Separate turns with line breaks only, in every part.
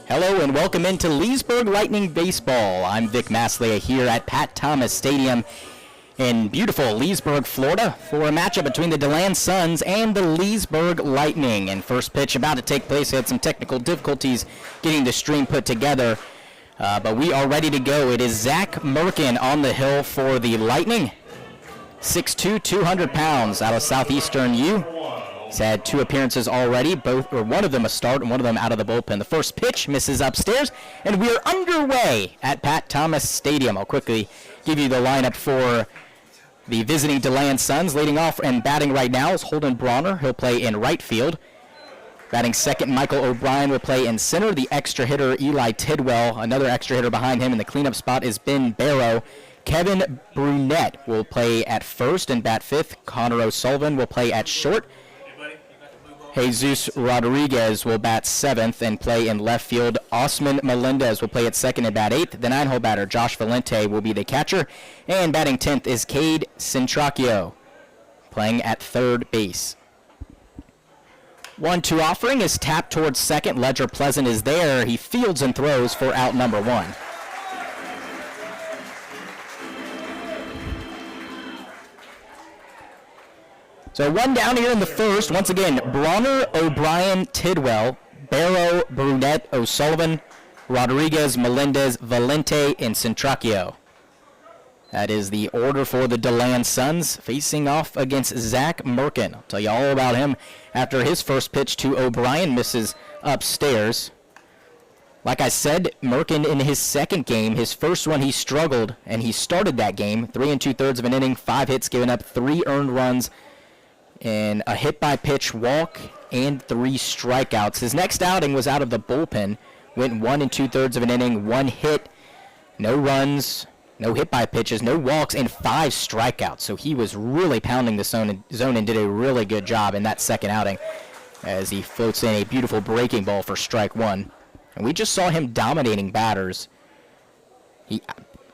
Hello and welcome into Leesburg Lightning Baseball. I'm Vic Maslea here at Pat Thomas Stadium in beautiful Leesburg, Florida for a matchup between the Deland Suns and the Leesburg Lightning. And first pitch about to take place. We had some technical difficulties getting the stream put together, but we are ready to go. It is Zach Merkin on the hill for the Lightning. 6'2", 200 pounds out of Southeastern U. He's had 2 appearances already, one of them a start and one of them out of the bullpen. The first pitch misses upstairs, and we are underway at Pat Thomas Stadium. I'll quickly give you the lineup for the visiting Deland Suns. Leading off and batting right now is Holden Bronner. He'll play in right field. Batting second, Michael O'Brien will play in center. The extra hitter, Eli Tidwell. Another extra hitter behind him in the cleanup spot is Ben Barrow. Kevin Brunette will play at first and bat fifth. Connor O'Sullivan will play at short. Jesus Rodriguez will bat seventh and play in left field. Osman Melendez will play at second and bat eighth. The 9-hole batter, Josh Valente, will be the catcher. And batting 10th is Cade Centracchio, playing at third base. 1-2 offering is tapped towards second. Ledger Pleasant is there. He fields and throws for out number 1. So 1 down here in the first. Once again, Bronner, O'Brien, Tidwell, Barrow, Brunette, O'Sullivan, Rodriguez, Melendez, Valente, and Centracchio. That is the order for the Deland Suns facing off against Zach Merkin. I'll tell you all about him after his first pitch to O'Brien misses upstairs. Like I said, Merkin in his second game, his first one he struggled, and he started that game. 3 2/3 of an inning, 5 hits, giving up 3 earned runs, and a hit-by-pitch walk and 3 strikeouts. His next outing was out of the bullpen. Went 1 2/3 of an inning, 1 hit, no runs, no hit-by-pitches, no walks, and 5 strikeouts. So he was really pounding the zone and did a really good job in that second outing as he floats in a beautiful breaking ball for strike 1. And we just saw him dominating batters. He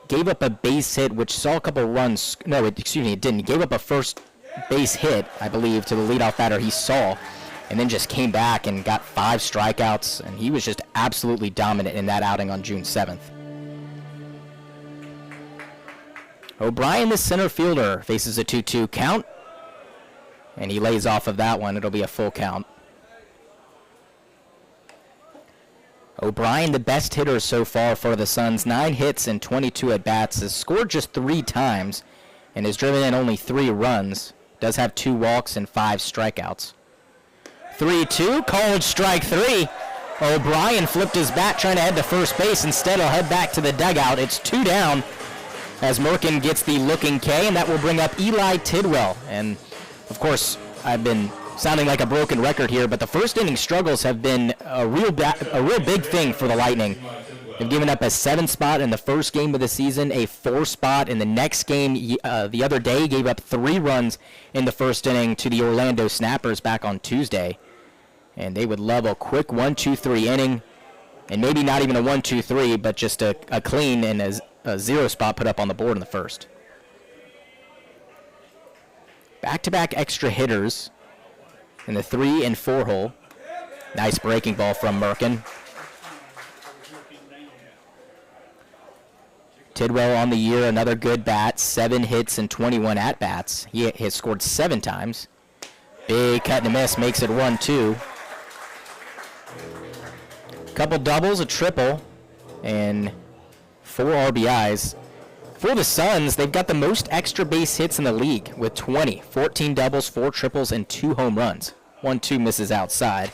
gave up a base hit, which saw a couple runs. No, it didn't. He gave up a first base hit, I believe, to the leadoff batter he saw, and then just came back and got 5 strikeouts, and he was just absolutely dominant in that outing on June 7th. O'Brien, the center fielder, faces a 2-2 count, and he lays off of that one. It'll be a full count. O'Brien, the best hitter so far for the Suns, 9 hits and 22 at-bats, has scored just 3 times and has driven in only 3 runs. Does have 2 walks and 5 strikeouts. 3-2, called strike 3. O'Brien flipped his bat trying to head to first base. Instead, he'll head back to the dugout. It's 2 down as Merkin gets the looking K, and that will bring up Eli Tidwell. And, of course, I've been sounding like a broken record here, but the first inning struggles have been a real big thing for the Lightning. They've given up a 7 spot in the first game of the season, a 4 spot in the next game. The other day gave up 3 runs in the first inning to the Orlando Snappers back on Tuesday. And they would love a quick 1-2-3 inning, and maybe not even a 1-2-3, but just a clean and a 0 spot put up on the board in the first. Back-to-back extra hitters in the 3 and 4 hole. Nice breaking ball from Merkin. Tidwell on the year, another good bat, 7 hits and 21 at-bats. He has scored 7 times. Big cut and a miss makes it 1-2. Couple doubles, a triple, and 4 RBIs. For the Suns, they've got the most extra base hits in the league with 20. 14 doubles, 4 triples, and 2 home runs. 1-2 misses outside.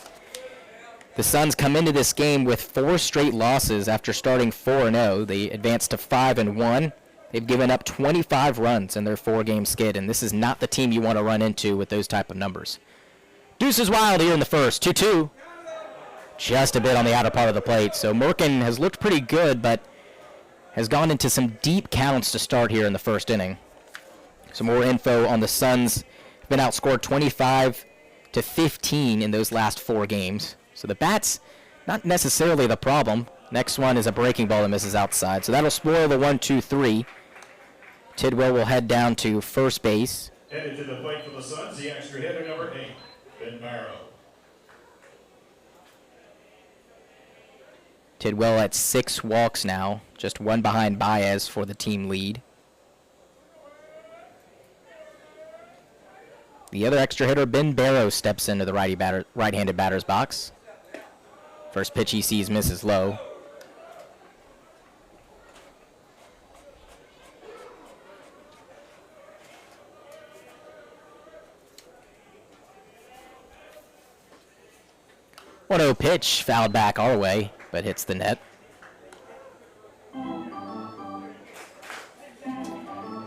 The Suns come into this game with 4 straight losses after starting 4-0. They advanced to 5-1. They've given up 25 runs in their 4-game skid, and this is not the team you want to run into with those type of numbers. Deuces wild here in the first, 2-2. Just a bit on the outer part of the plate. So Merkin has looked pretty good, but has gone into some deep counts to start here in the first inning. Some more info on the Suns. Been outscored 25-15 in those last 4 games. So the bat's not necessarily the problem. Next one is a breaking ball that misses outside. So that'll spoil the 1-2-3. Tidwell will head down to first base.
Headed to the plate for the Suns, the extra hitter, number 8, Ben Barrow.
Tidwell at 6 walks now, just one behind Baez for the team lead. The other extra hitter, Ben Barrow, steps into the right-handed batter's box. First pitch he sees misses low. One 0 pitch fouled back our way, but hits the net.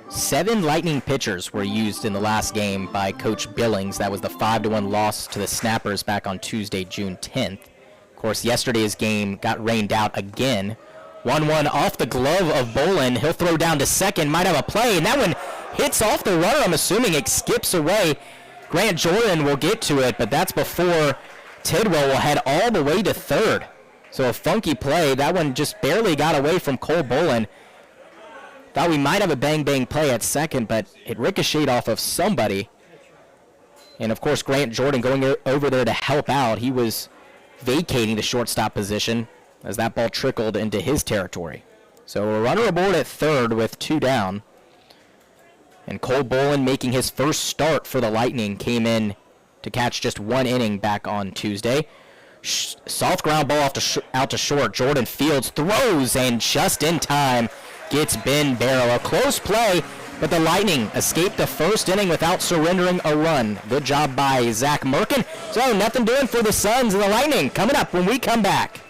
7 Lightning pitchers were used in the last game by Coach Billings. That was the 5-1 loss to the Snappers back on Tuesday, June 10th. Of course, yesterday's game got rained out again. 1-1 off the glove of Bolin. He'll throw down to second, might have a play, and that one hits off the runner. I'm assuming it skips away. Grant Jordan will get to it, but that's before Tidwell will head all the way to third. So a funky play. That one just barely got away from Cole Bolin. Thought we might have a bang-bang play at second, but it ricocheted off of somebody. And, of course, Grant Jordan going over there to help out. He was vacating the shortstop position as that ball trickled into his territory. So a runner aboard at third with 2 down. And Cole Bolin, making his first start for the Lightning, came in to catch just 1 inning back on Tuesday. Soft ground ball out to short. Jordan Fields throws, and just in time gets Ben Barrow. A close play, but the Lightning escaped the first inning without surrendering a run. Good job by Zach Merkin. So nothing doing for the Suns and the Lightning coming up when we come back.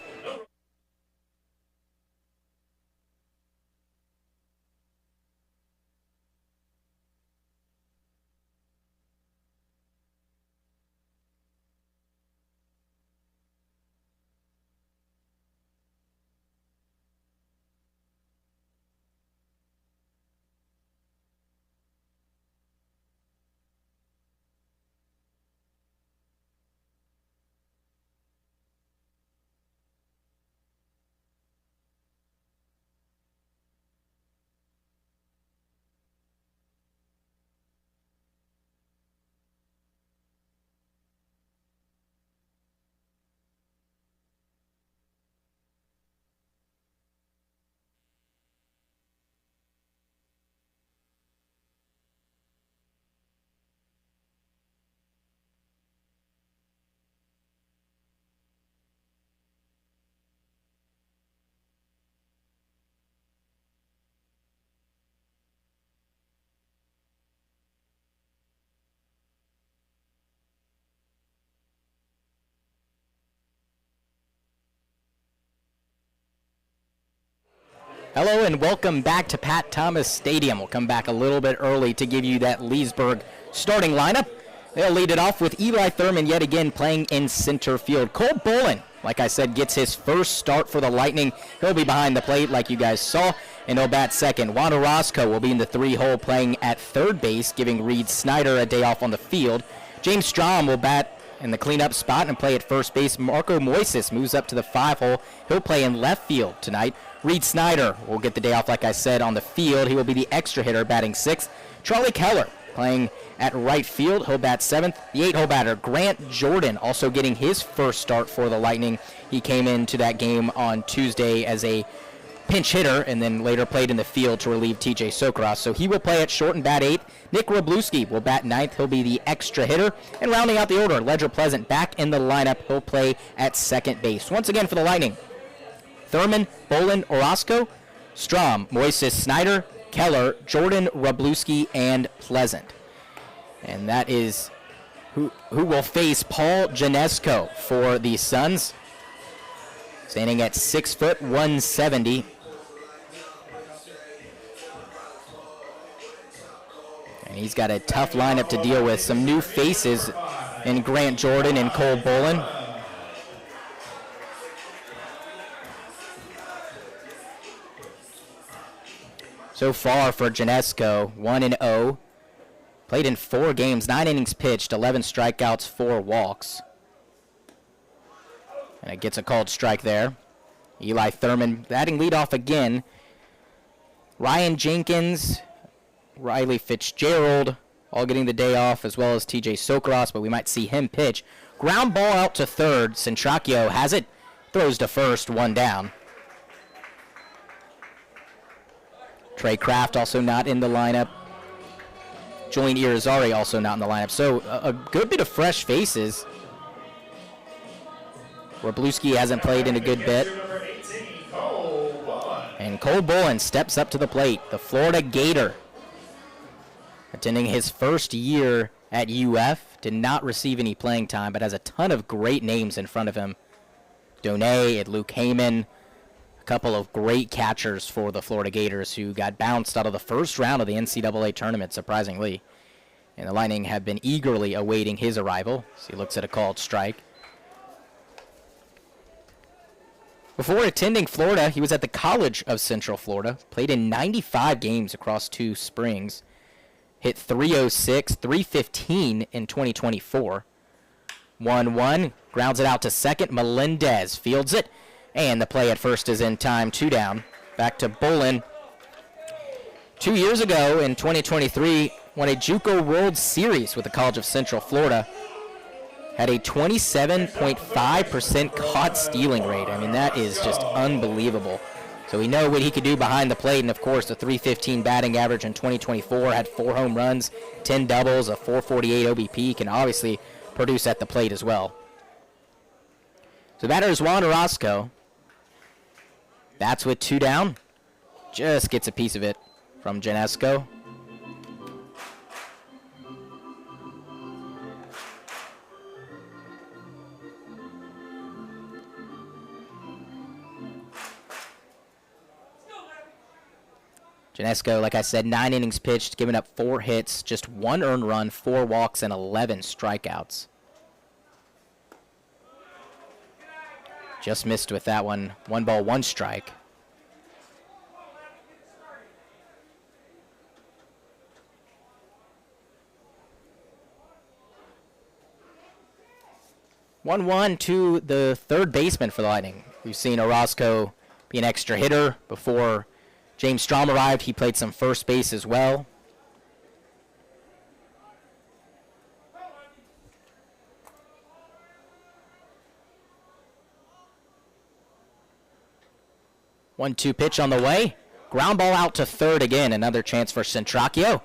Hello and welcome back to Pat Thomas Stadium. We'll come back a little bit early to give you that Leesburg starting lineup. They'll lead it off with Eli Thurman yet again playing in center field. Cole Bolin, like I said, gets his first start for the Lightning. He'll be behind the plate like you guys saw, and he'll bat second. Juan Orozco will be in the 3-hole playing at third base, giving Reed Snyder a day off on the field. James Strom will bat in the cleanup spot and play at first base. Marco Moises moves up to the 5-hole. He'll play in left field tonight. Reed Snyder will get the day off, like I said, on the field. He will be the extra hitter batting 6th. Charlie Keller playing at right field. He'll bat 7th. The 8-hole batter, Grant Jordan, also getting his first start for the Lightning. He came into that game on Tuesday as a pinch hitter and then later played in the field to relieve TJ Sokras. So he will play at short and bat 8th. Nick Wroblewski will bat 9th. He'll be the extra hitter. And rounding out the order, Ledger Pleasant back in the lineup. He'll play at second base. Once again for the Lightning, Thurman, Bolin, Orozco, Strom, Moises, Snyder, Keller, Jordan, Wroblewski, and Pleasant. And that is who will face Paul Janesco for the Suns, standing at 6 foot 170. And he's got a tough lineup to deal with. Some new faces in Grant Jordan and Cole Bolin. So far for Janesco, 1-0. Played in 4 games, 9 innings pitched, 11 strikeouts, 4 walks. And it gets a called strike there. Eli Thurman batting leadoff again. Ryan Jenkins, Riley Fitzgerald, all getting the day off, as well as TJ Sokras, but we might see him pitch. Ground ball out to third. Centracchio has it. Throws to first, one down. Trey Kraft also not in the lineup. Julian Irizarry also not in the lineup. So a good bit of fresh faces. Wroblewski hasn't played in a good bit. And Cole Bullen steps up to the plate, the Florida Gator. Attending his first year at UF, did not receive any playing time, but has a ton of great names in front of him. Donay and Luke Heyman, a couple of great catchers for the Florida Gators who got bounced out of the first round of the NCAA tournament, surprisingly. And the Lightning have been eagerly awaiting his arrival. So he looks at a called strike. Before attending Florida, he was at the College of Central Florida, played in 95 games across 2 springs, hit .306, .315 in 2024. 1-1, grounds it out to second. Melendez fields it, and the play at first is in time, 2 down. Back to Bullen. 2 years ago in 2023, won a JUCO World Series with the College of Central Florida. Had a 27.5% caught stealing rate. I mean, that is just unbelievable. So we know what he could do behind the plate, and of course, the .315 batting average in 2024, had 4 home runs, 10 doubles, a .448 OBP, can obviously produce at the plate as well. So batter is Juan Orozco. Bats with 2 down. Just gets a piece of it from Janesco. Janesco, like I said, 9 innings pitched, giving up 4 hits, just 1 earned run, 4 walks, and 11 strikeouts. Just missed with that one. 1 ball, 1 strike. (1-1) to the third baseman for the Lightning. We've seen Orozco be an extra hitter before James Strom arrived. He played some first base as well. One-two pitch on the way. Ground ball out to third again. Another chance for Centracchio.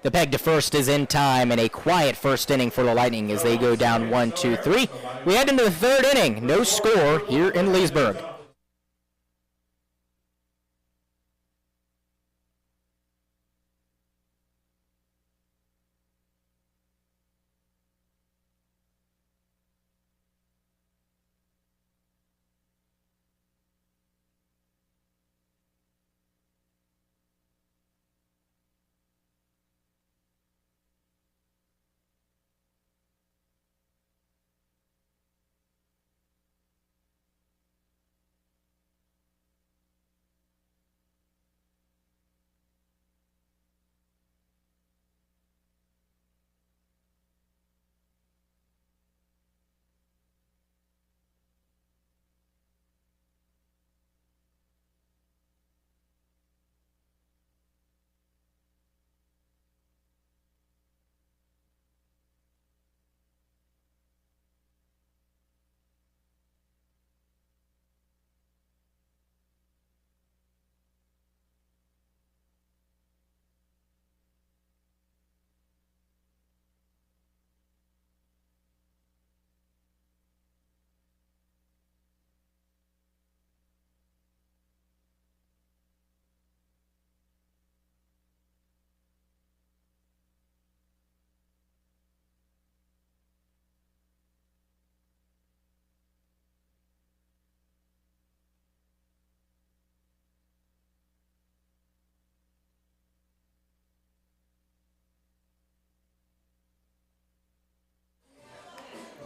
The peg to first is in time, and a quiet first inning for the Lightning as they go down 1-2-3. We head into the third inning. No score here in Leesburg.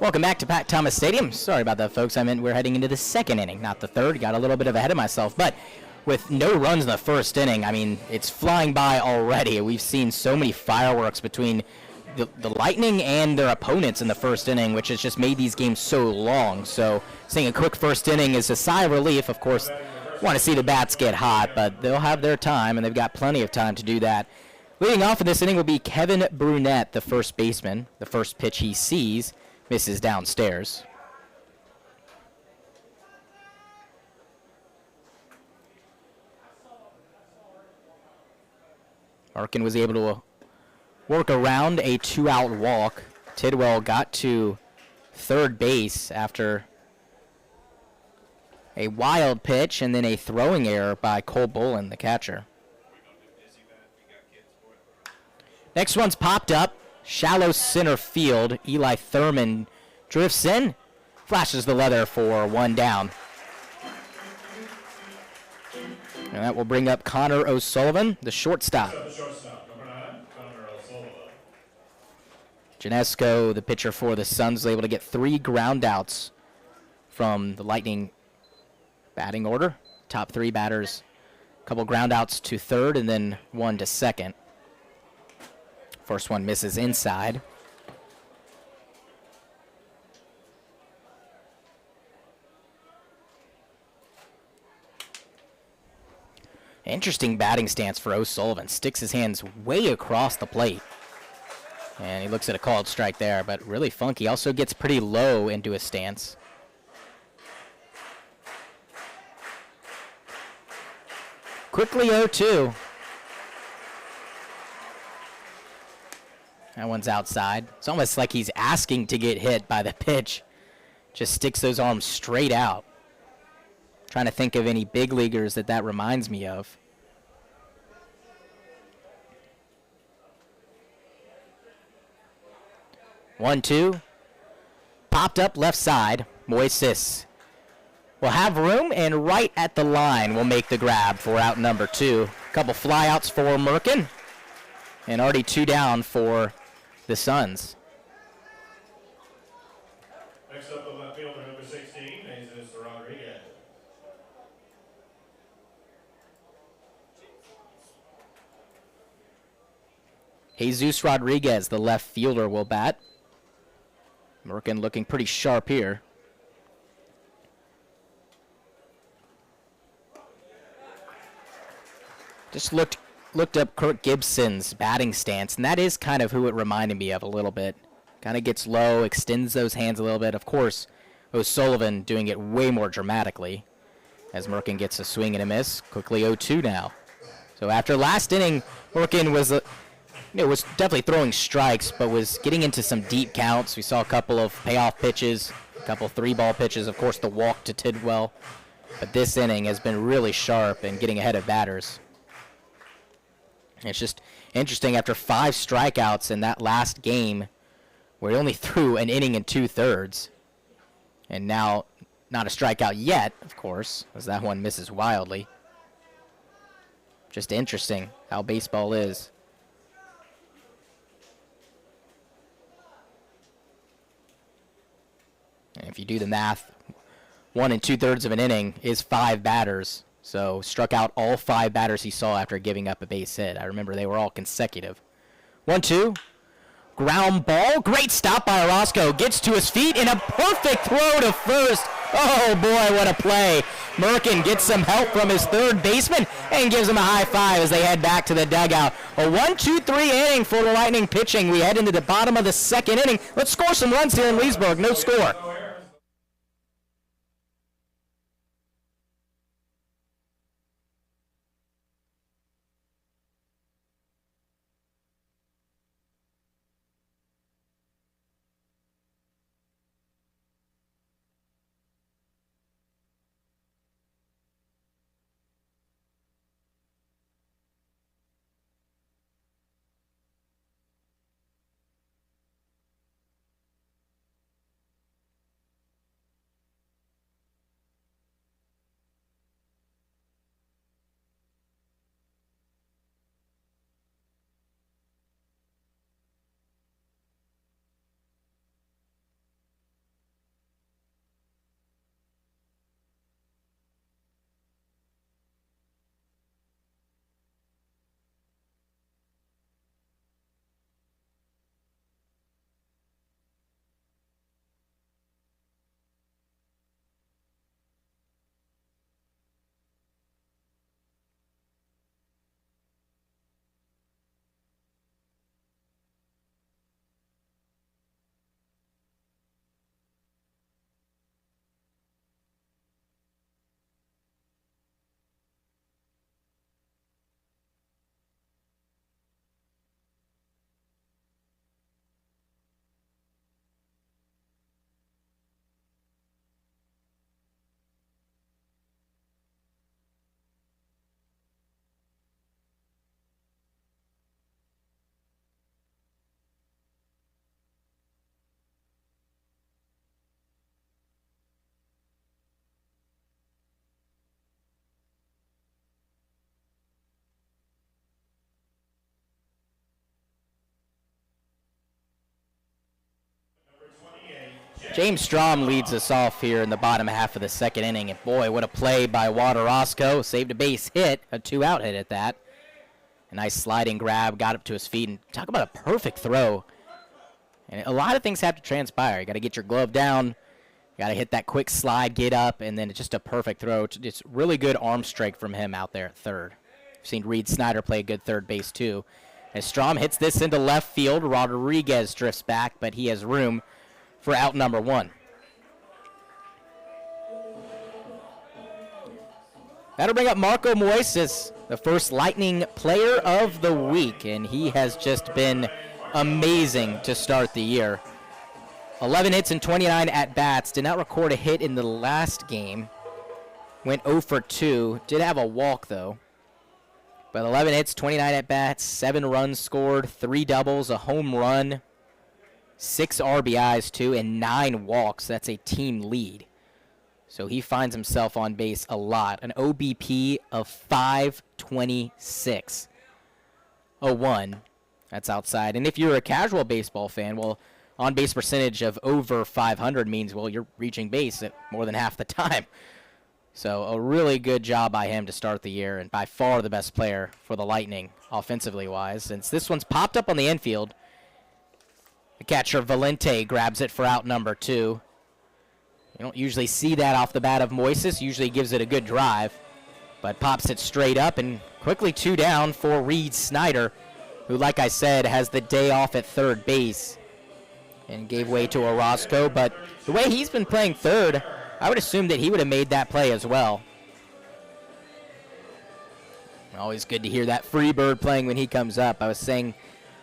Welcome back to Pat Thomas Stadium. Sorry about that, folks. I meant we're heading into the second inning, not the third. Got a little bit ahead of myself. But with no runs in the first inning, I mean, it's flying by already. We've seen so many fireworks between the Lightning and their opponents in the first inning, which has just made these games so long. So seeing a quick first inning is a sigh of relief. Of course, want to see the bats get hot, but they'll have their time, and they've got plenty of time to do that. Leading off in this inning will be Kevin Brunette, the first baseman. The first pitch he sees misses downstairs. Arkin was able to work around a 2-out walk. Tidwell got to third base after a wild pitch and then a throwing error by Cole Bolin, the catcher. Next one's popped up. Shallow center field. Eli Thurman drifts in. Flashes the leather for 1 down. And that will bring up Connor O'Sullivan, the shortstop.
The shortstop, number 9, Connor O'Sullivan.
Janesco, the pitcher for the Suns, was able to get 3 ground outs from the Lightning batting order. Top 3 batters, a couple ground outs to third and then 1 to second. First one misses inside. Interesting batting stance for O'Sullivan. Sticks his hands way across the plate. And he looks at a called strike there, but really funky. Also gets pretty low into his stance. Quickly 0-2. That one's outside. It's almost like he's asking to get hit by the pitch. Just sticks those arms straight out. Trying to think of any big leaguers that reminds me of. One, two. Popped up left side. Moises will have room, and right at the line will make the grab for out number 2. Couple flyouts for Merkin. And already 2 down for the Suns.
Next up, the left fielder, number 16, Jesus Rodriguez.
Jesus Rodriguez, the left fielder, will bat. Merkin looking pretty sharp here. Just looked up Kirk Gibson's batting stance, and that is kind of who it reminded me of a little bit. Kind of gets low, extends those hands a little bit. Of course, O'Sullivan doing it way more dramatically as Merkin gets a swing and a miss. Quickly 0-2 now. So after last inning, Merkin was definitely throwing strikes, but was getting into some deep counts. We saw a couple of payoff pitches, a couple 3-ball pitches, of course the walk to Tidwell. But this inning has been really sharp and getting ahead of batters. It's just interesting, after 5 strikeouts in that last game, where he only threw an inning and 2/3, and now not a strikeout yet, of course, as that one misses wildly. Just interesting how baseball is. And if you do the math, 1 2/3 of an inning is 5 batters. So struck out all 5 batters he saw after giving up a base hit. I remember they were all consecutive. 1-2. Ground ball. Great stop by Orozco. Gets to his feet and a perfect throw to first. Oh boy, what a play. Merkin gets some help from his third baseman and gives him a high five as they head back to the dugout. A 1-2-3 inning for the Lightning pitching. We head into the bottom of the 2nd inning. Let's score some runs here in Leesburg. No score. James Strom leads us off here in the bottom half of the second inning. And boy, what a play by Walter Roscoe. Saved a base hit, a 2-out hit at that. A nice sliding grab, got up to his feet, and talk about a perfect throw. And a lot of things have to transpire. You got to get your glove down, you got to hit that quick slide, get up, and then it's just a perfect throw. It's really good arm strike from him out there at third. We've seen Reed Snyder play a good third base too. As Strom hits this into left field, Rodriguez drifts back, but he has room for out number 1. That'll bring up Marco Moises, the first Lightning player of the week, and he has just been amazing to start the year. 11 hits and 29 at-bats. Did not record a hit in the last game. Went 0 for 2. Did have a walk, though. But 11 hits, 29 at-bats, 7 runs scored, 3 doubles, a home run, 6 RBIs, too, and 9 walks. That's a team lead. So he finds himself on base a lot. An OBP of 526. A 1. That's outside. And if you're a casual baseball fan, well, on-base percentage of over 500 means, well, you're reaching base at more than half the time. So a really good job by him to start the year, and by far the best player for the Lightning, offensively-wise. Since this one's popped up on the infield, the catcher Valente grabs it for out number 2. You don't usually see that off the bat of Moises. Usually gives it a good drive, but pops it straight up, and quickly 2 down for Reed Snyder, who, like I said, has the day off at third base and gave way to Orozco. But the way he's been playing third, I would assume that he would have made that play as well. Always good to hear that free bird playing when he comes up. I was saying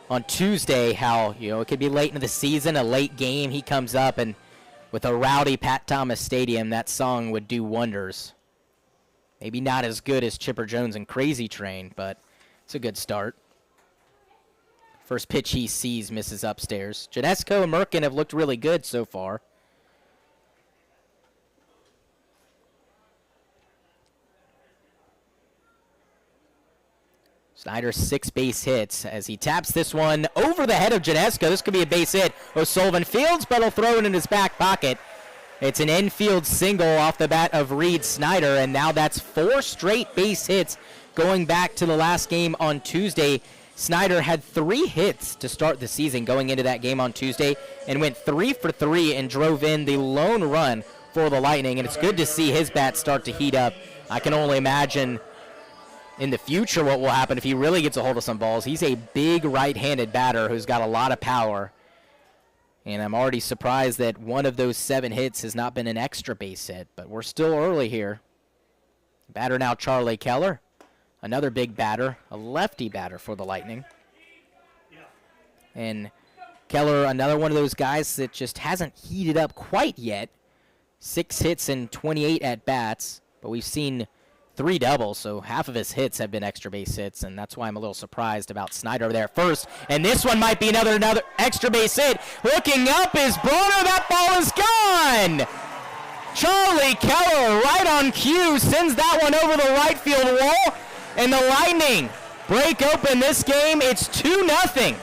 on Tuesday how, it could be late in the season, a late game. He comes up, and with a rowdy Pat Thomas Stadium, that song would do wonders. Maybe not as good as Chipper Jones and Crazy Train, but it's a good start. First pitch he sees misses upstairs. Janesco and Merkin have looked really good so far. Snyder 6 base hits as he taps this one over the head of Janesco. This could be a base hit. O'Sullivan fields, but he'll throw it in his back pocket. It's an infield single off the bat of Reed Snyder, and now that's 4 straight base hits going back to the last game on Tuesday. Snyder had 3 hits to start the season going into that game on Tuesday and went 3 for 3 and drove in the lone run for the Lightning, and it's good to see his bat start to heat up. I can only imagine in the future what will happen if he really gets a hold of some balls. He's a big right-handed batter who's got a lot of power, and I'm already surprised that one of those 7 hits has not been an extra base hit, but we're still early here. Batter now Charlie Keller, another big batter, a lefty batter for the Lightning. And Keller, another one of those guys that just hasn't heated up quite yet. 6 hits and 28 at-bats, but we've seen 3 doubles, so half of his hits have been extra base hits, and that's why I'm a little surprised about Snyder there first. And this one might be another extra base hit. Looking up is Bronner. That ball is gone. Charlie Keller, right on cue, sends that one over the right field wall, and the Lightning break open this game. It's 2-0.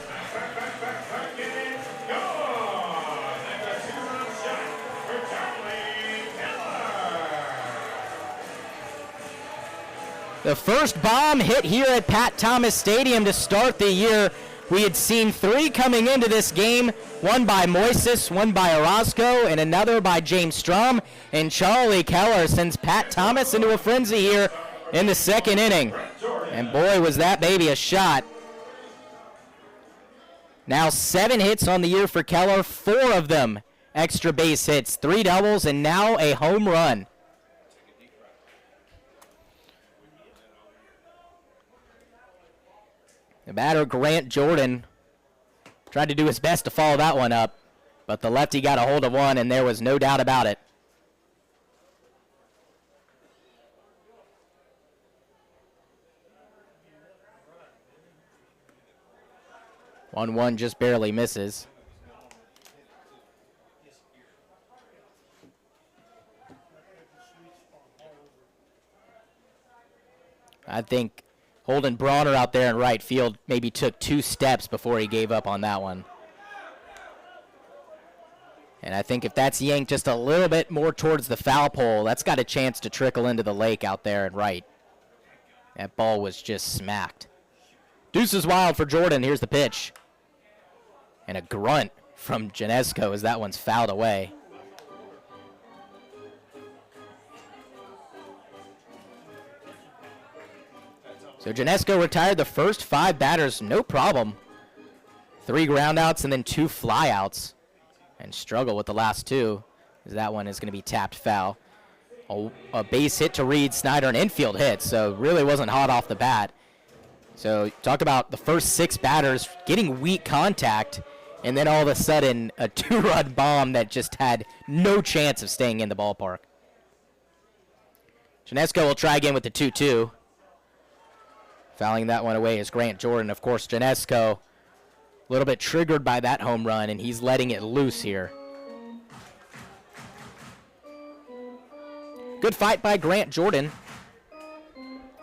The first bomb hit here at Pat Thomas Stadium to start the year. We had seen 3 coming into this game, one by Moises, one by Orozco, and another by James Strom. And Charlie Keller sends Pat Thomas into a frenzy here in the second inning. And boy, was that baby a shot. Now 7 hits on the year for Keller, 4 of them extra base hits, 3 doubles, and now a home run. The batter, Grant Jordan, tried to do his best to follow that one up, but the lefty got a hold of one, and there was no doubt about it. One just barely misses. I think Holden Bronner out there in right field maybe took 2 steps before he gave up on that one. And I think if that's yanked just a little bit more towards the foul pole, that's got a chance to trickle into the lake out there and right. That ball was just smacked. Deuces wild for Jordan. Here's the pitch. And a grunt from Janesco as that one's fouled away. So Janesco retired the first 5 batters, no problem. 3 groundouts and then 2 flyouts. And struggle with the last 2, as that one is going to be tapped foul. A base hit to Reed Snyder, an infield hit, so really wasn't hot off the bat. So talk about the first 6 batters getting weak contact, and then all of a sudden a 2-run bomb that just had no chance of staying in the ballpark. Janesco will try again with the 2-2. Fouling that one away is Grant Jordan. Of course, Janesco a little bit triggered by that home run, and he's letting it loose here. Good fight by Grant Jordan.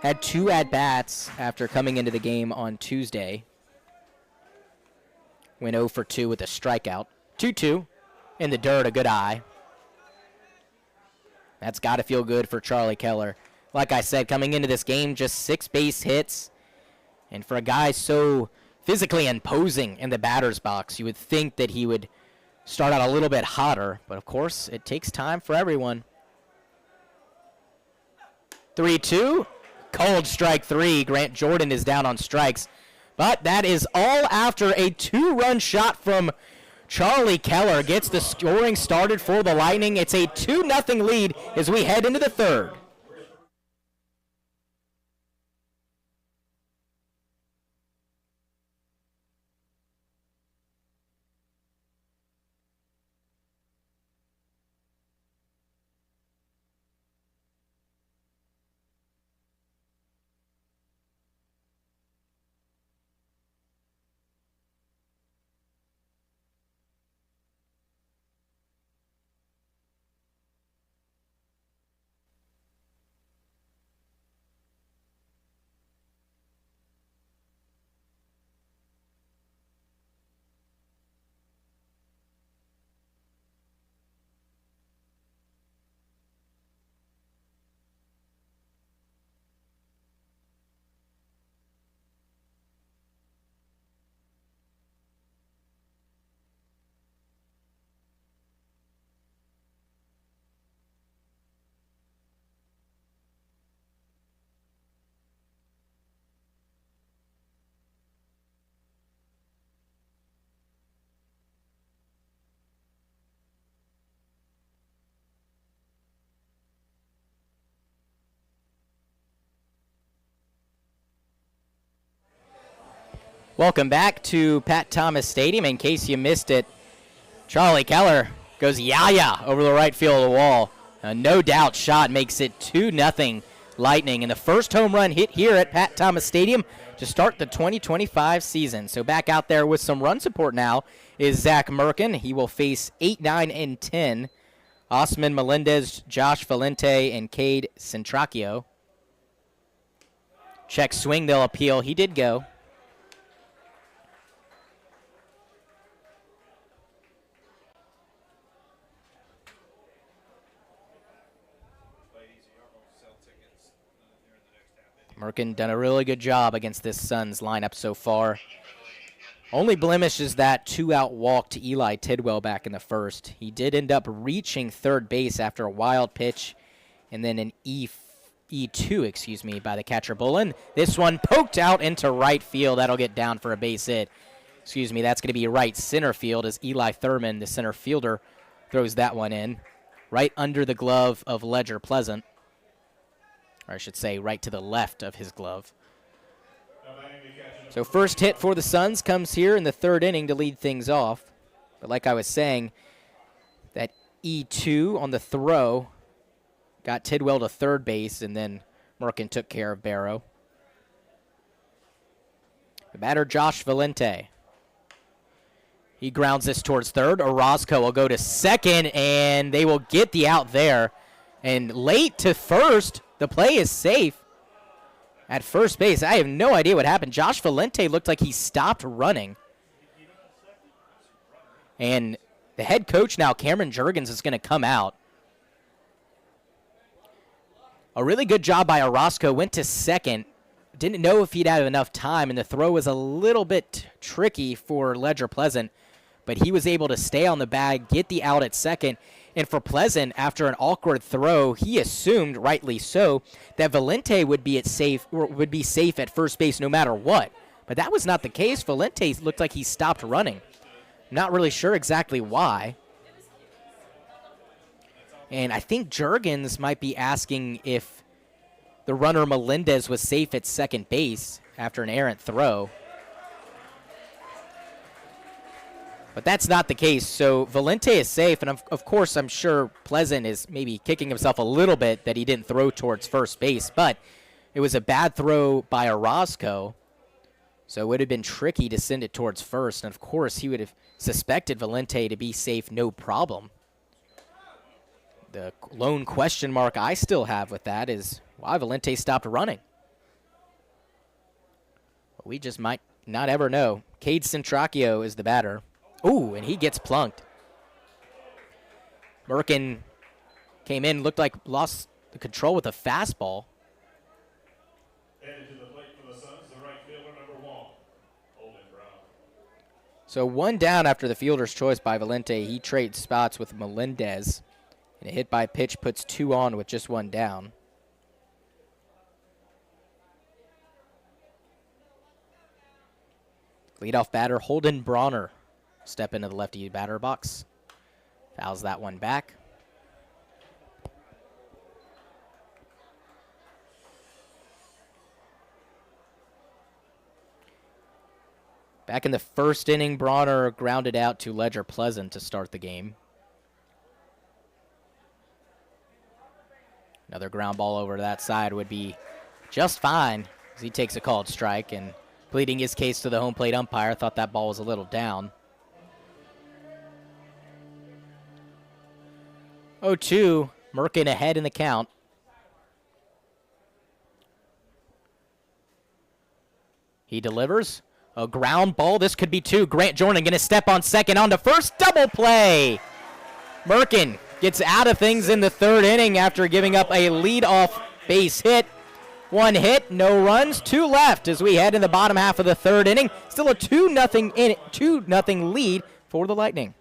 Had 2 at-bats after coming into the game on Tuesday. Went 0 for 2 with a strikeout. 2-2 in the dirt, a good eye. That's got to feel good for Charlie Keller. Like I said, coming into this game, just 6 base hits. And for a guy so physically imposing in the batter's box, you would think that he would start out a little bit hotter. But, of course, it takes time for everyone. 3-2. Cold strike 3. Grant Jordan is down on strikes. But that is all after a 2-run shot from Charlie Keller. Gets the scoring started for the Lightning. It's a 2-0 lead as we head into the 3rd. Welcome back to Pat Thomas Stadium. In case you missed it, Charlie Keller goes yaya over the right field wall. A no doubt shot makes it 2-0 Lightning. And the first home run hit here at Pat Thomas Stadium to start the 2025 season. So back out there with some run support now is Zach Merkin. He will face 8, 9, and 10. Osman Melendez, Josh Valente, and Cade Centracchio. Check swing, they'll appeal. He did go. Merkin done a really good job against this Suns lineup so far. Only blemish is that 2-out walk to Eli Tidwell back in the first. He did end up reaching third base after a wild pitch and then an E2, by the catcher Bullen. This one poked out into right field. That'll get down for a base hit. That's going to be right center field as Eli Thurman, the center fielder, throws that one in. Right under the glove of Ledger Pleasant. Or I should say right to the left of his glove. So first hit for the Suns comes here in the 3rd inning to lead things off. But like I was saying, that E2 on the throw got Tidwell to third base, and then Merkin took care of Barrow. The batter, Josh Valente. He grounds this towards third. Orozco will go to second, and they will get the out there. And late to first, the play is safe at first base. I have no idea what happened. Josh Valente looked like he stopped running. And The head coach now, Cameron Juergens, is going to come out. A really good job by Orozco. Went to second. Didn't know if he'd have enough time, and the throw was a little bit tricky for Ledger Pleasant, but he was able to stay on the bag, get the out at second. And for Pleasant, after an awkward throw, he assumed, rightly so, that Valente would be safe at first base no matter what. But that was not the case. Valente looked like he stopped running. Not really sure exactly why. And I think Juergens might be asking if the runner Melendez was safe at second base after an errant throw. But that's not the case. So Valente is safe, and of course I'm sure Pleasant is maybe kicking himself a little bit that he didn't throw towards first base, but it was a bad throw by Orozco, so it would have been tricky to send it towards first, and of course he would have suspected Valente to be safe no problem. The lone question mark I still have with that is why Valente stopped running. But we just might not ever know. Cade Centracchio is the batter. Ooh, and he gets plunked. Merkin came in, looked like lost the control with a fastball.
Headed to the plate for the Suns, the right fielder, number 1, Olin Brown.
So one down after the fielder's choice by Valente. He trades spots with Melendez. And a hit by pitch puts 2 on with just 1 down. Leadoff batter Holden Bronner. Step into the lefty batter box. Fouls that one back. Back in the first inning, Bronner grounded out to Ledger Pleasant to start the game. Another ground ball over to that side would be just fine as he takes a called strike, and pleading his case to the home plate umpire, thought that ball was a little down. 0-2, Merkin ahead in the count. He delivers a ground ball. This could be 2. Grant Jordan going to step on second on to first. Double play. Merkin gets out of things in the 3rd inning after giving up a leadoff base hit. 1 hit, no runs, 2 left as we head in the bottom half of the 3rd inning. Still a 2-0 lead for the Lightning.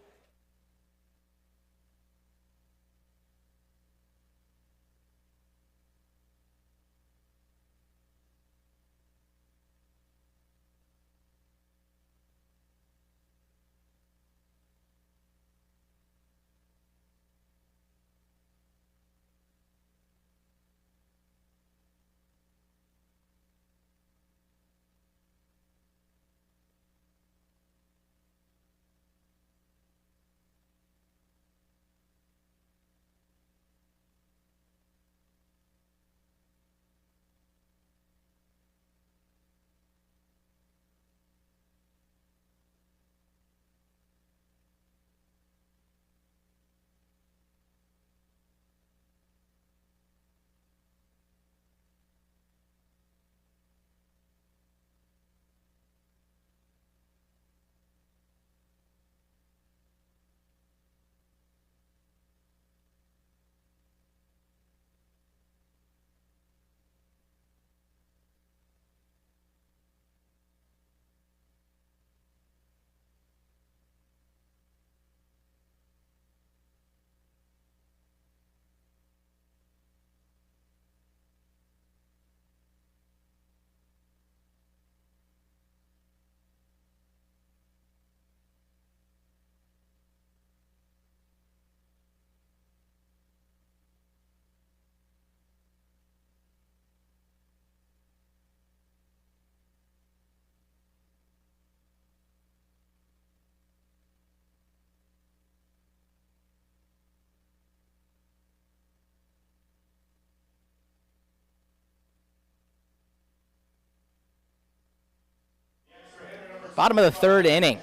Bottom of the 3rd inning.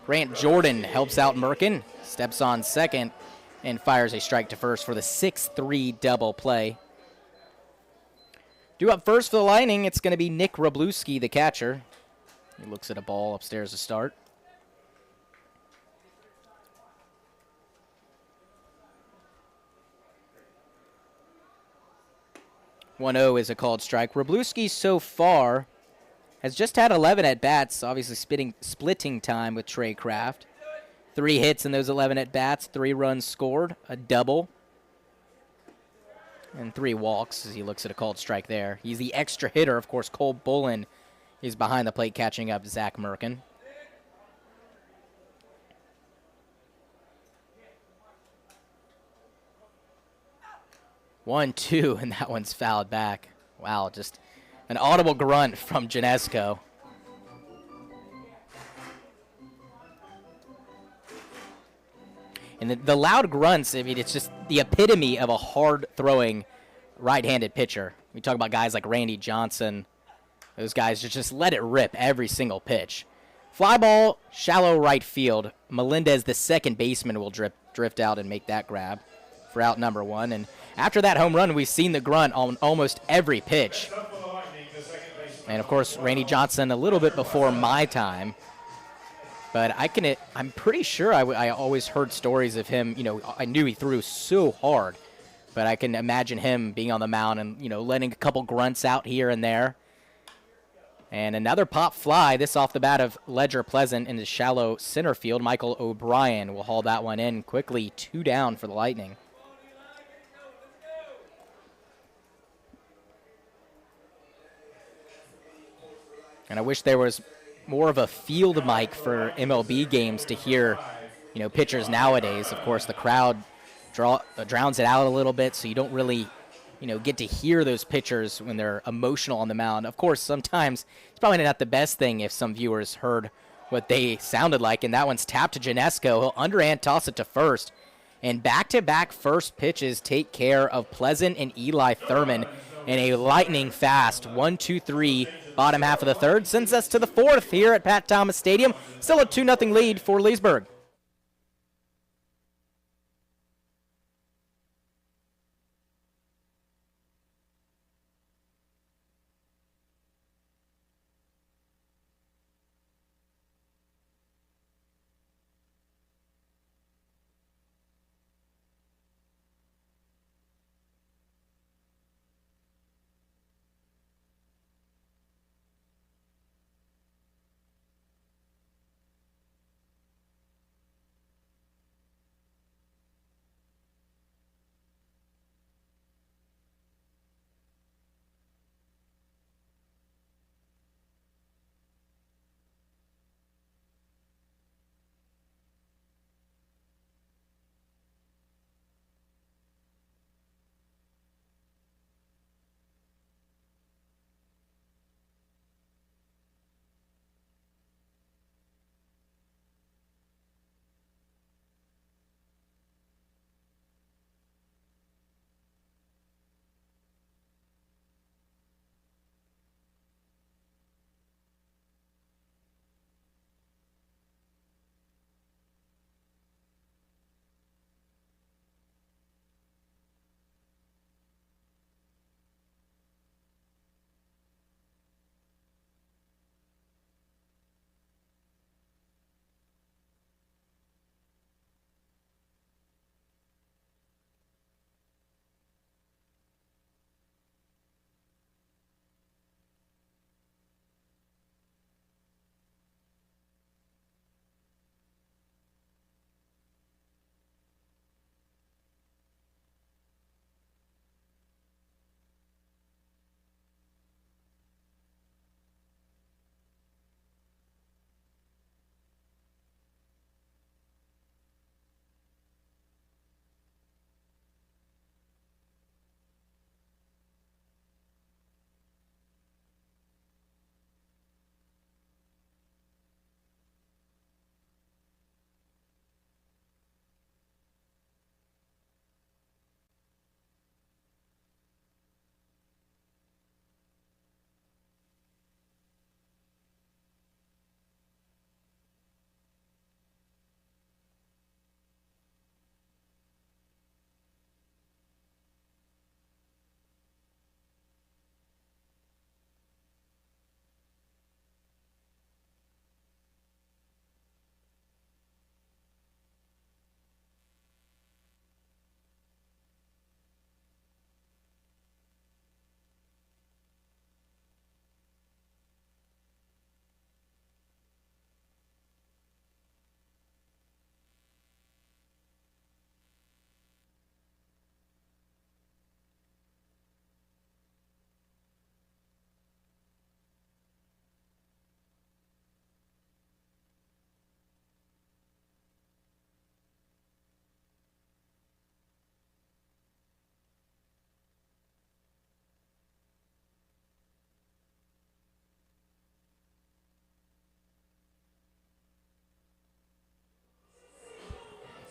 Grant Jordan helps out Merkin, steps on second, and fires a strike to first for the 6-3 double play. Due up first for the Lightning, it's going to be Nick Wroblewski, the catcher. He looks at a ball upstairs to start. 1-0 is a called strike. Wroblewski so far has just had 11 at-bats, obviously splitting time with Trey Kraft. 3 hits in those 11 at-bats, 3 runs scored, a double, and 3 walks as he looks at a called strike there. He's the extra hitter. Of course, Cole Bullen is behind the plate catching up Zach Merkin. One, two, and that one's fouled back. Wow, just an audible grunt from Janesco. And the loud grunts, I mean, it's just the epitome of a hard-throwing right-handed pitcher. We talk about guys like Randy Johnson. Those guys just let it rip every single pitch. Fly ball, shallow right field. Melendez, the second baseman, will drift out and make that grab for out number 1. And after that home run, we've seen the grunt on almost every pitch. And, of course, Randy Johnson a little bit before my time. But I'm pretty sure I always heard stories of him. You know, I knew he threw so hard. But I can imagine him being on the mound and, you know, letting a couple grunts out here and there. And another pop fly, this off the bat of Ledger Pleasant in the shallow center field. Michael O'Brien will haul that one in quickly. 2 down for the Lightning. And I wish there was more of a field mic for MLB games to hear, you know, pitchers nowadays. Of course, the crowd drowns it out a little bit, so you don't really, you know, get to hear those pitchers when they're emotional on the mound. Of course, sometimes it's probably not the best thing if some viewers heard what they sounded like, and that one's tapped to Janesco. He'll underhand toss it to first. And back-to-back first pitches take care of Pleasant and Eli Thurman in a lightning fast 1-2-3 bottom half of the third. Sends us to the 4th here at Pat Thomas Stadium. Still a 2-0 lead for Leesburg.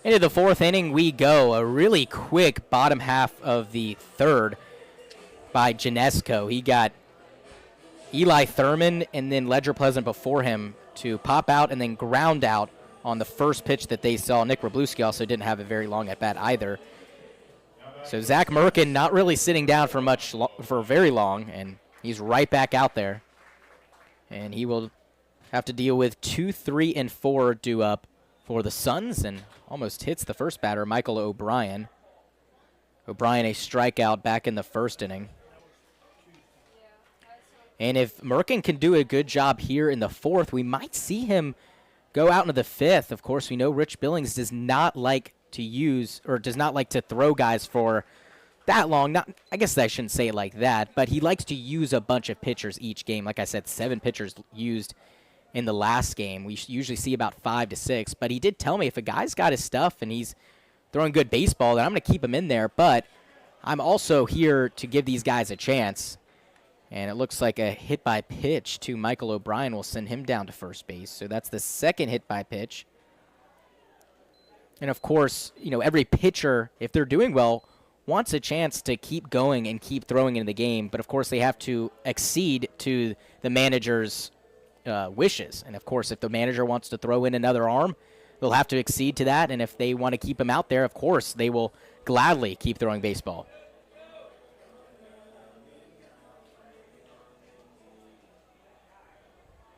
Into the fourth inning we go. A really quick bottom half of the third by Janesco. He got Eli Thurman and then Ledger Pleasant before him to pop out and then ground out on the first pitch that they saw. Nick Wroblewski also didn't have a very long at bat either. So Zach Merkin not really sitting down for very long, and he's right back out there. And he will have to deal with 2, 3, and 4 due up for the Suns, and almost hits the first batter, Michael O'Brien. O'Brien a strikeout back in the first inning. And if Merkin can do a good job here in the fourth, we might see him go out into the fifth. Of course, we know Rich Billings does not like to throw guys for that long. I guess I shouldn't say it like that, but he likes to use a bunch of pitchers each game. Like I said, 7 pitchers used in the last game. We usually see about 5 to 6, but he did tell me if a guy's got his stuff and he's throwing good baseball, then I'm going to keep him in there, but I'm also here to give these guys a chance. And it looks like a hit by pitch to Michael O'Brien will send him down to first base. So that's the second hit by pitch. And of course, every pitcher, if they're doing well, wants a chance to keep going and keep throwing into the game. But of course, they have to accede to the manager's wishes. And of course, if the manager wants to throw in another arm, they'll have to accede to that. And if they want to keep him out there, of course, they will gladly keep throwing baseball.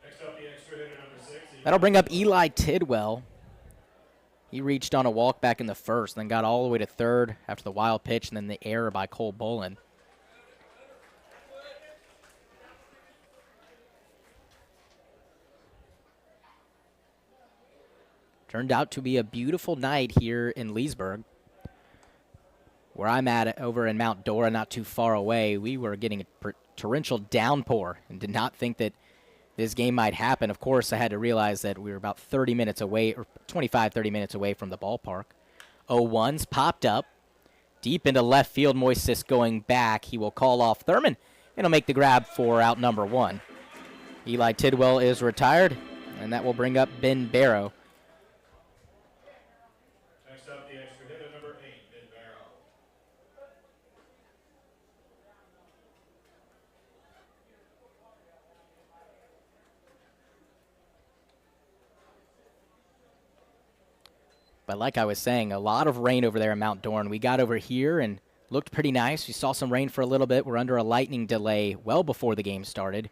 Next up, the extra hitter number 6.
That'll bring up Eli Tidwell. He reached on a walk back in the first, then got all the way to third after the wild pitch, and then the error by Cole Bolin. Turned out to be a beautiful night here in Leesburg. Where I'm at over in Mount Dora, not too far away, we were getting a torrential downpour and did not think that this game might happen. Of course, I had to realize that we were about 30 minutes away, or 25, 30 minutes away from the ballpark. 0-1's popped up. Deep into left field, Moises going back. He will call off Thurman, and he'll make the grab for out number 1. Eli Tidwell is retired, and that will bring up Ben Barrow.
Next up, the extra hitter number 8, Ben Barrow.
But like I was saying, a lot of rain over there in Mount Dorn. We got over here and looked pretty nice. We saw some rain for a little bit. We're under a lightning delay well before the game started.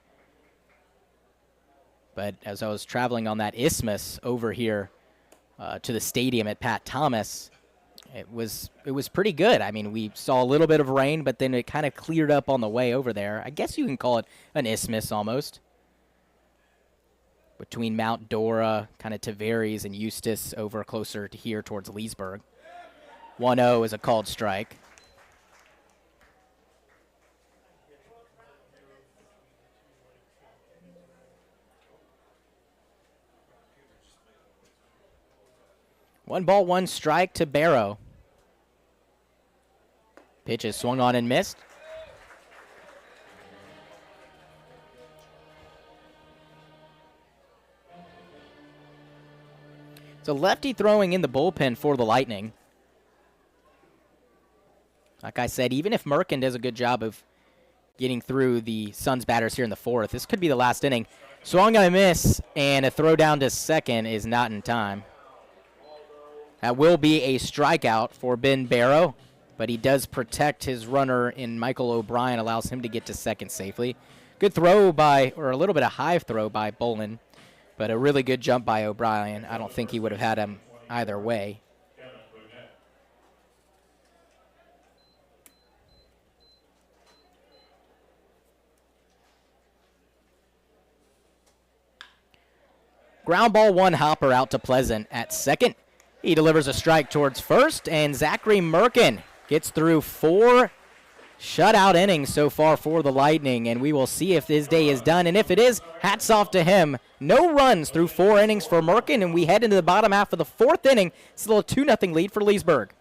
But as I was traveling on that isthmus over here to the stadium at Pat Thomas, it was pretty good. I mean, we saw a little bit of rain, but then it kind of cleared up on the way over there. I guess you can call it an isthmus almost. Between Mount Dora, kind of Tavares and Eustis over closer to here towards Leesburg. 1-0 is a called strike. One ball, one strike to Barrow. Pitch is swung on and missed. So lefty throwing in the bullpen for the Lightning. Like I said, even if Merkin does a good job of getting through the Suns batters here in the fourth, this could be the last inning. Swung on a miss, and a throw down to second is not in time. That will be a strikeout for Ben Barrow, but he does protect his runner in Michael O'Brien, allows him to get to second safely. Good throw or a little bit of high throw by Bolin. But a really good jump by O'Brien. I don't think he would have had him either way. Ground ball, one hopper out to Pleasant at second. He delivers a strike towards first, and Zachary Merkin gets through 4 shutout innings so far for the Lightning, and we will see if his day is done. And if it is, hats off to him. No runs through 4 innings for Merkin, and we head into the bottom half of the 4th inning. It's a little 2-0 lead for Leesburg.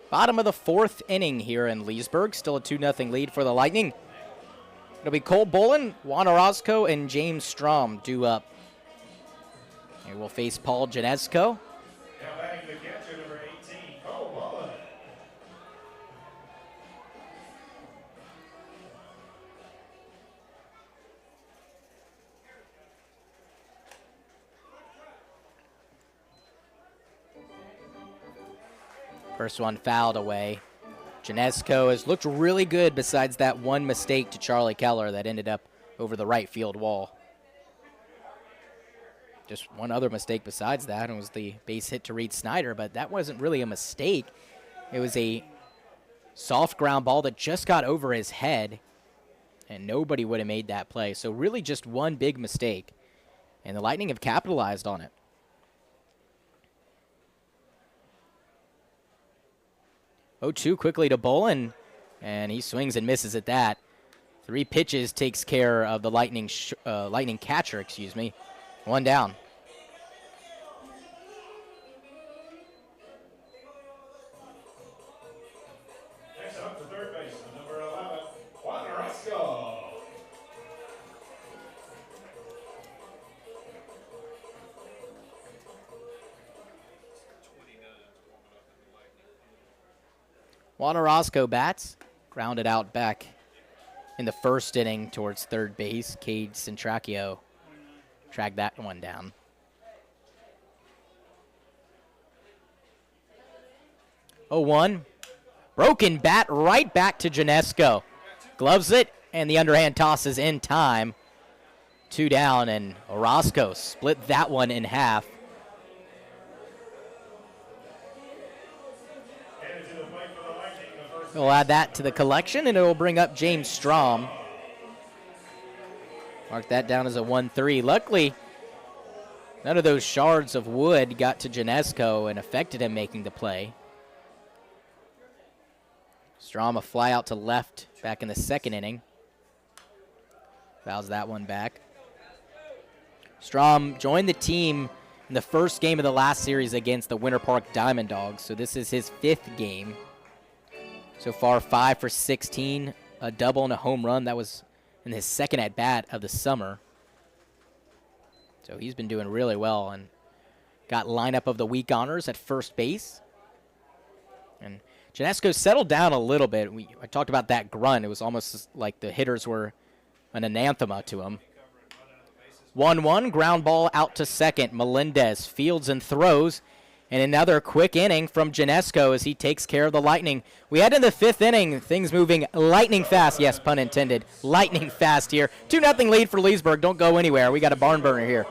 Bottom of the 4th inning here in Leesburg. Still a 2-0 lead for the Lightning. It'll be Cole Bolin, Juan Orozco, and James Strom due up. Here we'll face Paul Janesco.
Now batting the catcher, number 18, Cole Mullen.
First one fouled away. Janesco has looked really good besides that one mistake to Charlie Keller that ended up over the right field wall. Just one other mistake besides that, and it was the base hit to Reed Snyder, but that wasn't really a mistake. It was a soft ground ball that just got over his head, and nobody would have made that play. So really just one big mistake, and the Lightning have capitalized on it. 0-2 quickly to Bolin, and he swings and misses at that. 3 pitches takes care of the Lightning catcher, One down.
Next up, the third baseman, number 11, Juan Orozco.
Juan Orozco bats, grounded out back in the 1st inning towards third base. Cade Centracchio tracked that one down. 0-1. Broken bat right back to Janesco. Gloves it, and the underhand tosses in time. 2 down, and Orozco split that one in half. We'll add that to the collection, and it will bring up James Strom. Mark that down as a 1-3. Luckily, none of those shards of wood got to Janesco and affected him making the play. Strom a fly out to left back in the 2nd inning. Fouls that one back. Strom joined the team in the 1st game of the last series against the Winter Park Diamond Dogs, so this is his 5th game. So far, 5 for 16, a double and a home run. That was in his 2nd at-bat of the summer. So he's been doing really well and got lineup of the week honors at first base. And Janesco settled down a little bit. I talked about that grunt. It was almost like the hitters were an anathema to him. 1-1, ground ball out to second. Melendez fields and throws. And another quick inning from Janesco as he takes care of the Lightning. We head into the 5th inning, things moving lightning fast. Yes, pun intended. Lightning fast here. 2-0 lead for Leesburg. Don't go anywhere. We got a barn burner here.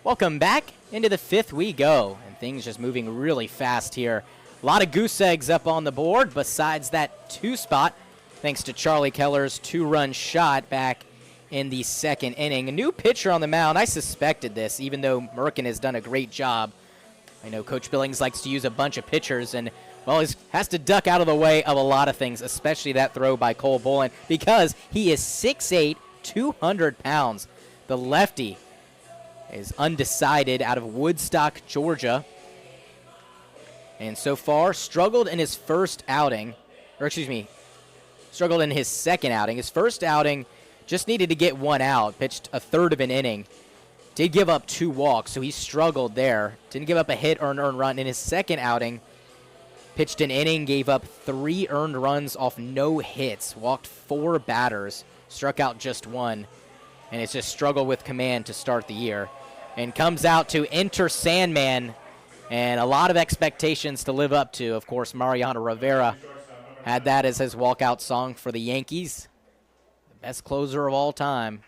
Welcome back. Into the fifth we go, and things just moving really fast here. A lot of goose eggs up on the board besides that 2 spot, thanks to Charlie Keller's 2-run shot back in the second inning. A new pitcher on the mound. I suspected this, even though Merkin has done a great job. I know Coach Billings likes to use a bunch of pitchers, and, well, he has to duck out of the way of a lot of things, especially that throw by Cole Boland, because he is 6'8", 200 pounds. The lefty is undecided out of Woodstock, Georgia. And so far, struggled in his first outing, or excuse me, struggled in his second outing. His first outing just needed to get 1 out, pitched a third of an inning. Did give up 2 walks, so he struggled there. Didn't give up a hit or an earned run. In his second outing, pitched an inning, gave up 3 earned runs off no hits, walked 4 batters, struck out just 1, and it's just struggled with command to start the year. And comes out to enter Sandman, and a lot of expectations to live up to. Of course, Mariano Rivera had that as his walkout song for the Yankees. The best closer of all time.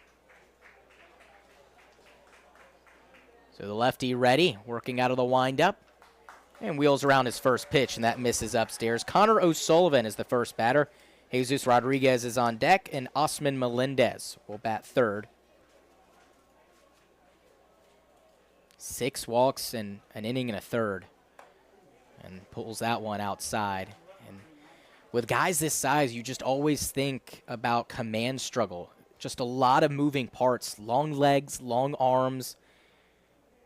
So the lefty ready, working out of the windup, and wheels around his first pitch, and that misses upstairs. Connor O'Sullivan is the first batter. Jesus Rodriguez is on deck, and Osman Melendez will bat third. 6 walks and an inning and a third, and pulls that one outside. And with guys this size, you just always think about command struggle. Just a lot of moving parts, long legs, long arms,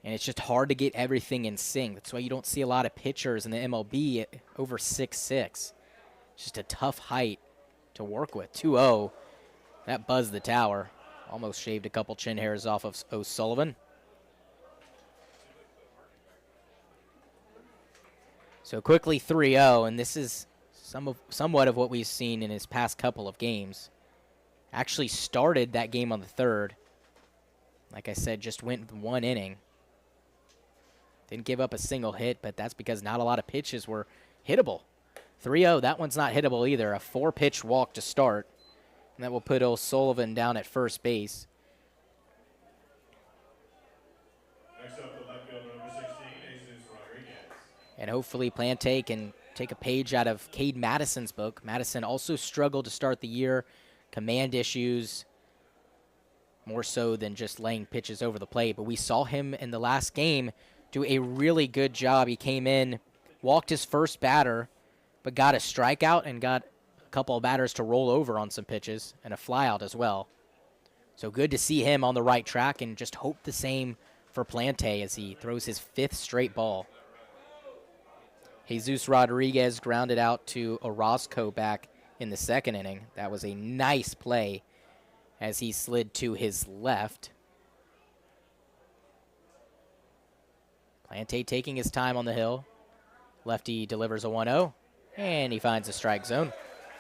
and it's just hard to get everything in sync. That's why you don't see a lot of pitchers in the MLB at over 6'6". It's just a tough height to work with. 2-0, that buzzed the tower. Almost shaved a couple chin hairs off of O'Sullivan. So quickly 3-0, and this is somewhat of what we've seen in his past couple of games. Actually started that game on the 3rd. Like I said, just went 1 inning. Didn't give up a single hit, but that's because not a lot of pitches were hittable. 3-0, that one's not hittable either. A 4-pitch walk to start, and that will put O'Sullivan down at first base.
Next up, the left fielder, number 16, Jesus Rodriguez.
And hopefully Plante can take a page out of Cade Madison's book. Madison also struggled to start the year. Command issues, more so than just laying pitches over the plate. But we saw him in the last game do a really good job. He came in, walked his first batter, but got a strikeout and got a couple of batters to roll over on some pitches and a flyout as well. So good to see him on the right track, and just hope the same for Plante as he throws his 5th straight ball. Jesus Rodriguez grounded out to Orozco back in the second inning. That was a nice play as he slid to his left. Plante taking his time on the hill. Lefty delivers a 1-0, and he finds a strike zone.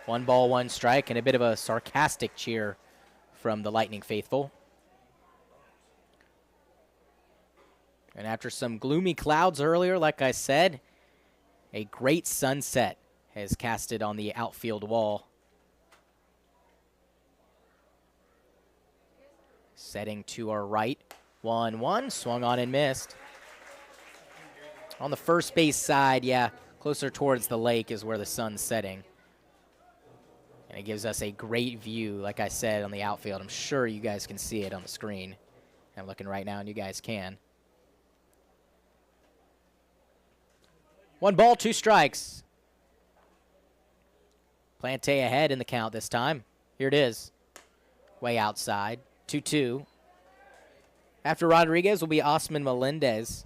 1 ball, 1 strike, and a bit of a sarcastic cheer from the Lightning faithful. And after some gloomy clouds earlier, like I said, a great sunset has casted on the outfield wall. Setting to our right, 1-1, swung on and missed. On the first base side, yeah, closer towards the lake is where the sun's setting. And it gives us a great view, like I said, on the outfield. I'm sure you guys can see it on the screen. I'm looking right now, and you guys can. 1 ball, 2 strikes. Plante ahead in the count this time. Here it is. Way outside. 2-2. After Rodriguez will be Osman Melendez.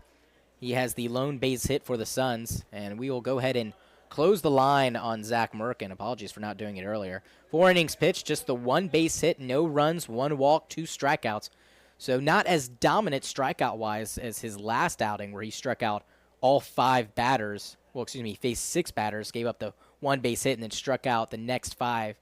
He has the lone base hit for the Suns, and we will go ahead and close the line on Zach Merkin. Apologies for not doing it earlier. 4 innings pitched, just the 1 base hit, no runs, 1 walk, 2 strikeouts. So not as dominant strikeout-wise as his last outing where he struck out all 5 batters. Well, excuse me, faced 6 batters, gave up the 1 base hit, and then struck out the next 5.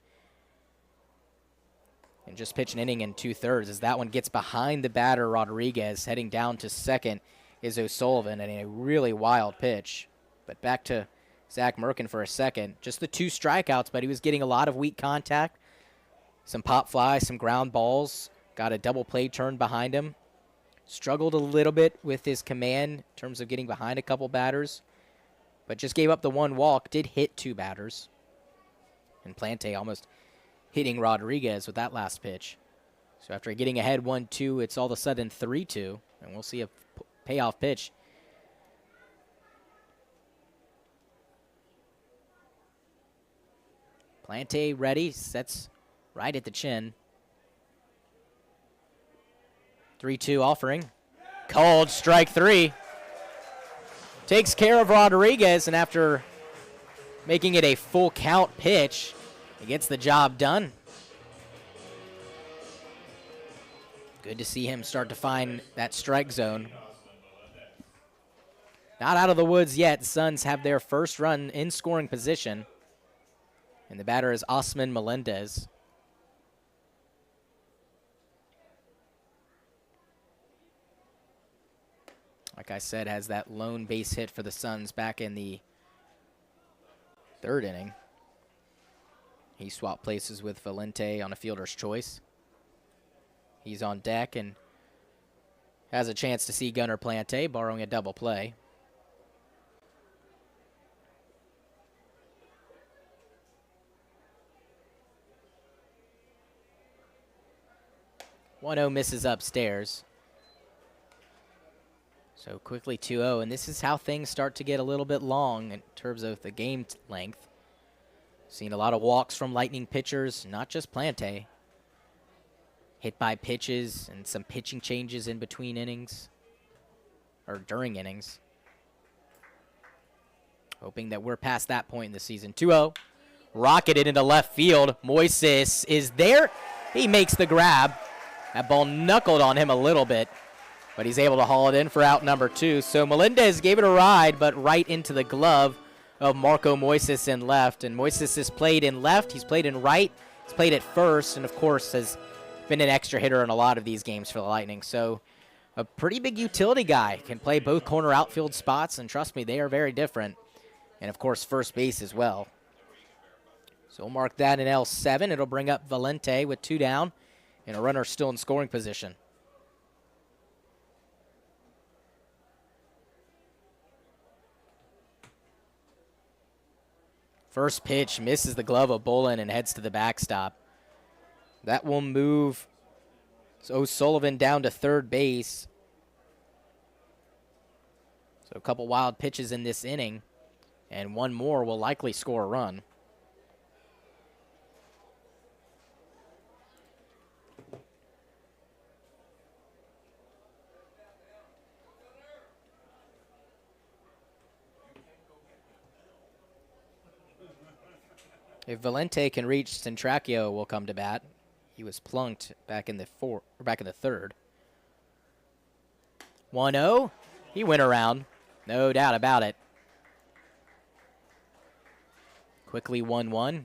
And just pitched an inning in 2/3 as that one gets behind the batter, Rodriguez. Heading down to second is O'Sullivan, and a really wild pitch. But back to Zach Merkin for a second. Just the 2 strikeouts, but he was getting a lot of weak contact. Some pop flies, some ground balls. Got a double play turn behind him. Struggled a little bit with his command in terms of getting behind a couple batters, but just gave up the one walk, did hit 2 batters. And Plante almost hitting Rodriguez with that last pitch. So after getting ahead 1-2, it's all of a sudden 3-2, and we'll see a payoff pitch. Plante ready, sets right at the chin. 3-2 offering. Called strike 3. Takes care of Rodriguez, and after making it a full count pitch, he gets the job done. Good to see him start to find that strike zone. Not out of the woods yet. The Suns have their first run in scoring position. And the batter is Osman Melendez. Like I said, has that lone base hit for the Suns back in the 3rd inning. He swapped places with Valente on a fielder's choice. He's on deck and has a chance to see Gunnar Plante borrowing a double play. One-0 misses upstairs. So quickly 2-0, and this is how things start to get a little bit long in terms of the game length. Seen a lot of walks from Lightning pitchers, not just Plante. Hit by pitches and some pitching changes in between innings, or during innings. Hoping that we're past that point in the season. 2-0, rocketed into left field. Moises is there. He makes the grab. That ball knuckled on him a little bit, but he's able to haul it in for out number 2. So Melendez gave it a ride, but right into the glove of Marco Moises in left. And Moises has played in left, he's played in right, he's played at first, and of course has been an extra hitter in a lot of these games for the Lightning. So a pretty big utility guy, can play both corner outfield spots, and trust me, they are very different. And of course, first base as well. So we'll mark that in L7. It'll bring up Valente with 2 down, and a runner still in scoring position. First pitch misses the glove of Bolin and heads to the backstop. That will move O'Sullivan down to 3rd base. So a couple wild pitches in this inning, and one more will likely score a run. If Valente can reach, Centracchio will come to bat. He was plunked back in the 3rd. 1-0. He went around. No doubt about it. Quickly 1-1.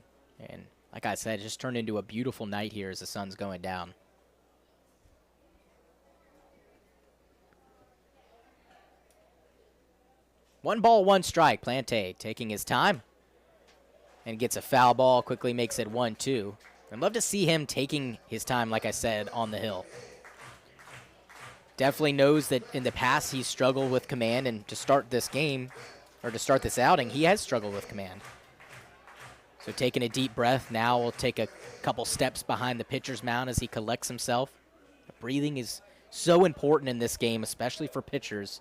And like I said, it just turned into a beautiful night here as the sun's going down. One ball, one strike. Plante taking his time. And gets a foul ball, quickly makes it 1-2. I'd love to see him taking his time, like I said, on the hill. Definitely knows that in the past he's struggled with command, and to start this game, or to start this outing, he has struggled with command. So taking a deep breath, now will take a couple steps behind the pitcher's mound as he collects himself. Breathing is so important in this game, especially for pitchers.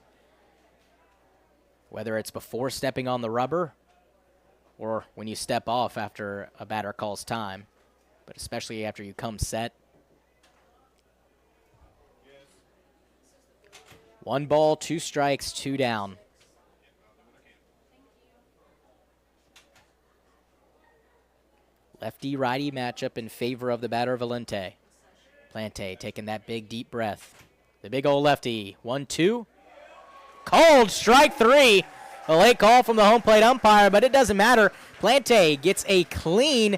Whether it's before stepping on the rubber, or when you step off after a batter calls time, but especially after you come set. 1 ball, 2 strikes, 2 down. Lefty-righty matchup in favor of the batter, Valente. Plante taking that big, deep breath. The big old lefty. 1-2. Called strike 3. A late call from the home plate umpire, but it doesn't matter. Plante gets a clean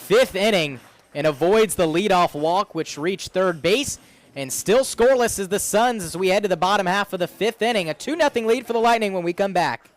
5th inning and avoids the leadoff walk, which reached 3rd base. And still scoreless is the Suns as we head to the bottom half of the 5th inning. A 2-0 lead for the Lightning when we come back.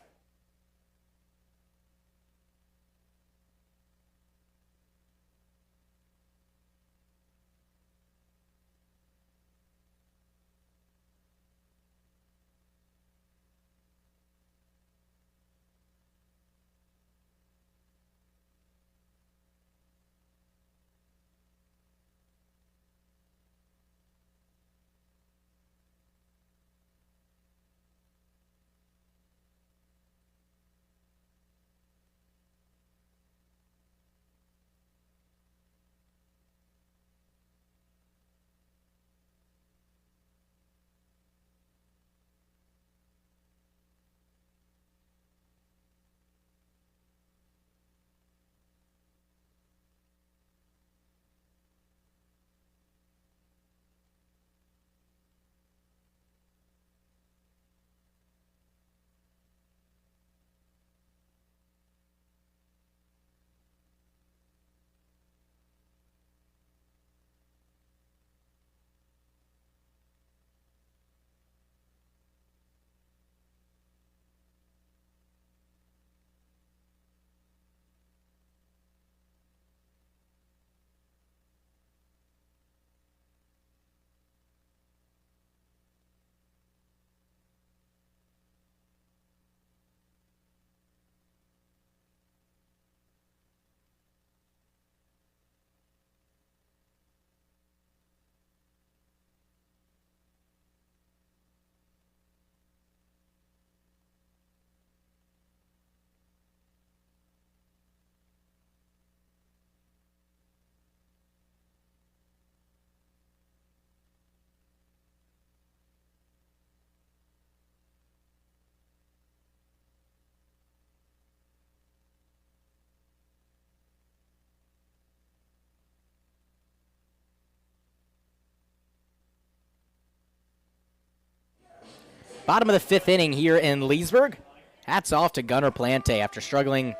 Bottom of the 5th inning here in Leesburg. Hats off to Gunnar Plante after struggling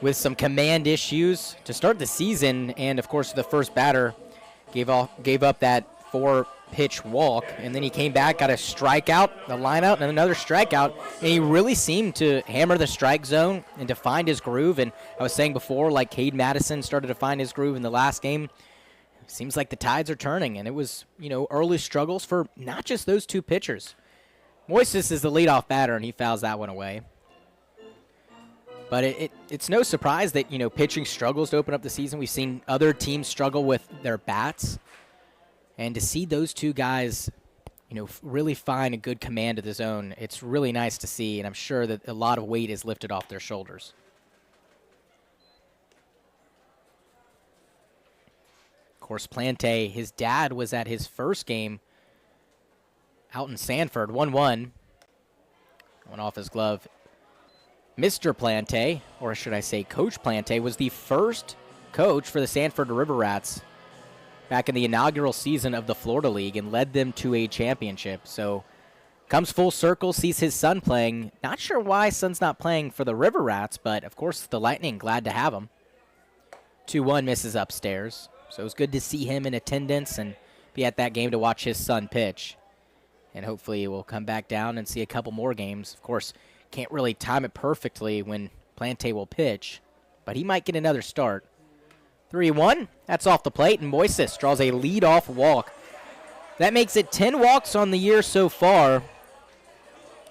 with some command issues to start the season, and of course the first batter gave up that 4-pitch walk, and then he came back, got a strikeout, the lineup, and another strikeout, and he really seemed to hammer the strike zone and to find his groove. And I was saying before, like Cade Madison started to find his groove in the last game. Seems like the tides are turning, and it was, early struggles for not just those two pitchers. Moises is the leadoff batter, and he fouls that one away. But it's no surprise that, pitching struggles to open up the season. We've seen other teams struggle with their bats. And to see those two guys, really find a good command of the zone, it's really nice to see. And I'm sure that a lot of weight is lifted off their shoulders. Of course, Plante, his dad was at his first game out in Sanford, 1-1. Went off his glove. Mr. Plante, or should I say Coach Plante, was the first coach for the Sanford River Rats back in the inaugural season of the Florida League and led them to a championship. So comes full circle, sees his son playing. Not sure why son's not playing for the River Rats, but of course the Lightning, glad to have him. 2-1 misses upstairs. So it was good to see him in attendance and be at that game to watch his son pitch. And hopefully we'll come back down and see a couple more games. Of course, can't really time it perfectly when Plante will pitch, but he might get another start. 3-1, that's off the plate, and Moises draws a leadoff walk. That makes it 10 walks on the year so far,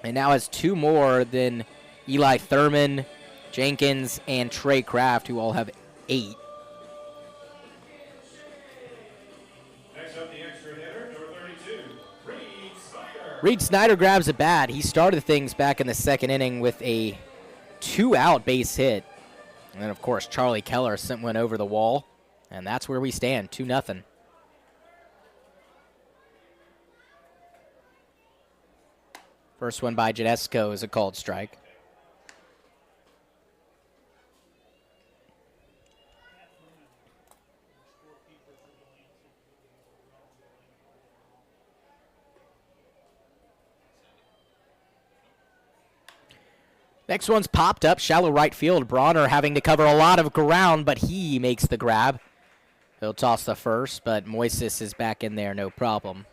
and now has 2 more than Eli Thurman, Jenkins, and Trey Kraft, who all have 8. Reed Snyder grabs a bat. He started things back in the 2nd inning with a 2-out base hit. And then, of course, Charlie Keller sent one over the wall. And that's where we stand, 2-0. First one by Janesco is a called strike. Next one's popped up, shallow right field. Bronner having to cover a lot of ground, but he makes the grab. He'll toss the first, but Moises is back in there, no problem.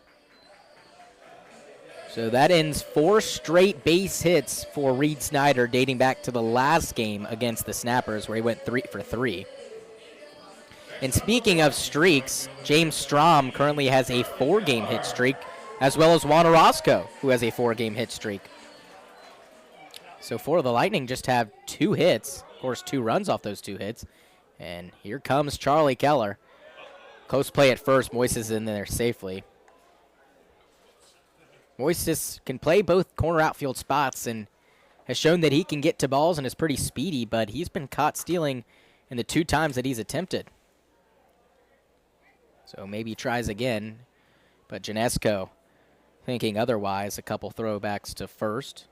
So that ends 4 straight base hits for Reed Snyder, dating back to the last game against the Snappers, where he went 3 for 3. And speaking of streaks, James Strom currently has a 4-game hit streak, as well as Juan Orozco, who has a 4-game hit streak. So for the Lightning, just have 2 hits. Of course, 2 runs off those 2 hits. And here comes Charlie Keller. Close play at first. Moises in there safely. Moises can play both corner outfield spots and has shown that he can get to balls and is pretty speedy, but he's been caught stealing in the 2 times that he's attempted. So maybe he tries again. But Janesco thinking otherwise. A couple throwbacks to first.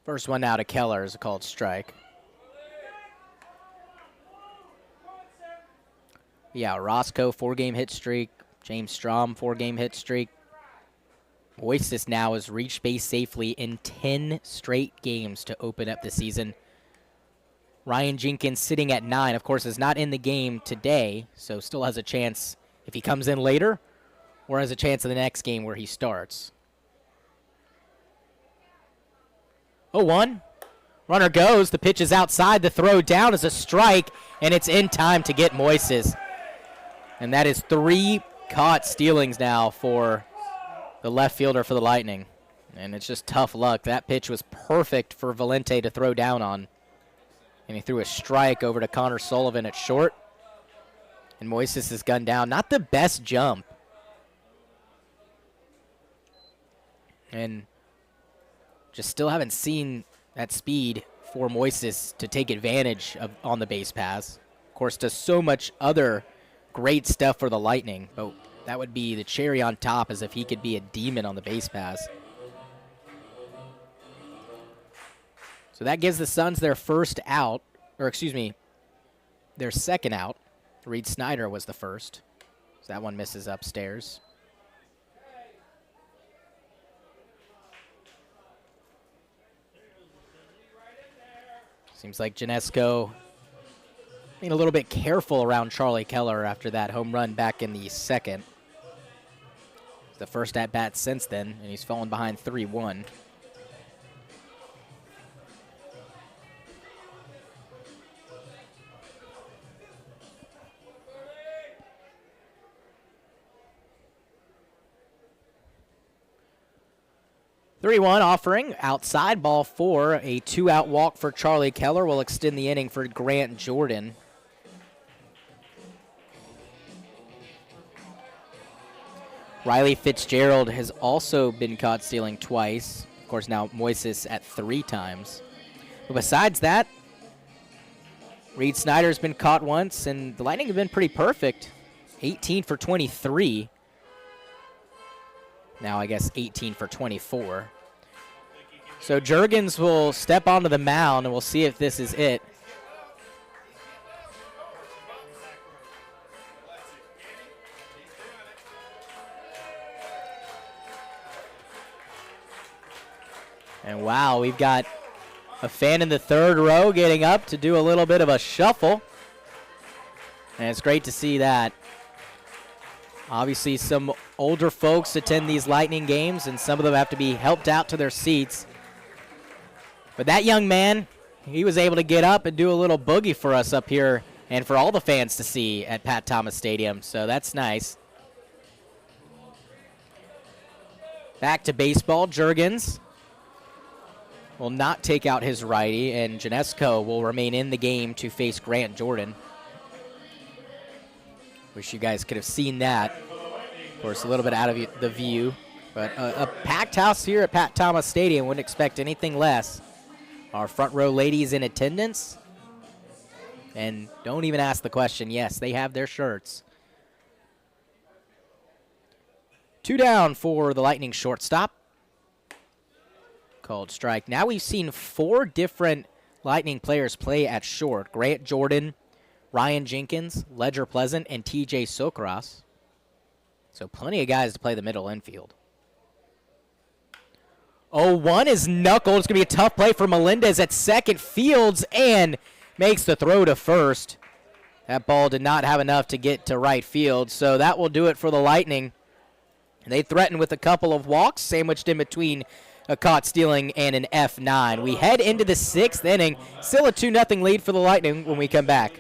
First one now to Keller is a called strike. Yeah, Roscoe, 4-game hit streak. James Strom, 4-game hit streak. Moises now has reached base safely in 10 straight games to open up the season. Ryan Jenkins sitting at 9, of course, is not in the game today, so still has a chance if he comes in later, or has a chance in the next game where he starts. 0-1. Runner goes. The pitch is outside. The throw down is a strike, and it's in time to get Moises. And that is 3 caught stealings now for the left fielder for the Lightning. And it's just tough luck. That pitch was perfect for Valente to throw down on. And he threw a strike over to Connor Sullivan at short. And Moises is gunned down. Not the best jump. And just still haven't seen that speed for Moises to take advantage of on the base pass. Of course, does so much other great stuff for the Lightning, but that would be the cherry on top, as if he could be a demon on the base pass. So that gives the Suns their first out, or excuse me, their second out. Reed Snyder was the first. So that one misses upstairs. Seems like Janesco being a little bit careful around Charlie Keller after that home run back in the second. It's the first at-bat since then, and he's fallen behind 3-1. Offering outside, ball 4. A 2-out walk for Charlie Keller will extend the inning for Grant Jordan. Riley Fitzgerald has also been caught stealing twice. Of course, now Moises at 3 times. But besides that, Reed Snyder's been caught once, and the Lightning have been pretty perfect. 18 for 23. Now I guess 18 for 24. So Juergens will step onto the mound, and we'll see if this is it. And wow, we've got a fan in the third row getting up to do a little bit of a shuffle. And it's great to see that. Obviously, some older folks attend these Lightning games, and some of them have to be helped out to their seats. But that young man, he was able to get up and do a little boogie for us up here and for all the fans to see at Pat Thomas Stadium, so that's nice. Back to baseball, Juergens will not take out his righty, and Janesco will remain in the game to face Grant Jordan. Wish you guys could have seen that. Of course, a little bit out of the view, but a packed house here at Pat Thomas Stadium. Wouldn't expect anything less. Our front row ladies in attendance. And don't even ask the question. Yes, they have their shirts. 2 down for the Lightning shortstop. Called strike. Now we've seen 4 different Lightning players play at short. Grant Jordan, Ryan Jenkins, Ledger Pleasant, and TJ Sokras. So plenty of guys to play the middle infield. 0-1 is knuckled. It's going to be a tough play for Melendez at second. Fields and makes the throw to first. That ball did not have enough to get to right field, so that will do it for the Lightning. They threaten with a couple of walks, sandwiched in between a caught stealing and an F9. We head into the 6th inning. Still a 2-0 lead for the Lightning when we come back.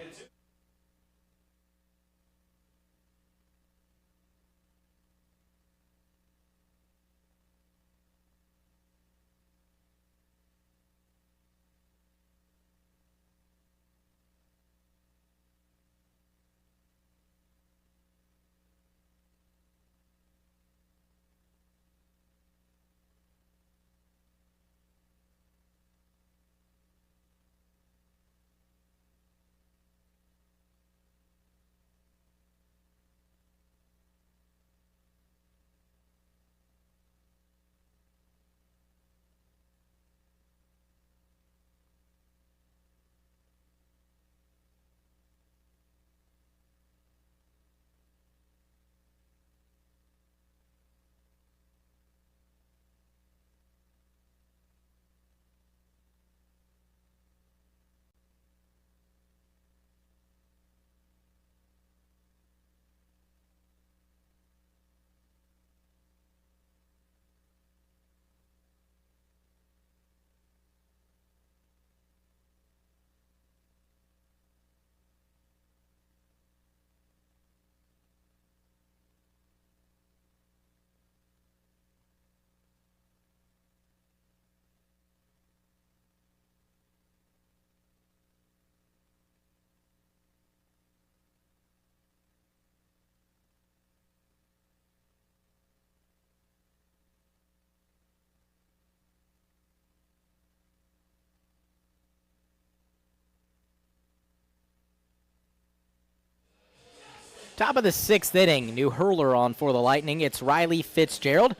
Top of the 6th inning, new hurler on for the Lightning. It's Riley Fitzgerald.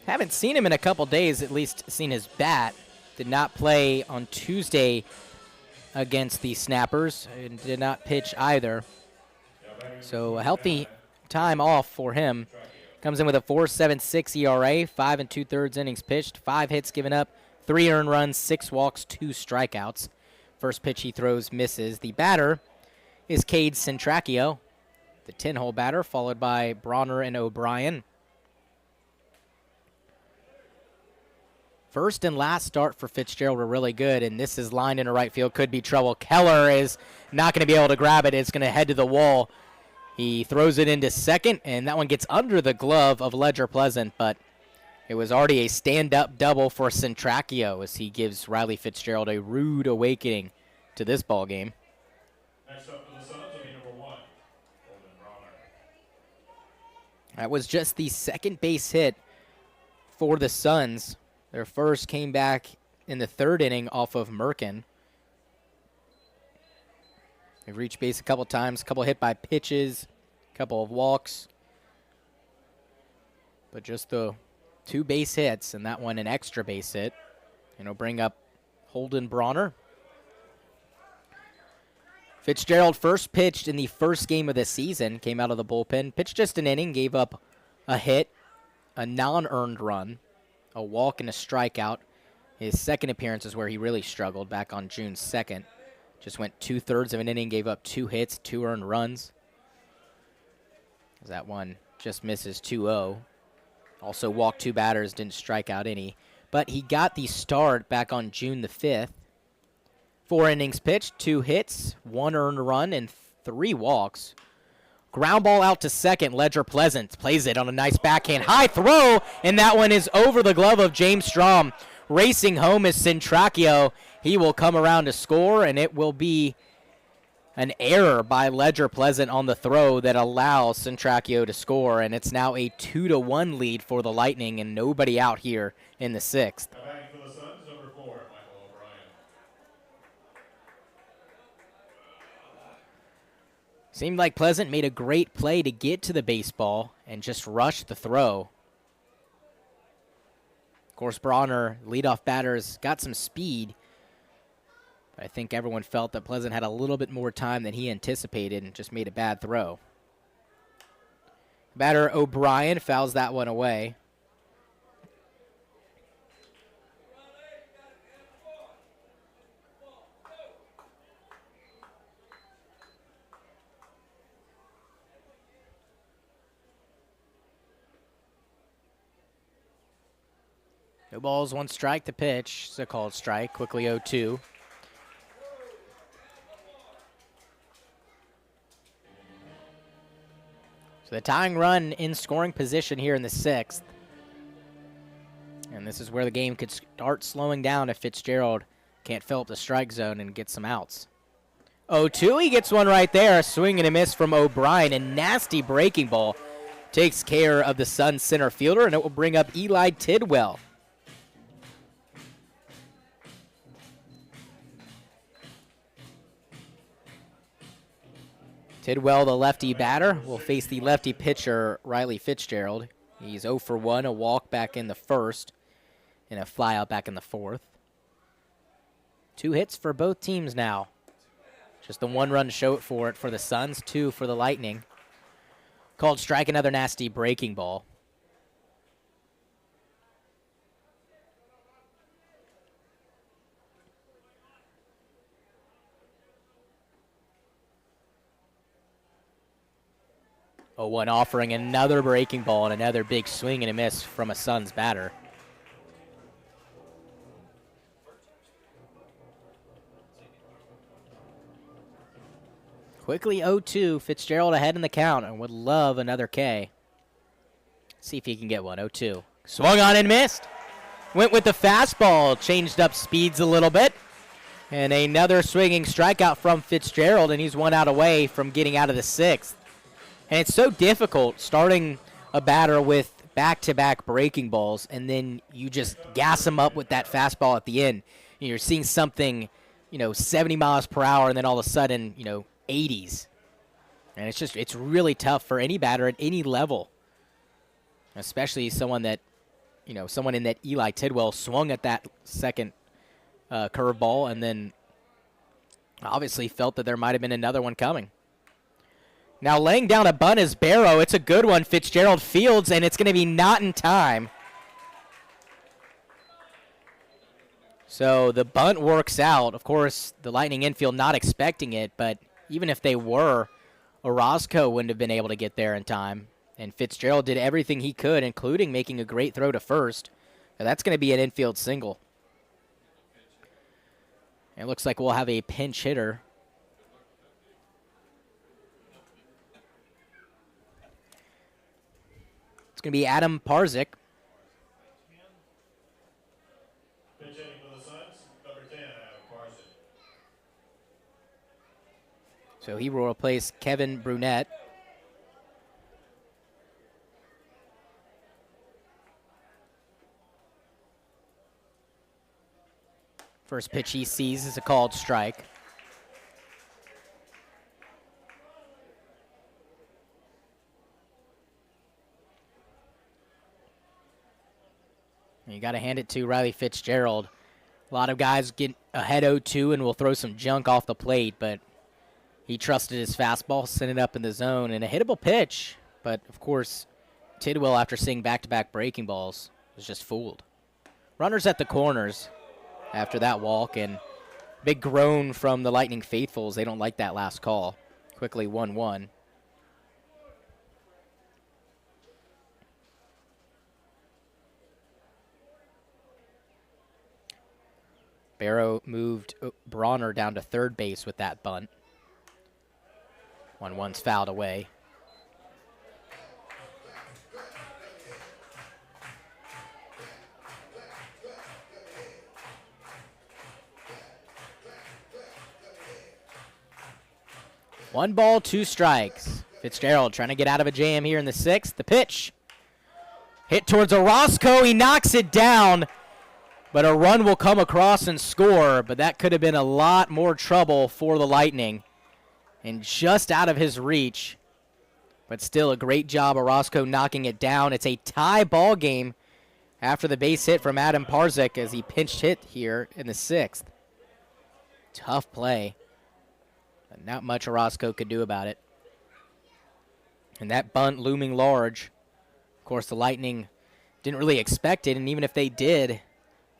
Haven't seen him in a couple days, at least seen his bat. Did not play on Tuesday against the Snappers and did not pitch either. So a healthy time off for him. Comes in with a 4.76 ERA, 5 2/3 innings pitched, 5 hits given up, 3 earned runs, 6 walks, 2 strikeouts. First pitch he throws misses. The batter is Cade Centracchio, the 10-hole batter, followed by Bronner and O'Brien. First and last start for Fitzgerald were really good, and this is lined into right field. Could be trouble. Keller is not going to be able to grab it. It's going to head to the wall. He throws it into second, and that one gets under the glove of Ledger Pleasant, but it was already a stand-up double for Centracchio as he gives Riley Fitzgerald a rude awakening to this ball game.
Next up for the Suns will be number 1, Holden Bronner.
That was just the second base hit for the Suns. Their first came back in the 3rd inning off of Merkin. They've reached base a couple times, a couple hit by pitches, a couple of walks. But just the 2 base hits, and that one an extra base hit. And it'll bring up Holden Bronner. Fitzgerald first pitched in the first game of the season, came out of the bullpen, pitched just an inning, gave up a hit, a non-earned run, a walk, and a strikeout. His second appearance is where he really struggled back on June 2nd. Just went 2/3 of an inning, gave up 2 hits, 2 earned runs. That one just misses 2-0. Also walked 2 batters, didn't strike out any. But he got the start back on June the 5th. 4 innings pitched, 2 hits, 1 earned run, and 3 walks. Ground ball out to second. Ledger Pleasant plays it on a nice backhand high throw, and that one is over the glove of James Strom. Racing home is Centracchio. He will come around to score, and it will be an error by Ledger Pleasant on the throw that allows Centracchio to score, and it's now a 2-1 lead for the Lightning, and nobody out here in the 6th.
Now batting for the Suns, number 4, Michael O'Brien.
Seemed like Pleasant made a great play to get to the baseball and just rush the throw. Of course, Bronner, leadoff batters, got some speed. But I think everyone felt that Pleasant had a little bit more time than he anticipated and just made a bad throw. Batter O'Brien fouls that one away. No balls, 1 strike to pitch. It's a called strike. Quickly 0-2. So the tying run in scoring position here in the 6th. And this is where the game could start slowing down if Fitzgerald can't fill up the strike zone and get some outs. 0-2, he gets one right there. A swing and a miss from O'Brien. A nasty breaking ball takes care of the Suns center fielder, and it will bring up Eli Tidwell. Tidwell, the lefty batter, will face the lefty pitcher, Riley Fitzgerald. He's 0 for 1, a walk back in the 1st, and a flyout back in the 4th. 2 hits for both teams now. Just the 1-run show it for the Suns, 2 for the Lightning. Called strike, another nasty breaking ball. One offering another breaking ball and another big swing and a miss from a Suns batter. Quickly 0-2, Fitzgerald ahead in the count and would love another K. See if he can get one. 0-2. Swung on and missed. Went with the fastball, changed up speeds a little bit. And another swinging strikeout from Fitzgerald, and he's 1 out away from getting out of the 6th. And it's so difficult starting a batter with back-to-back breaking balls, and then you just gas them up with that fastball at the end. You're seeing something, 70 miles per hour, and then all of a sudden, 80s. And it's really tough for any batter at any level, especially someone that, someone in that Eli Tidwell swung at that second curveball and then Obviously felt that there might have been another one coming. Now laying down a bunt is Barrow. It's a good one. Fitzgerald fields, and it's going to be not in time. So the bunt works out. Of course, the Lightning infield not expecting it, but even if they were, Orozco wouldn't have been able to get there in time. And Fitzgerald did everything he could, including making a great throw to first. Now that's going to be an infield single. It looks like we'll have a pinch hitter. It's going to be Adam Parzik.
Pitch hitting for the Suns, number 10, Adam Parson.
So he will replace Kevin Brunette. First pitch he sees is a called strike. And you got to hand it to Riley Fitzgerald. A lot of guys get ahead 0-2 and will throw some junk off the plate, but he trusted his fastball, sent it up in the zone, and a hittable pitch. But, of course, Tidwell, after seeing back-to-back breaking balls, was just fooled. Runners at the corners after that walk, and big groan from the Lightning faithfuls. They don't like that last call. Quickly 1-1. Barrow moved Bronner down to third base with that bunt. 1-1's fouled away. One ball, two strikes. Fitzgerald trying to get out of a jam here in the sixth. The pitch. Hit towards Orozco. He knocks it down. But a run will come across and score. But that could have been a lot more trouble for the Lightning. And just out of his reach. But still a great job, Orozco knocking it down. It's a tie ball game after the base hit from Adam Parzik as he pinched hit here in the sixth. Tough play. But not much Orozco could do about it. And that bunt looming large. Of course, the Lightning didn't really expect it, and even if they did,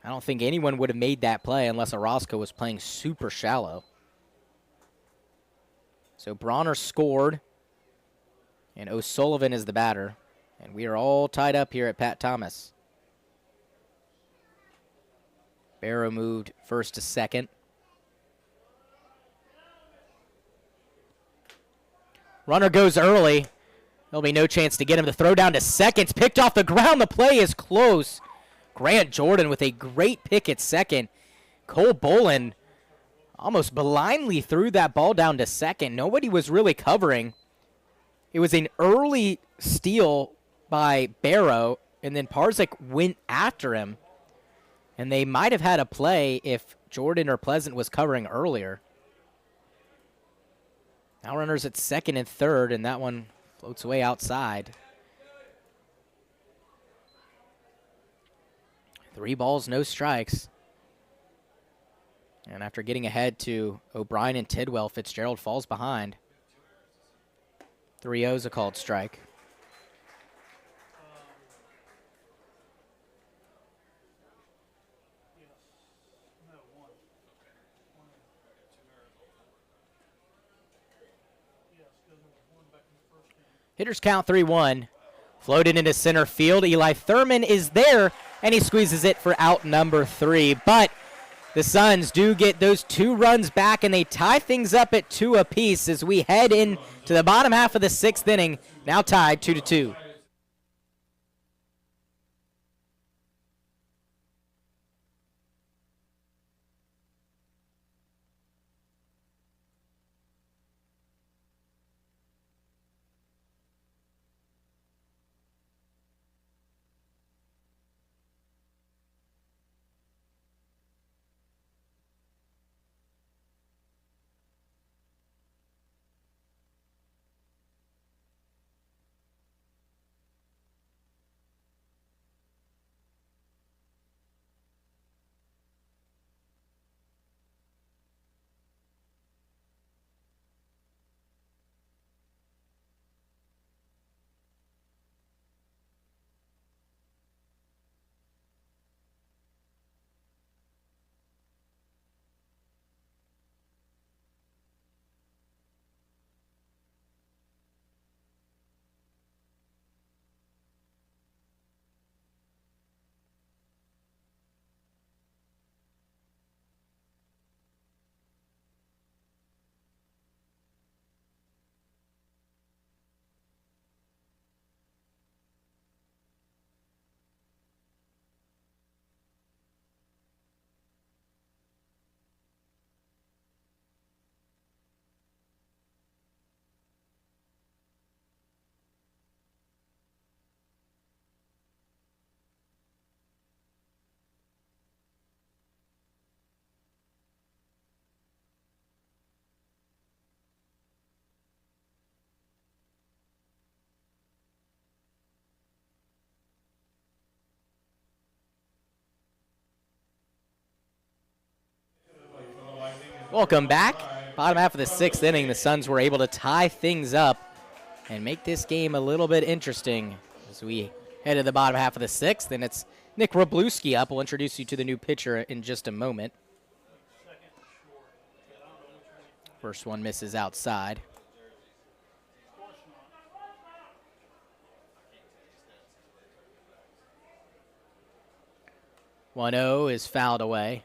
I don't think anyone would have made that play unless Orozco was playing super shallow. So Bronner scored, and O'Sullivan is the batter. And we are all tied up here at Pat Thomas. Barrow moved first to second. Runner goes early. There'll be no chance to get him. The throw down to second. It's picked off the ground. The play is close. Grant Jordan with a great pick at second. Cole Bolin almost blindly threw that ball down to second. Nobody was really covering. It was an early steal by Barrow, and then Parzik went after him. And they might have had a play if Jordan or Pleasant was covering earlier. Now runners at second and third, and that one floats away outside. 3 balls, no strikes. And after getting ahead to O'Brien and Tidwell, Fitzgerald falls behind. 3-0's a called strike. Hitters count 3-1. Floated into center field. Eli Thurman is there, and he squeezes it for out number 3. But the Suns do get those 2 runs back, and they tie things up at 2 apiece as we head into the bottom half of the 6th inning, now tied 2-2. Welcome back. Bottom half of the 6th inning, the Suns were able to tie things up and make this game a little bit interesting as we head to the bottom half of the 6th. And it's Nick Wroblewski up. We'll introduce you to the new pitcher in just a moment. First one misses outside. 1-0 is fouled away.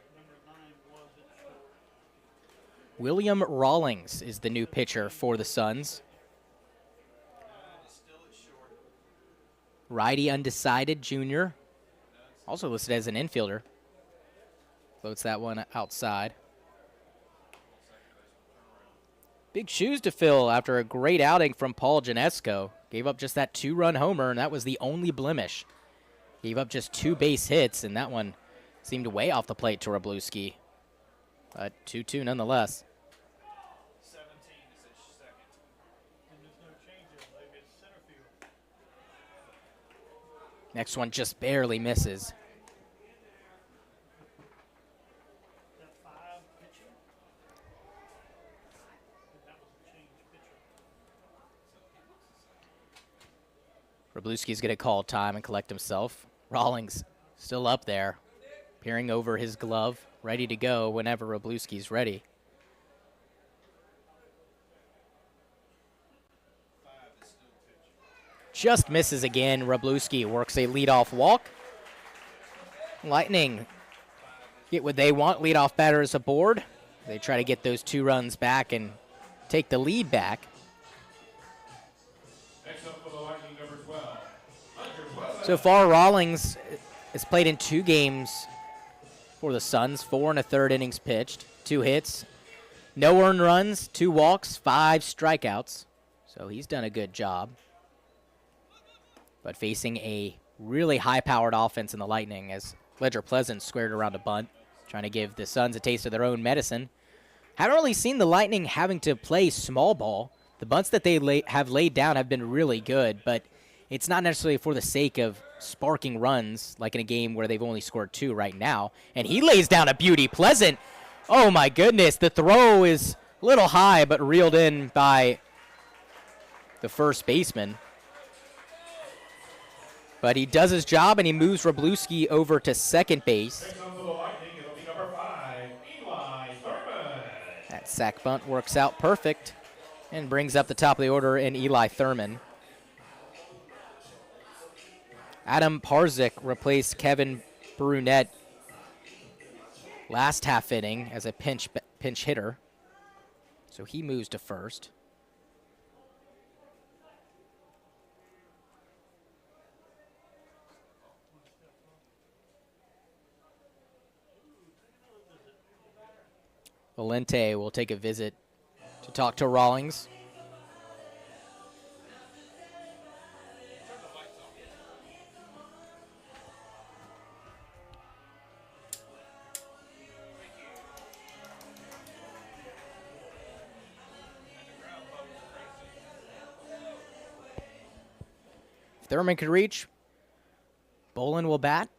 William Rawlings is the new pitcher for the Suns. Righty undecided junior. Also listed as an infielder. Floats that one outside. Big shoes to fill after a great outing from Paul Janesco. Gave up just that 2-run homer, and that was the only blemish. Gave up just 2 base hits, and that one seemed way off the plate to Wroblewski. But 2-2 nonetheless.
17 is his second. And there's no change in. Maybe it's center field.
Next one just barely misses.
That 5 pitching. And that was a change pitcher.
Wroblewski's going to call time and collect himself. Rawlings still up there, peering over his glove, ready to go whenever Wroblewski's ready. Just misses again. Wroblewski works a leadoff walk. Lightning get what they want. Leadoff batters aboard. They try to get those 2 runs back and take the lead back.
Next up for the Lightning, number 12.
So far, Rawlings has played in 2 games for the Suns, 4 1/3 innings pitched, 2 hits, no earned runs, 2 walks, 5 strikeouts. So he's done a good job. But facing a really high-powered offense in the Lightning as Ledger Pleasant squared around a bunt, trying to give the Suns a taste of their own medicine. Haven't really seen the Lightning having to play small ball. The bunts that they have laid down have been really good, but it's not necessarily for the sake of sparking runs like in a game where they've only scored 2 right now. And he lays down a beauty. Pleasant, oh my goodness, the throw is a little high but reeled in by the first baseman. But he does his job and he moves Wroblewski over to second base.
Next up for the Lightning, it'll be number 5, Eli Thurman.
That sac bunt works out perfect and brings up the top of the order in Eli Thurman. Adam Parzik replaced Kevin Brunette last half inning as a pinch hitter. So he moves to first. Valente will take a visit to talk to Rawlings. If Thurman could reach, Bolin will bat.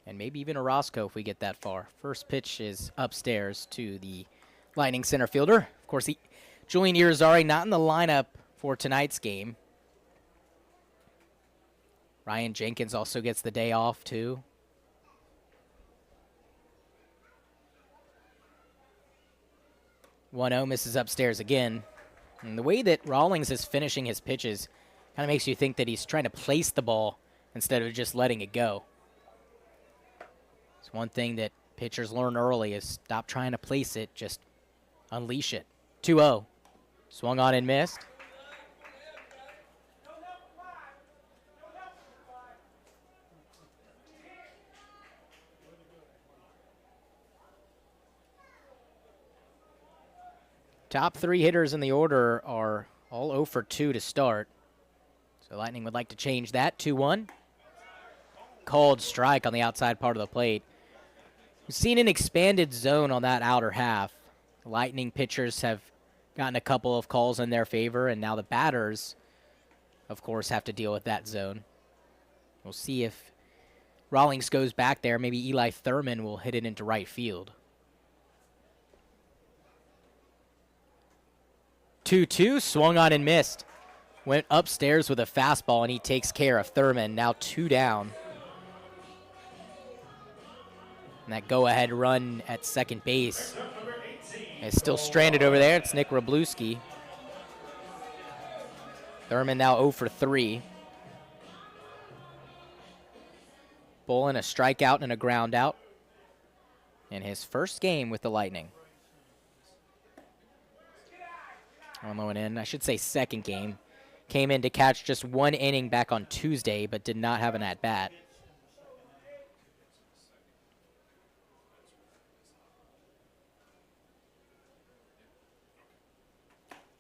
And maybe even Orozco if we get that far. First pitch is upstairs to the Lightning center fielder. Of course, Julian Irizarry not in the lineup for tonight's game. Ryan Jenkins also gets the day off, too. One-0 misses upstairs again. And the way that Rawlings is finishing his pitches kind of makes you think that he's trying to place the ball instead of just letting it go. It's one thing that pitchers learn early is stop trying to place it, just unleash it. 2-0. Swung on and missed. Top 3 hitters in the order are all 0 for 2 to start. So Lightning would like to change that. 2-1. Called strike on the outside part of the plate. We've seen an expanded zone on that outer half. The Lightning pitchers have gotten a couple of calls in their favor, and now the batters, of course, have to deal with that zone. We'll see if Rawlings goes back there. Maybe Eli Thurman will hit it into right field. 2-2, swung on and missed. Went upstairs with a fastball, and he takes care of Thurman. Now 2 down. And that go-ahead run at second base is still stranded over there. It's Nick Wroblewski. Thurman now 0 for 3. Bolin a strikeout and a ground out in his first game with the Lightning. On low and in, I should say second game. Came in to catch just 1 inning back on Tuesday, but did not have an at-bat.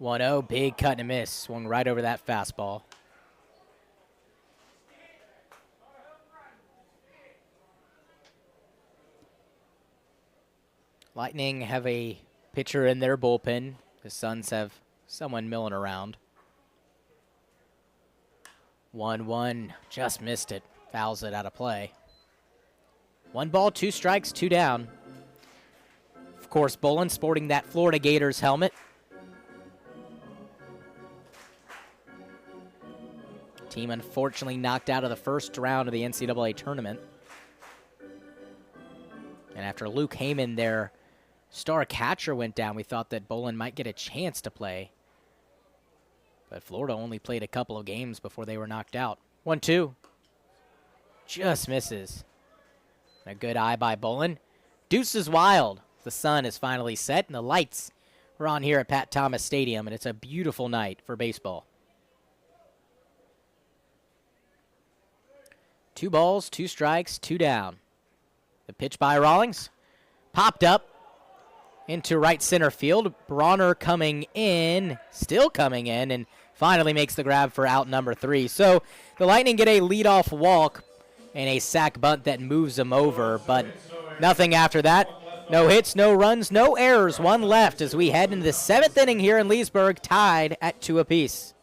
1-0, big cut and a miss. Swung right over that fastball. Lightning have a pitcher in their bullpen. The Suns have someone milling around. 1-1, just missed it. Fouls it out of play. 1 ball, 2 strikes, 2 down. Of course, Bolin sporting that Florida Gators helmet. Team unfortunately knocked out of the first round of the NCAA tournament. And after Luke Heyman, their star catcher, went down, we thought that Bolin might get a chance to play. But Florida only played a couple of games before they were knocked out. 1-2. Just misses. A good eye by Bolin. Deuce is wild. The sun is finally set, and the lights are on here at Pat Thomas Stadium, and it's a beautiful night for baseball. 2 balls, 2 strikes, 2 down. The pitch by Rawlings. Popped up into right center field. Bronner coming in, still coming in, and finally makes the grab for out number 3. So the Lightning get a leadoff walk and a sac bunt that moves them over, but nothing after that. No hits, no runs, no errors. 1 left as we head into the 7th inning here in Leesburg, tied at 2 apiece.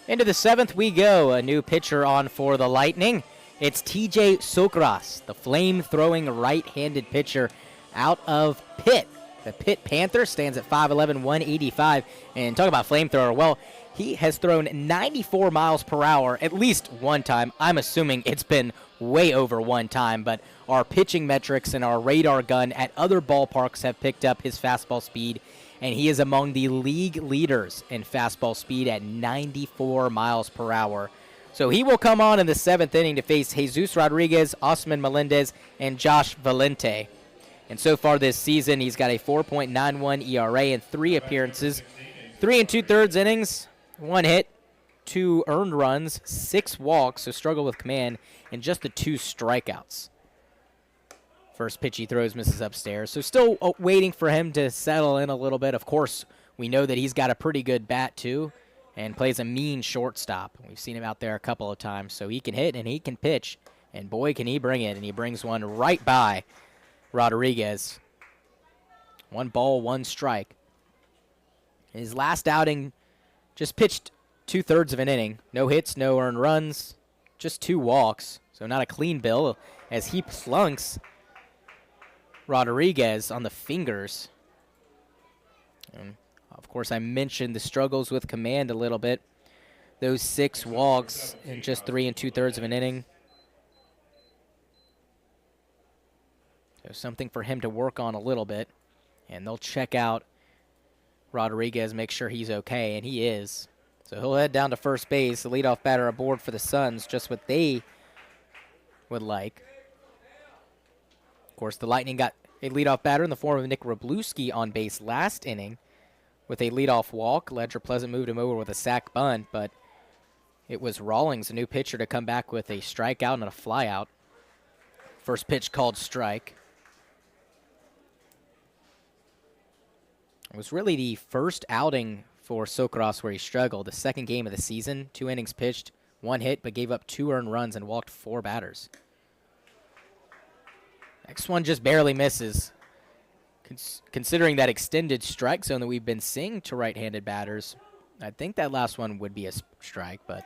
Into the 7th we go. A new pitcher on for the Lightning. It's TJ Sokras, the flame-throwing right-handed pitcher out of Pitt. The Pitt Panther stands at 5'11", 185. And talk about flamethrower. Well, He has thrown 94 miles per hour at least one time. I'm assuming it's been way over one time, but our pitching metrics and our radar gun at other ballparks have picked up his fastball speed, and he is among the league leaders in fastball speed at 94 miles per hour. So he will come on in the 7th inning to face Jesus Rodriguez, Osman Melendez, and Josh Valente. And so far this season, he's got a 4.91 ERA in 3 appearances, 3 2/3 innings, 1 hit, 2 earned runs, 6 walks, so struggle with command, and just the 2 strikeouts. First pitch he throws misses upstairs, so still waiting for him to settle in a little bit. Of course, we know that he's got a pretty good bat too, and plays a mean shortstop. We've seen him out there a couple of times, so he can hit and he can pitch, and boy can he bring it, and he brings one right by Rodriguez. 1 ball, 1 strike. His last outing, just pitched 2/3 of an inning. No hits, no earned runs, just 2 walks. So not a clean bill as he plunks Rodriguez on the fingers. And of course, I mentioned the struggles with command a little bit. Those 6 walks in just 3 2/3 of an inning. So something for him to work on a little bit. And they'll check out Rodriguez, make sure he's okay, and he is. So he'll head down to first base. The leadoff batter aboard for the Suns, just what they would like. Of course, the Lightning got a leadoff batter in the form of Nick Wroblewski on base last inning with a leadoff walk. Ledger Pleasant moved him over with a sac bunt, but it was Rawlings, a new pitcher, to come back with a strikeout and a flyout. First pitch called strike. It was really the first outing for Sokras where he struggled. The 2nd game of the season, 2 innings pitched, 1 hit, but gave up 2 earned runs and walked 4 batters. Next one just barely misses. Considering that extended strike zone that we've been seeing to right-handed batters, I think that last one would be a strike, but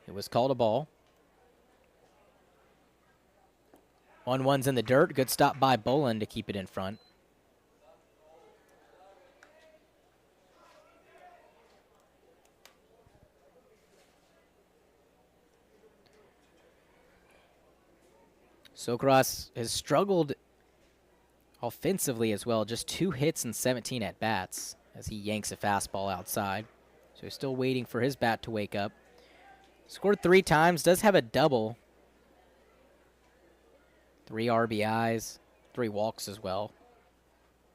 it was called a ball. 1-1's in the dirt. Good stop by Deland to keep it in front. Sokras has struggled offensively as well, just 2 hits and 17 at-bats as he yanks a fastball outside. So he's still waiting for his bat to wake up. Scored 3 times, does have a double. 3 RBIs, 3 walks as well.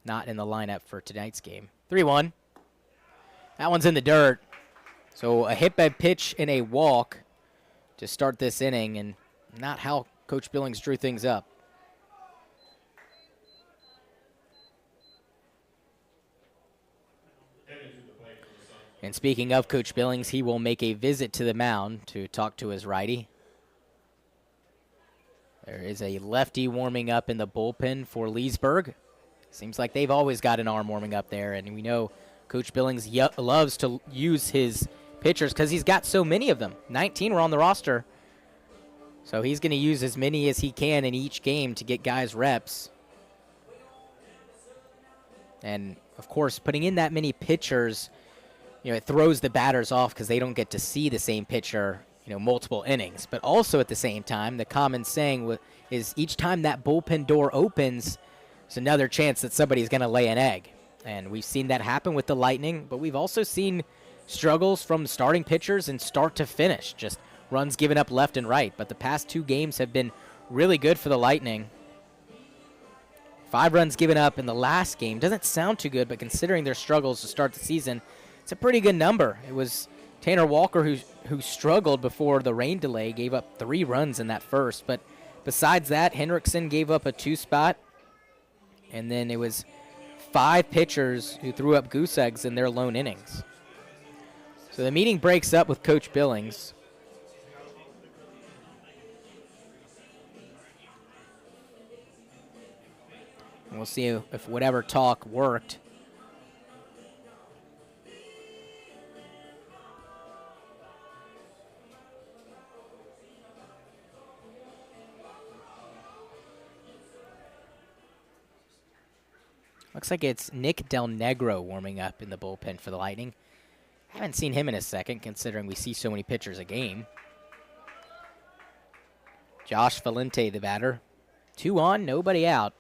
Not in the lineup for tonight's game. 3-1. That one's in the dirt. So a hit by pitch and a walk to start this inning, and not how Coach Billings drew things up. And speaking of Coach Billings, he will make a visit to the mound to talk to his righty. There is a lefty warming up in the bullpen for Leesburg. Seems like they've always got an arm warming up there, and we know Coach Billings loves to use his pitchers because he's got so many of them. 19 were on the roster. So he's going to use as many as he can in each game to get guys reps. And, of course, putting in that many pitchers, it throws the batters off because they don't get to see the same pitcher, multiple innings. But also at the same time, the common saying is each time that bullpen door opens, it's another chance that somebody's going to lay an egg. And we've seen that happen with the Lightning, but we've also seen struggles from starting pitchers and start to finish, just runs given up left and right. But the past 2 games have been really good for the Lightning. 5 runs given up in the last game. Doesn't sound too good, but considering their struggles to start the season, it's a pretty good number. It was Tanner Walker who struggled before the rain delay, gave up 3 runs in that first. But besides that, Henriksen gave up a 2 spot. And then it was 5 pitchers who threw up goose eggs in their lone innings. So the meeting breaks up with Coach Billings. And we'll see if whatever talk worked. Looks like it's Nick Del Negro warming up in the bullpen for the Lightning. I haven't seen him in a second, considering we see so many pitchers a game. Josh Valente, the batter. 2 on, nobody out.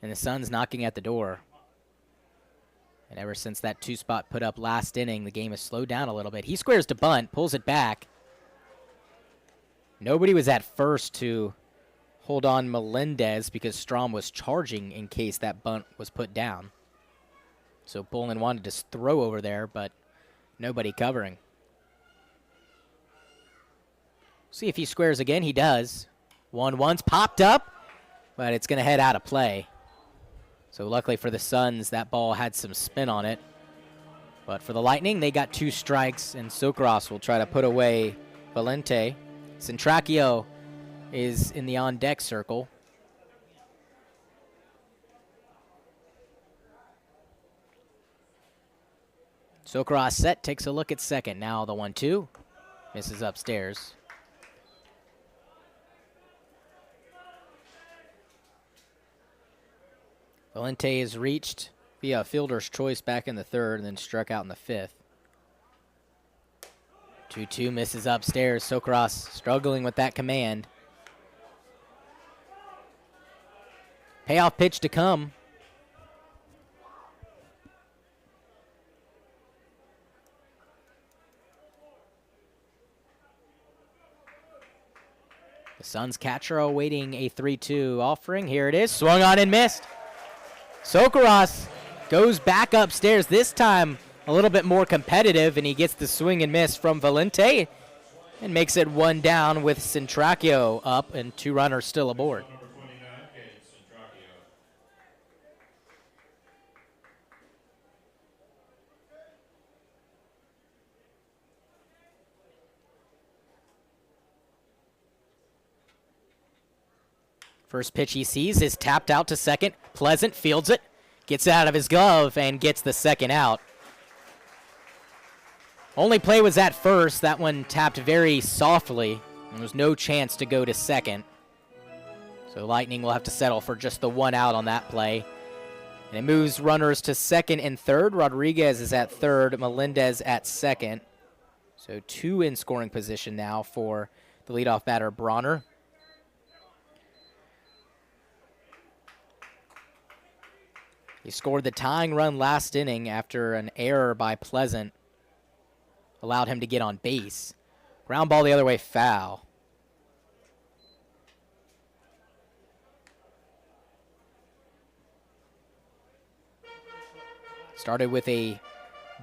And the Suns knocking at the door. And ever since that 2-spot put up last inning, the game has slowed down a little bit. He squares to bunt, pulls it back. Nobody was at first to hold on Melendez because Strom was charging in case that bunt was put down. So Bolin wanted to throw over there, but nobody covering. See if he squares again. He does. 1-1's popped up, but it's going to head out of play. So luckily for the Suns, that ball had some spin on it. But for the Lightning, they got 2 strikes, and Sokras will try to put away Valente. Centracchio is in the on-deck circle. Sokras set, takes a look at second. Now the 1-2. Misses upstairs. Valente is reached via fielder's choice back in the third and then struck out in the fifth. 2-2 misses upstairs. Sokras struggling with that command. Payoff pitch to come. The Suns catcher awaiting a 3-2 offering. Here it is. Swung on and missed. Sokras goes back upstairs, this time a little bit more competitive, and he gets the swing and miss from Valente and makes it 1 down with Centracchio up and 2 runners still aboard.
Number 29, Centracchio.
First pitch he sees is tapped out to second. Pleasant fields it, gets it out of his glove, and gets the second out. Only play was at first. That one tapped very softly. There was no chance to go to second. So Lightning will have to settle for just the 1 out on that play. And it moves runners to second and third. Rodriguez is at third, Melendez at second. So 2 in scoring position now for the leadoff batter, Bronner. He scored the tying run last inning after an error by Pleasant allowed him to get on base. Ground ball the other way, foul. Started with a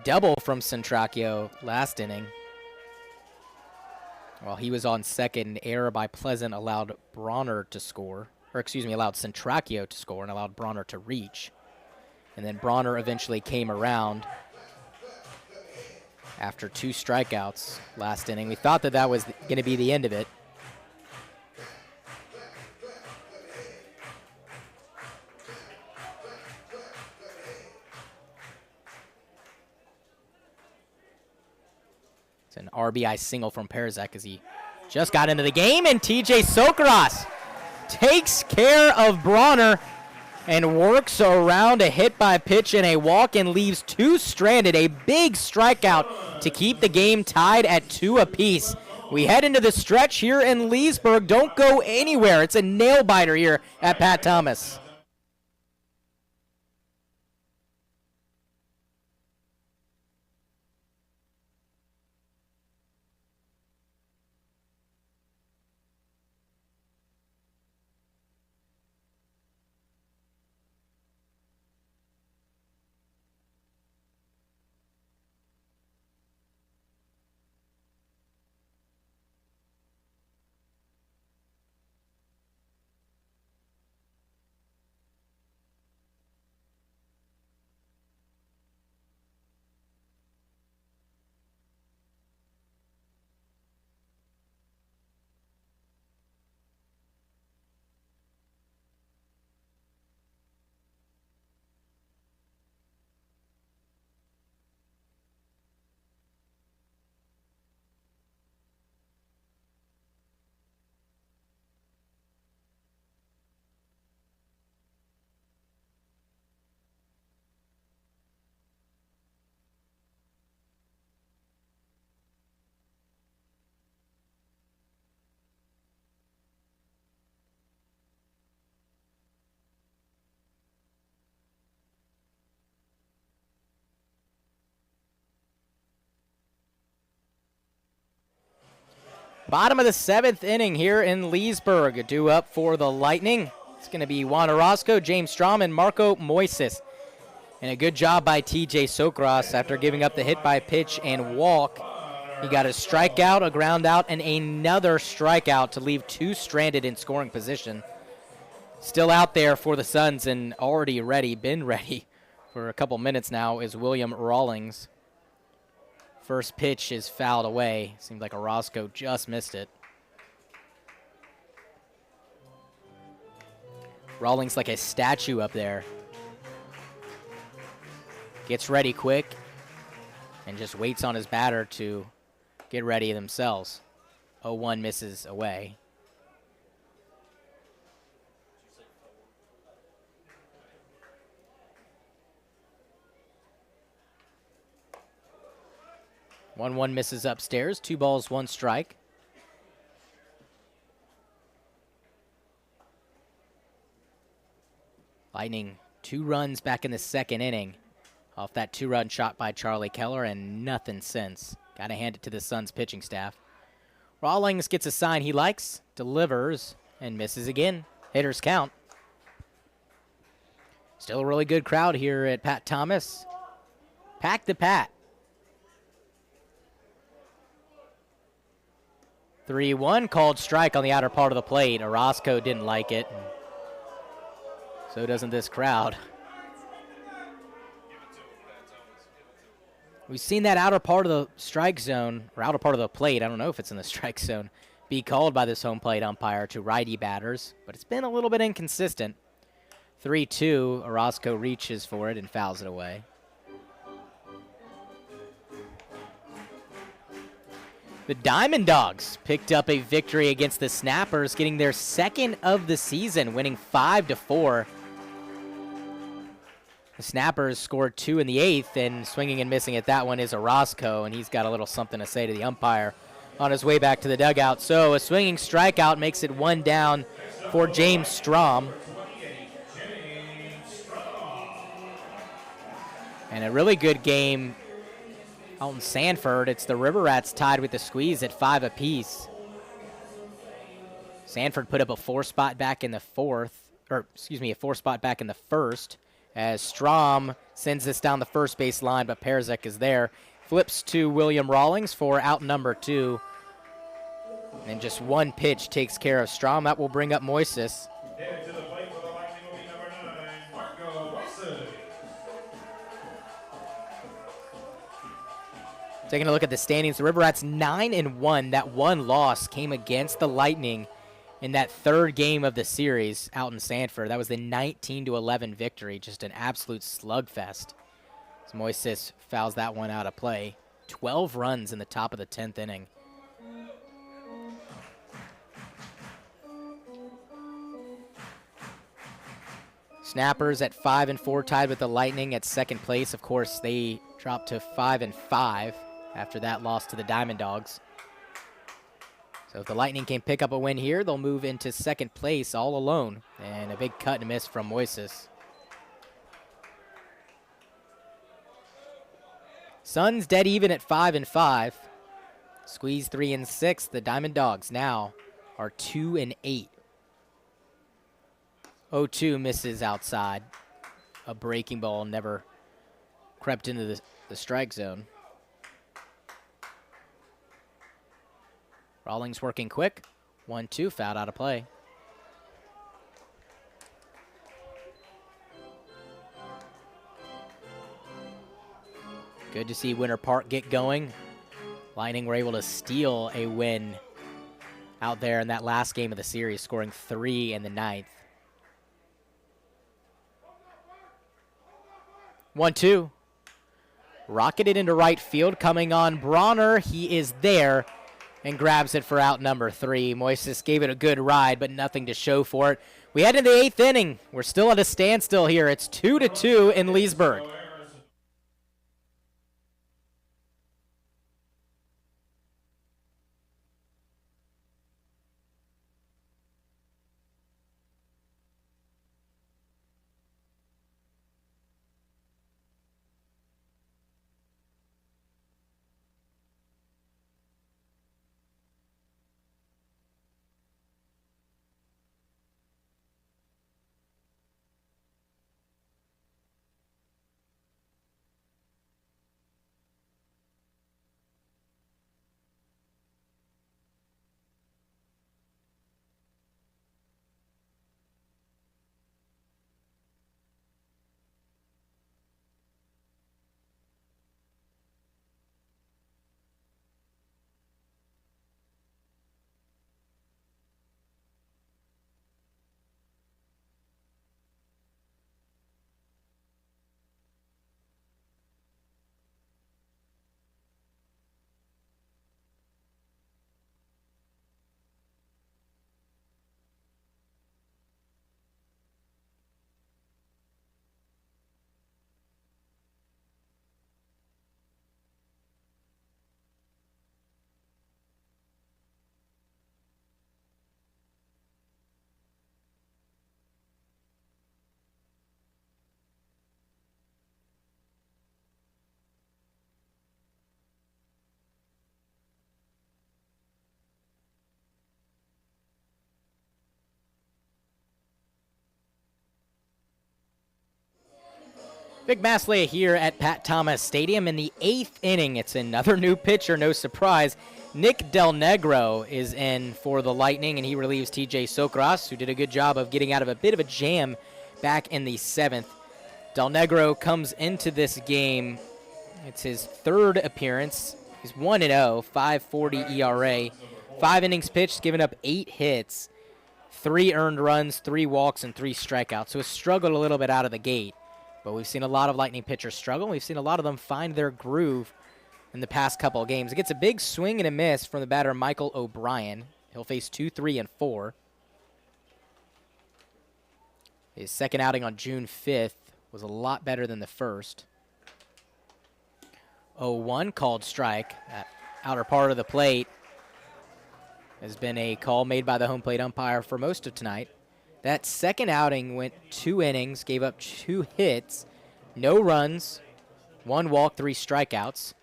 double from Centracchio last inning. While he was on second, an error by Pleasant allowed Bronner to score. Or excuse me, allowed Centracchio to score and allowed Bronner to reach. And then Bronner eventually came around after 2 strikeouts last inning. We thought that that was going to be the end of it. It's an RBI single from Perzak as he just got into the game, and TJ Sokras takes care of Bronner and works around a hit by pitch and a walk and leaves 2 stranded. A big strikeout to keep the game tied at 2 apiece. We head into the stretch here in Leesburg. Don't go anywhere. It's a nail biter here at Pat Thomas. Bottom of the 7th inning here in Leesburg. Due up for the Lightning. It's going to be Juan Orozco, James Strom, and Marco Moises. And a good job by TJ Sokras after giving up the hit by pitch and walk. He got a strikeout, a ground out, and another strikeout to leave 2 stranded in scoring position. Still out there for the Suns and already ready, been ready for a couple minutes now is William Rawlings. First pitch is fouled away. Seems like Orozco just missed it. Rawlings like a statue up there. Gets ready quick and just waits on his batter to get ready themselves. 0-1 misses away. One misses upstairs. 2 balls, 1 strike. Lightning 2 runs back in the 2nd inning off that 2-run shot by Charlie Keller, and nothing since. Got to hand it to the Suns pitching staff. Rawlings gets a sign he likes, delivers, and misses again. Hitters count. Still a really good crowd here at Pat Thomas. Pack the Pat. 3-1, called strike on the outer part of the plate. Orozco didn't like it. So doesn't this crowd. We've seen that outer part of the strike zone, or outer part of the plate, I don't know if it's in the strike zone, be called by this home plate umpire to righty batters, but it's been a little bit inconsistent. 3-2, Orozco reaches for it and fouls it away. The Diamond Dogs picked up a victory against the Snappers, getting their 2nd of the season, winning 5-4. The Snappers scored 2 in the 8th, and swinging and missing at that one is Orozco, and he's got a little something to say to the umpire on his way back to the dugout. So a swinging strikeout makes it 1 down for James Strom. And a really good game out in Sanford. It's the River Rats tied with the Squeeze at 5 apiece. Sanford put up a 4-spot back in the 4th, or excuse me, a 4-spot back in the 1st, as Strom sends this down the first base line, but Perzek is there. Flips to William Rawlings for out number 2. And just 1 pitch takes care of Strom. That will bring up Moises.
Headed to the plate for the Lightning will be number 9, Marco Moises.
Taking a look at the standings, the River Rats 9-1. That 1 loss came against the Lightning in that 3rd game of the series out in Sanford. That was the 19-11 victory, just an absolute slugfest. As Moises fouls that one out of play. 12 runs in the top of the 10th inning. Snappers at 5-4, tied with the Lightning at 2nd place. Of course, they dropped to 5-5 after that loss to the Diamond Dogs. So if the Lightning can pick up a win here, they'll move into 2nd place all alone. And a big cut and miss from Moises. Suns dead even at 5-5. Squeeze 3-6. The Diamond Dogs now are 2-8. 0-2 misses outside. A breaking ball never crept into the strike zone. Rawlings working quick. 1-2, fouled out of play. Good to see Winter Park get going. Lightning were able to steal a win out there in that last game of the series, scoring 3 in the 9th. 1-2. Rocketed into right field. Coming on Bronner. He is there and grabs it for out number 3. Moises gave it a good ride, but nothing to show for it. We head into the 8th inning. We're still at a standstill here. It's 2-2 in Leesburg. Vic Masley here at Pat Thomas Stadium in the 8th inning. It's another new pitcher, no surprise. Nick Del Negro is in for the Lightning, and he relieves TJ Socras, who did a good job of getting out of a bit of a jam back in the 7th. Del Negro comes into this game. It's his 3rd appearance. He's 1-0, 5.40 ERA. 5 innings pitched, giving up 8 hits, 3 earned runs, 3 walks, and 3 strikeouts. So it's struggled a little bit out of the gate. But we've seen a lot of Lightning pitchers struggle. We've seen a lot of them find their groove in the past couple of games. It gets a big swing and a miss from the batter Michael O'Brien. He'll face 2, 3, and 4. His second outing on June 5th was a lot better than the first. 0-1 called strike. That outer part of the plate has been a call made by the home plate umpire for most of tonight. That second outing went 2 innings, gave up 2 hits, no runs, 1 walk, 3 strikeouts.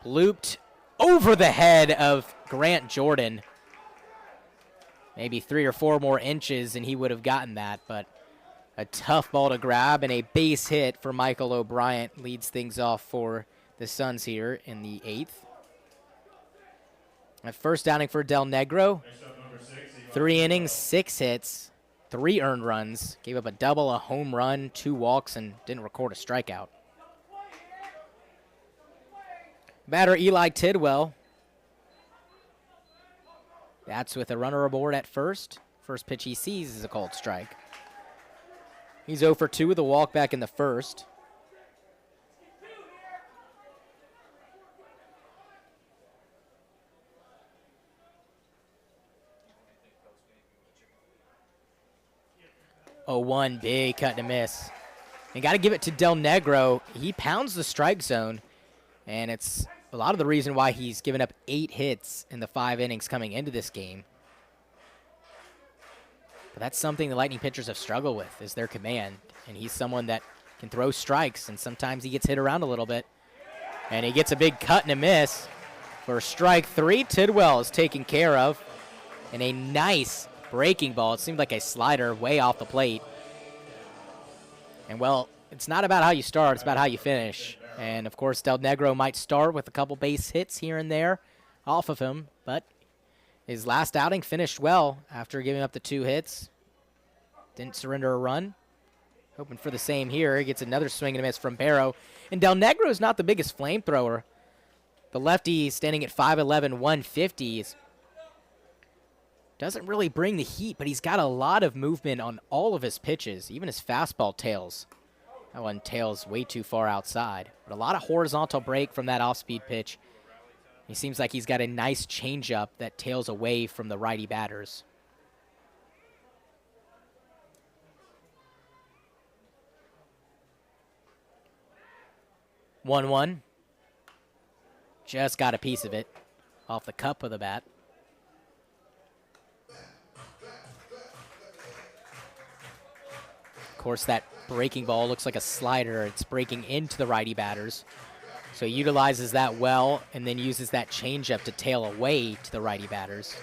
Looped over the head of Grant Jordan. Maybe 3 or 4 more inches and he would have gotten that, but a tough ball to grab and a base hit for Michael O'Brien leads things off for the Suns here in the 8th. A first outing for Del Negro. 3 innings, 6 hits, 3 earned runs, gave up a double, a home run, 2 walks, and didn't record a strikeout. Batter Eli Tidwell. That's with a runner aboard at first. First pitch he sees is a called strike. He's 0 for 2 with a walk back in the first. Oh, 1 big cut and miss. And got to give it to Del Negro. He pounds the strike zone, and it's a lot of the reason why he's given up 8 hits in the 5 innings coming into this game. But that's something the Lightning pitchers have struggled with, is their command. And he's someone that can throw strikes, and sometimes he gets hit around a little bit. And he gets a big cut and a miss. For strike 3, Tidwell is taken care of. And a nice breaking ball. It seemed like a slider way off the plate. And, well, it's not about how you start. It's about how you finish. And, of course, Del Negro might start with a couple base hits here and there off of him. But his last outing finished well after giving up the 2 hits. Didn't surrender a run. Hoping for the same here. He gets another swing and a miss from Barrow. And Del Negro is not the biggest flamethrower. The lefty standing at 5'11", 150 doesn't really bring the heat, but he's got a lot of movement on all of his pitches, even his fastball tails. That one tails way too far outside. But a lot of horizontal break from that off-speed pitch. He seems like he's got a nice changeup that tails away from the righty batters. One. Just got a piece of it off the cup of the bat. Of course, that breaking ball looks like a slider. It's breaking into the righty batters. So he utilizes that well and then uses that changeup to tail away to the righty batters.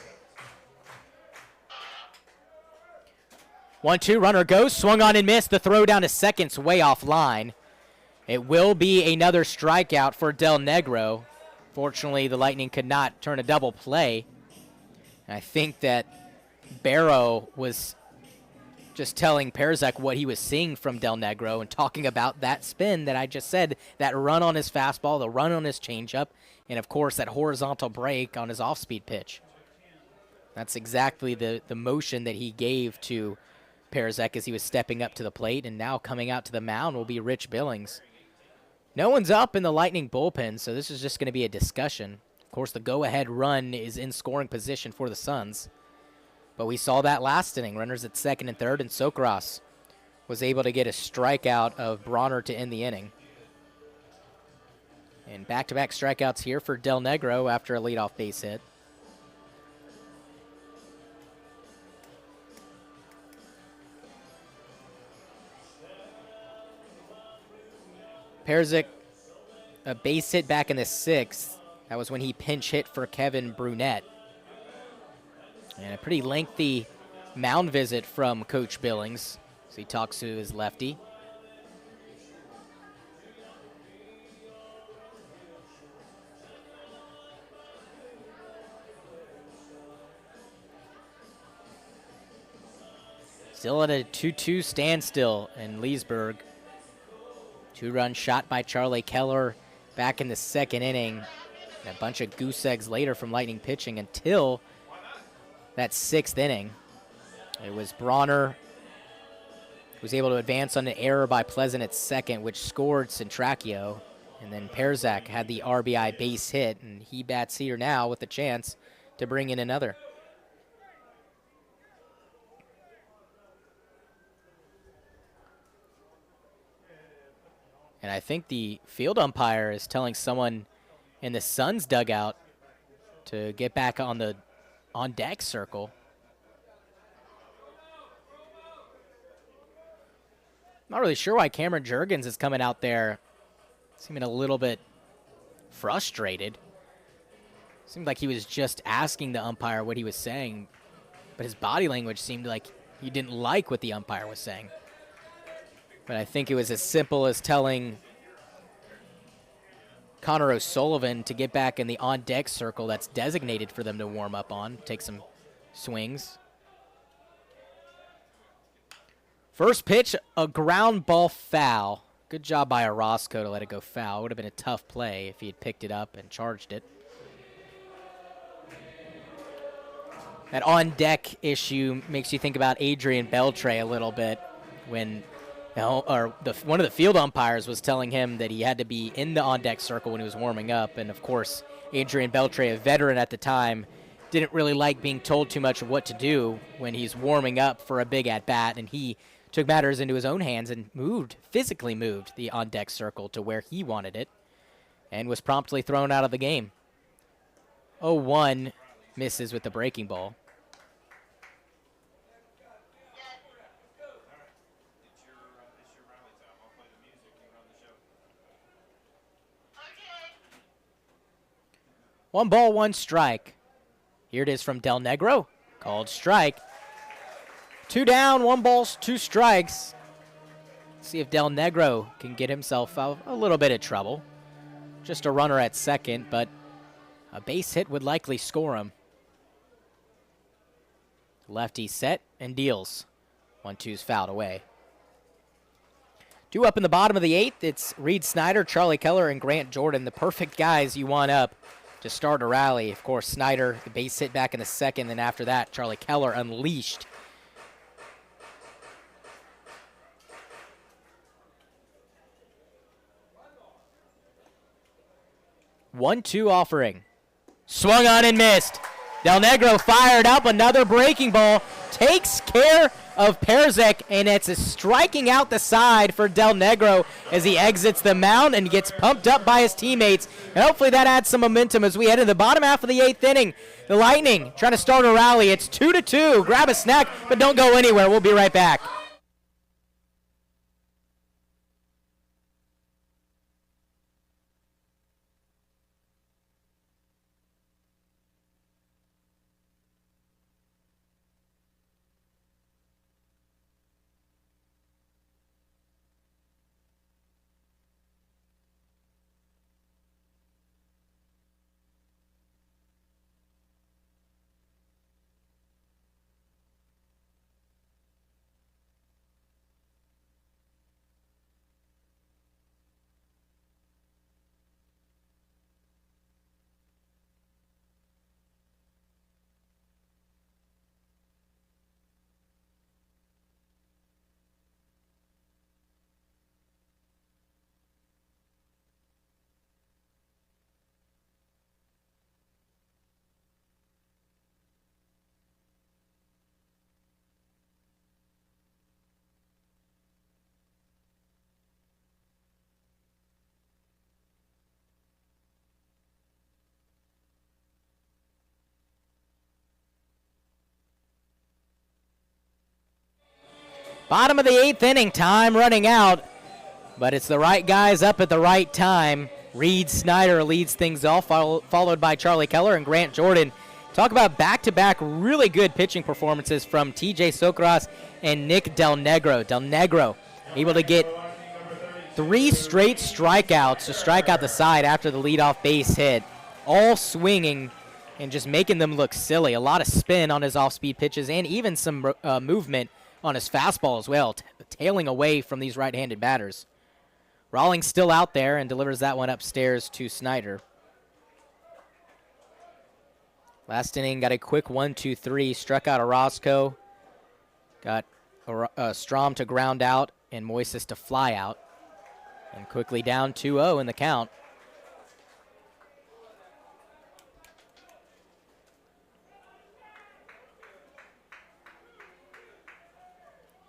1-2, runner goes, swung on and missed. The throw down to second's way offline. It will be another strikeout for Del Negro. Fortunately, the Lightning could not turn a double play. And I think that Barrow was just telling Perzak what he was seeing from Del Negro and talking about that spin that I just said, that run on his fastball, the run on his changeup, and, of course, that horizontal break on his off-speed pitch. That's exactly the motion that he gave to Perzak as he was stepping up to the plate, and now coming out to the mound will be Rich Billings. No one's up in the Lightning bullpen, so this is just going to be a discussion. Of course, the go-ahead run is in scoring position for the Suns. But we saw that last inning, runners at second and third, and Socras was able to get a strikeout of Bronner to end the inning. And back-to-back strikeouts here for Del Negro after a leadoff base hit. Perzak, a base hit back in the 6th. That was when he pinch hit for Kevin Brunette. And a pretty lengthy mound visit from Coach Billings as he talks to his lefty. Still at a 2-2 standstill in Leesburg. 2-run shot by Charlie Keller back in the second inning. And a bunch of goose eggs later from Lightning pitching until that sixth inning. It was Bronner who was able to advance on an error by Pleasant at second, which scored Centracchio. And then Perzak had the RBI base hit, and he bats here now with a chance to bring in another. And I think the field umpire is telling someone in the Suns dugout to get back on the on-deck circle. Not really sure why Cameron Juergens is coming out there seeming a little bit frustrated. Seemed like he was just asking the umpire what he was saying, but his body language seemed like he didn't like what the umpire was saying. But I think it was as simple as telling Connor O'Sullivan to get back in the on-deck circle that's designated for them to warm up on, take some swings. First pitch, a ground ball foul. Good job by Orozco to let it go foul. It would have been a tough play if he had picked it up and charged it. That on-deck issue makes you think adrian Adrian Beltre a little bit when one of the field umpires was telling him that he had to be in the on-deck circle when he was warming up. And, of course, Adrian Beltre, a veteran at the time, didn't really like being told too much of what to do when he's warming up for a big at-bat, and he took matters into his own hands and physically moved the on-deck circle to where he wanted it and was promptly thrown out of the game. 0-1 misses with the breaking ball. One ball, one strike. Here it is from Del Negro. Called strike. 2 down, 1 ball, 2 strikes. See if Del Negro can get himself out of a little bit of trouble. Just a runner at second, but a base hit would likely score him. Lefty set and deals. 1-2's fouled away. 2 up in the bottom of the 8th. It's Reed Snyder, Charlie Keller, and Grant Jordan, the perfect guys you want up to start a rally. Of course, Snyder, the base hit back in the second, then after that, Charlie Keller unleashed. One-two offering. Swung on and missed. Del Negro fired up another breaking ball. Takes care of Perzak, and it's a striking out the side for Del Negro as he exits the mound and gets pumped up by his teammates. And hopefully that adds some momentum as we head to the bottom half of the 8th inning. The Lightning trying to start a rally. It's 2-2. Grab a snack, but don't go anywhere. We'll be right back. Bottom of the 8th inning, time running out, but it's the right guys up at the right time. Reed Snyder leads things off, followed by Charlie Keller and Grant Jordan. Talk about back-to-back really good pitching performances from TJ Socras and Nick Del Negro. Del Negro able to get 3 straight strikeouts to strike out the side after the leadoff base hit, all swinging and just making them look silly. A lot of spin on his off-speed pitches and even some movement on his fastball as well, tailing away from these right-handed batters. Rawlings still out there and delivers that one upstairs to Snyder. Last inning, got a quick 1-2-3, struck out Orozco, got Strom to ground out and Moises to fly out, and quickly down 2-0 in the count.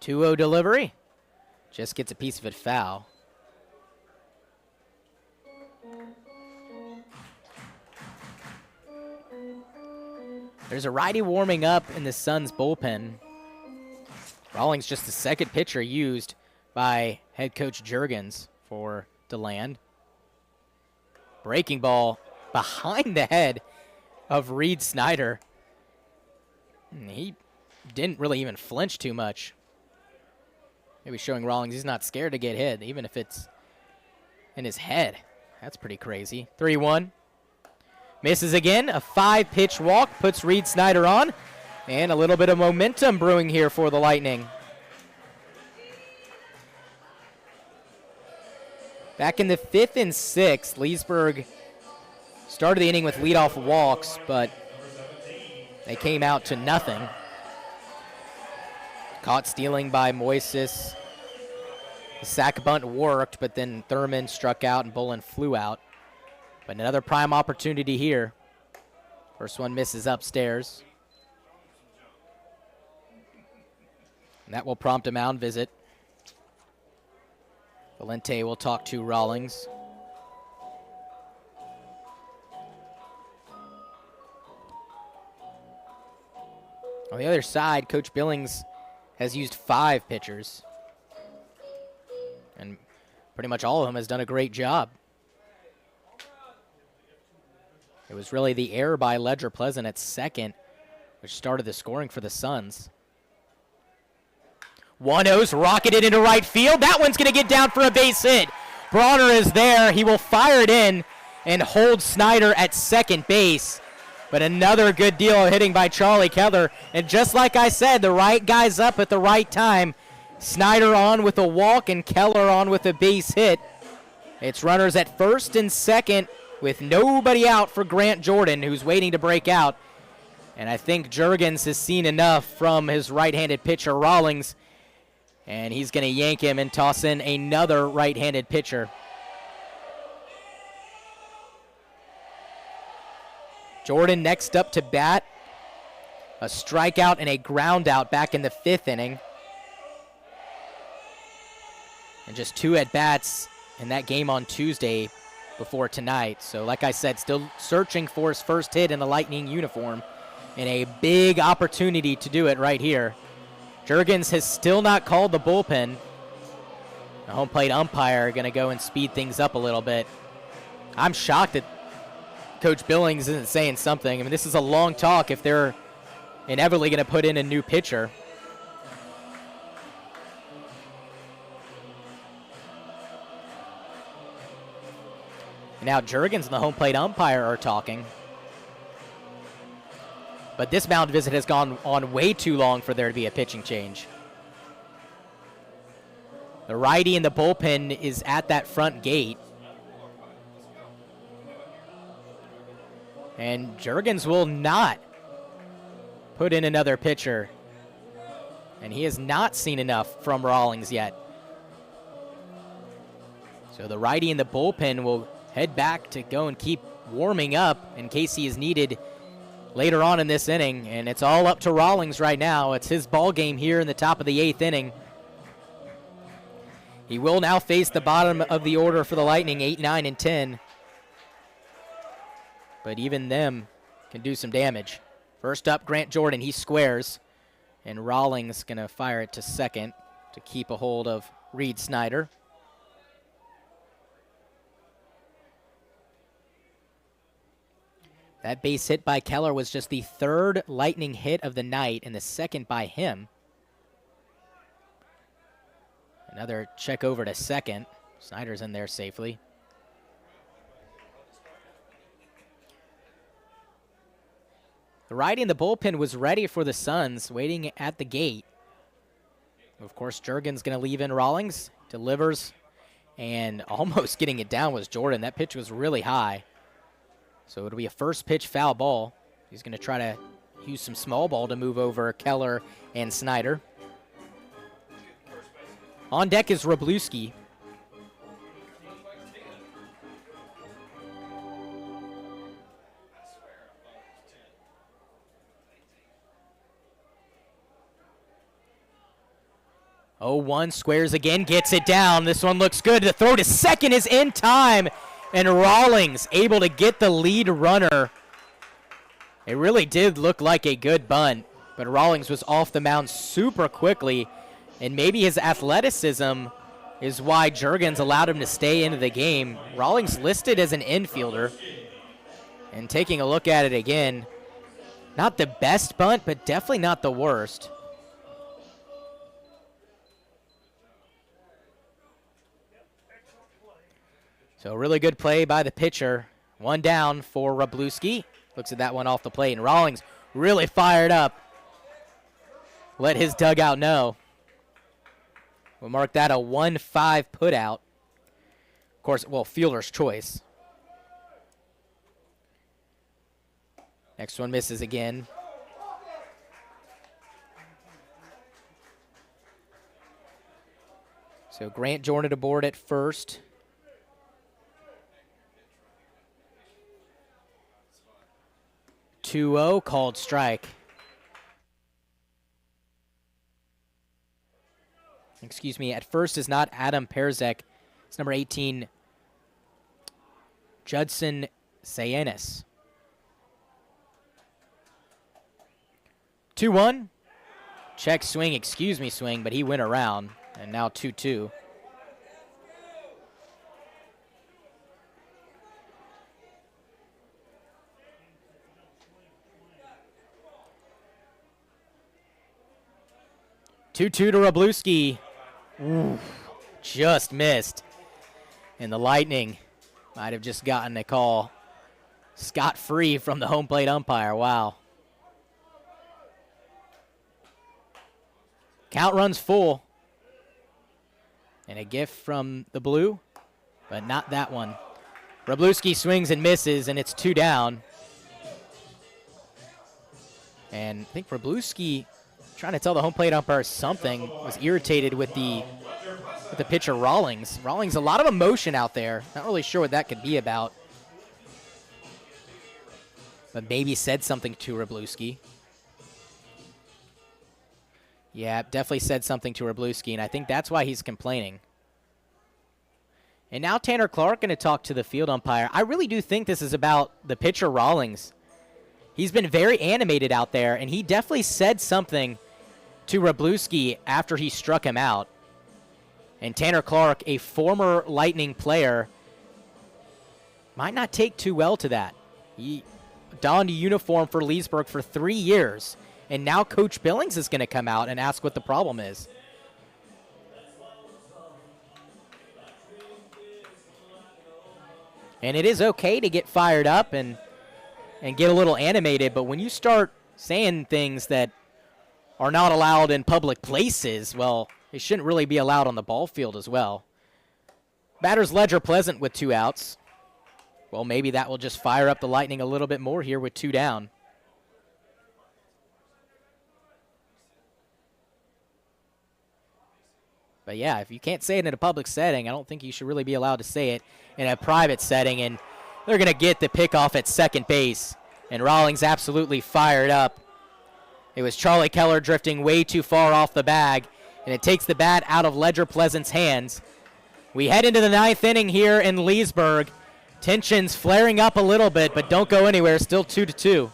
Two-0 delivery, just gets a piece of it foul. There's a righty warming up in the Suns bullpen. Rawlings just the second pitcher used by head coach Juergens for Deland. Breaking ball behind the head of Reed Snyder. He didn't really even flinch too much. Maybe showing Rawlings he's not scared to get hit, even if it's in his head. That's pretty crazy. 3-1. Misses again. A 5-pitch walk puts Reed Snyder on. And a little bit of momentum brewing here for the Lightning. Back in the 5th and 6th, Leesburg started the inning with leadoff walks, but they came out to nothing. Caught stealing by Moises. The sack bunt worked, but then Thurman struck out and Bullen flew out. But another prime opportunity here. First one misses upstairs. And that will prompt a mound visit. Valente will talk to Rawlings. On the other side, Coach Billings has used 5 pitchers. And pretty much all of them has done a great job. It was really the error by Ledger Pleasant at second, which started the scoring for the Suns. 1-0's rocketed into right field. That one's going to get down for a base hit. Bronner is there. He will fire it in and hold Snyder at second base. But another good deal of hitting by Charlie Keller. And just like I said, the right guy's up at the right time. Snyder on with a walk and Keller on with a base hit. It's runners at first and second with nobody out for Grant Jordan, who's waiting to break out. And I think Juergens has seen enough from his right-handed pitcher, Rawlings, and he's going to yank him and toss in another right-handed pitcher. Jordan next up to bat. A strikeout and a ground out back in the 5th inning. And just 2 at-bats in that game on Tuesday before tonight. So like I said, still searching for his first hit in the Lightning uniform, and a big opportunity to do it right here. Juergens has still not called the bullpen. The home plate umpire going to go and speed things up a little bit. I'm shocked that Coach Billings isn't saying something. I mean, this is a long talk if they're inevitably going to put in a new pitcher. Now Juergens and the home plate umpire are talking. But this mound visit has gone on way too long for there to be a pitching change. The righty in the bullpen is at that front gate. And Juergens will not put in another pitcher. And he has not seen enough from Rawlings yet. So the righty in the bullpen will head back to go and keep warming up in case he is needed later on in this inning. And it's all up to Rawlings right now. It's his ball game here in the top of the 8th inning. He will now face the bottom of the order for the Lightning, 8, 9, and 10. But even them can do some damage. First up, Grant Jordan. He squares. And Rawlings going to fire it to second to keep a hold of Reed Snyder. That base hit by Keller was just the 3rd Lightning hit of the night and the 2nd by him. Another check over to second. Snyder's in there safely. The righty in the bullpen was ready for the Suns, waiting at the gate. Of course, Jurgens going to leave in Rawlings, delivers, and almost getting it down was Jordan. That pitch was really high. So it'll be a first pitch foul ball. He's going to try to use some small ball to move over Keller and Snyder. On deck is Wroblewski. Oh, 1 squares again, gets it down. This one looks good. The throw to second is in time, and Rawlings able to get the lead runner. It really did look like a good bunt, but Rawlings was off the mound super quickly, and maybe his athleticism is why Jurgens allowed him to stay into the game. Rawlings listed as an infielder, and taking a look at it again, not the best bunt, but definitely not the worst. So really good play by the pitcher. 1 down for Wroblewski. Looks at that one off the plate, and Rawlings really fired up. Let his dugout know. We'll mark that a 1-5 putout. Of course, well, fielder's choice. Next one misses again. So Grant Jordan aboard at first. (2-0) called strike. Excuse me, at first is not Adam Perzek. It's number 18, Judson Sayanis. 2-1. Check swing, excuse me swing, but he went around, and now 2-2. To Wroblewski. Ooh, just missed. And the Lightning might have just gotten a call scot-free from the home plate umpire. Wow. Count runs full. And a gift from the blue, but not that one. Wroblewski swings and misses, and it's 2 down. And I think Wroblewski, trying to tell the home plate umpire something, was irritated with the pitcher Rawlings. Rawlings, a lot of emotion out there. Not really sure what that could be about. But maybe said something to Wroblewski. Yeah, definitely said something to Wroblewski, and I think that's why he's complaining. And now Tanner Clark going to talk to the field umpire. I really do think this is about the pitcher Rawlings. He's been very animated out there, and he definitely said something to Wroblewski after he struck him out. And Tanner Clark, a former Lightning player, might not take too well to that. He donned a uniform for Leesburg for 3 years, and now Coach Billings is going to come out and ask what the problem is. And it is okay to get fired up and get a little animated, but when you start saying things that are not allowed in public places, well, they shouldn't really be allowed on the ball field as well. Batters Ledger Pleasant with 2 outs. Well, maybe that will just fire up the Lightning a little bit more here with 2 down. But yeah, if you can't say it in a public setting, I don't think you should really be allowed to say it in a private setting. And they're going to get the pickoff at second base. And Rawlings absolutely fired up. It was Charlie Keller drifting way too far off the bag, and it takes the bat out of Ledger Pleasant's hands. We head into the 9th inning here in Leesburg. Tensions flaring up a little bit, but don't go anywhere. Still 2-2.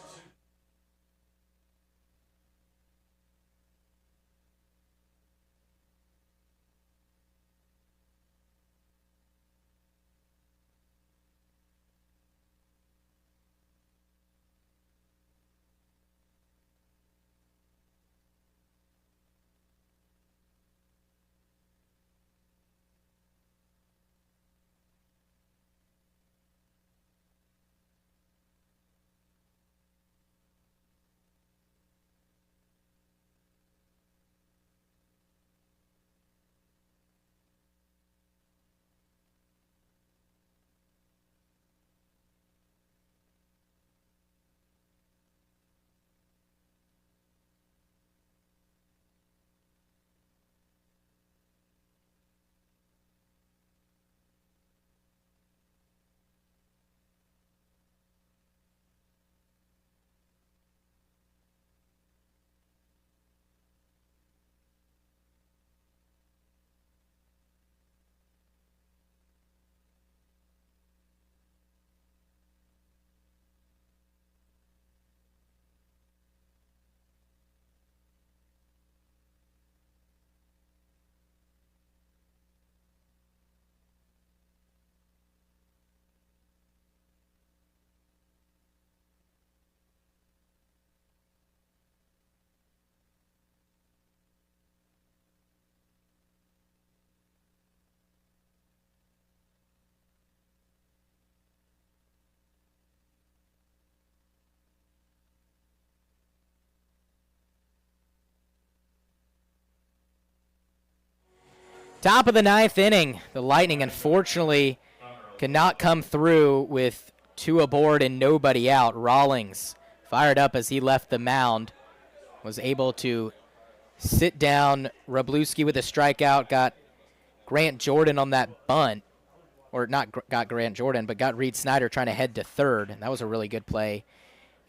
Top of the 9th inning. The Lightning, unfortunately, could not come through with 2 aboard and nobody out. Rawlings, fired up as he left the mound, was able to sit down Wroblewski with a strikeout, got Grant Jordan on that bunt, or not got Grant Jordan, but got Reed Snyder trying to head to third, and that was a really good play.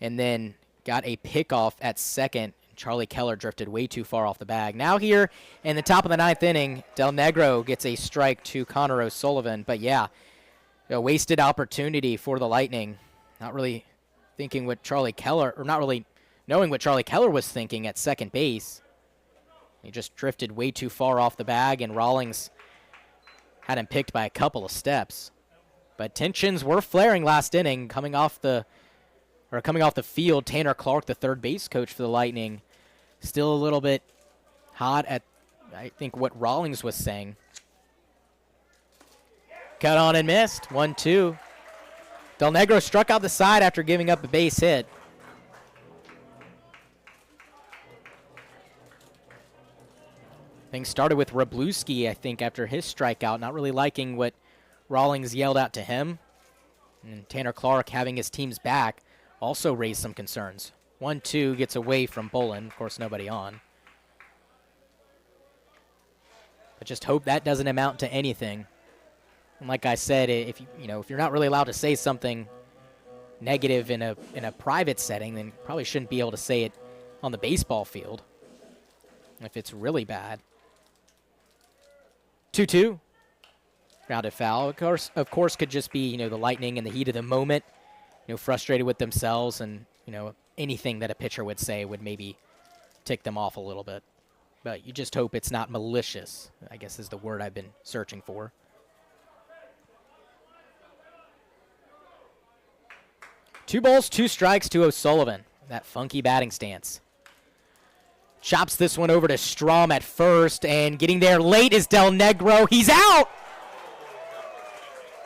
And then got a pickoff at second. Charlie Keller drifted way too far off the bag. Now here in the top of the 9th inning, Del Negro gets a strike to Connor O'Sullivan. But yeah, a wasted opportunity for the Lightning. Not really thinking what Charlie Keller, or not really knowing what Charlie Keller was thinking at second base. He just drifted way too far off the bag, and Rawlings had him picked by a couple of steps. But tensions were flaring last inning. Coming off the field, Tanner Clark, the third base coach for the Lightning, still a little bit hot at, I think, what Rawlings was saying. Cut on and missed. 1-2. Del Negro struck out the side after giving up a base hit. Things started with Wroblewski, I think, after his strikeout, not really liking what Rawlings yelled out to him. And Tanner Clark, having his team's back, also raised some concerns. 1-2 gets away from Bolin. Of course, nobody on. But just hope that doesn't amount to anything. And like I said, if you're not really allowed to say something negative in a private setting, then you probably shouldn't be able to say it on the baseball field if it's really bad. 2-2. Grounded foul. Of course, could just be the Lightning in the heat of the moment, frustrated with themselves, and anything that a pitcher would say would maybe tick them off a little bit. But you just hope it's not malicious, I guess is the word I've been searching for. Two balls, 2 strikes to O'Sullivan. That funky batting stance. Chops this one over to Strom at first, and getting there late is Del Negro. He's out!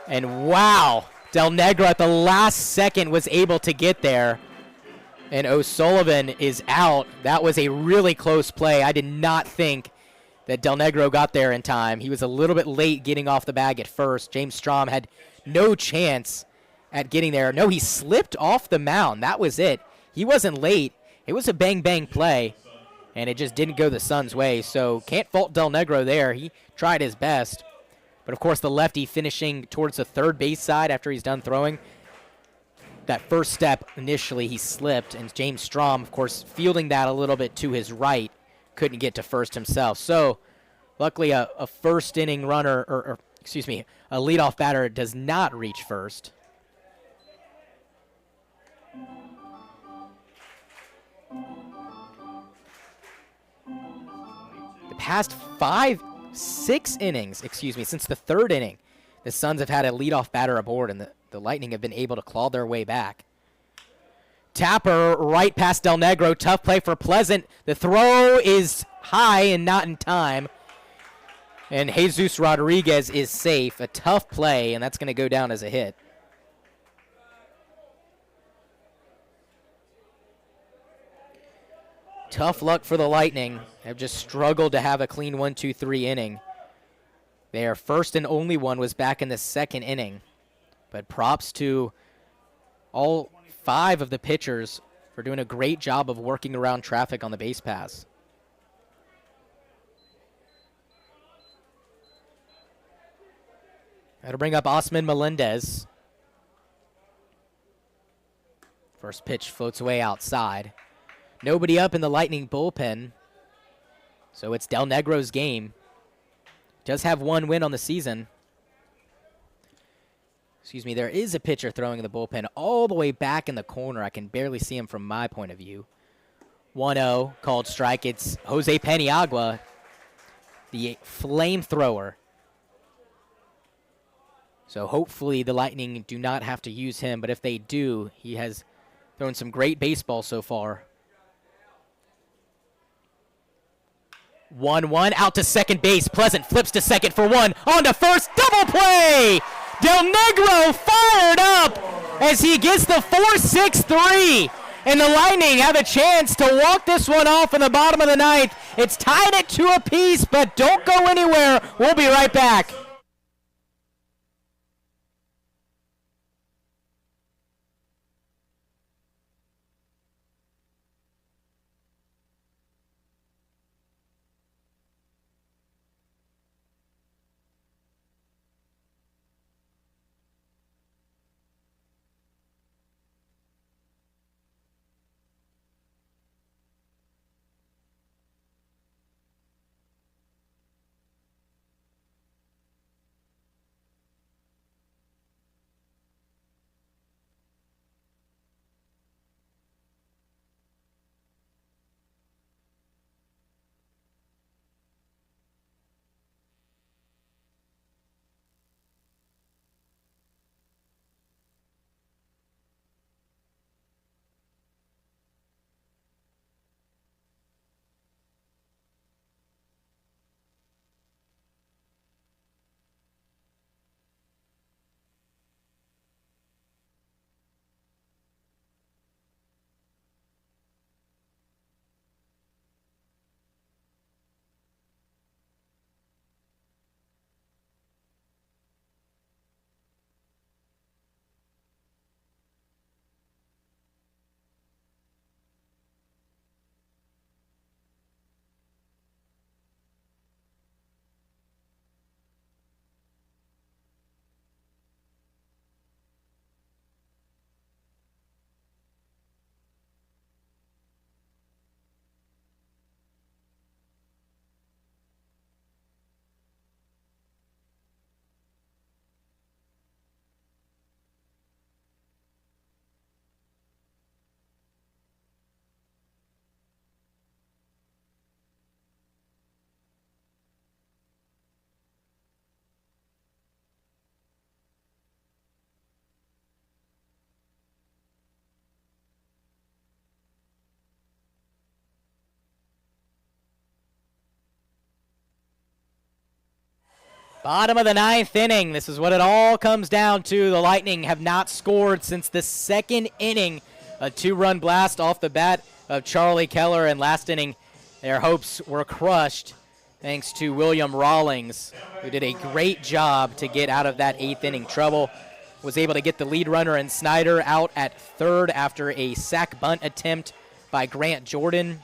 And wow, Del Negro at the last second was able to get there. And O'Sullivan is out. That was a really close play. I did not think that Del Negro got there in time. He was a little bit late getting off the bag at first. James Strom had no chance at getting there. No, he slipped off the mound. That was it. He wasn't late. It was a bang-bang play, and it just didn't go the Suns' way. So can't fault Del Negro there. He tried his best. But, of course, the lefty finishing towards the third base side after he's done throwing. That first step, initially, he slipped. And James Strom, of course, fielding that a little bit to his right, couldn't get to first himself. So, luckily, a first-inning runner, or excuse me, a leadoff batter does not reach first. The past 6 innings, since the third inning, the Suns have had a leadoff batter aboard, and the Lightning have been able to claw their way back. Tapper right past Del Negro. Tough play for Pleasant. The throw is high and not in time. And Jesus Rodriguez is safe. A tough play, and that's going to go down as a hit. Tough luck for the Lightning. They've just struggled to have a clean 1-2-3 inning. Their first and only one was back in the second inning. But props to all 5 of the pitchers for doing a great job of working around traffic on the base paths. That'll bring up Osman Melendez. First pitch floats away outside. Nobody up in the Lightning bullpen, so it's Del Negro's game. Does have 1 win on the season. There is a pitcher throwing in the bullpen all the way back in the corner. I can barely see him from my point of view. 1-0, called strike. It's Jose Paniagua, the flamethrower. So hopefully the Lightning do not have to use him, but if they do, he has thrown some great baseball so far. 1-1, out to second base. Pleasant flips to second for 1. On to first, double play! Del Negro fired up as he gets the 4-6-3. And the Lightning have a chance to walk this one off in the bottom of the ninth. It's tied at 2 apiece, but don't go anywhere. We'll be right back. Bottom of the ninth inning. This is what it all comes down to. The Lightning have not scored since the second inning. A 2-run blast off the bat of Charlie Keller, and last inning their hopes were crushed thanks to William Rawlings, who did a great job to get out of that 8th inning trouble. Was able to get the lead runner and Snyder out at third after a sac bunt attempt by Grant Jordan.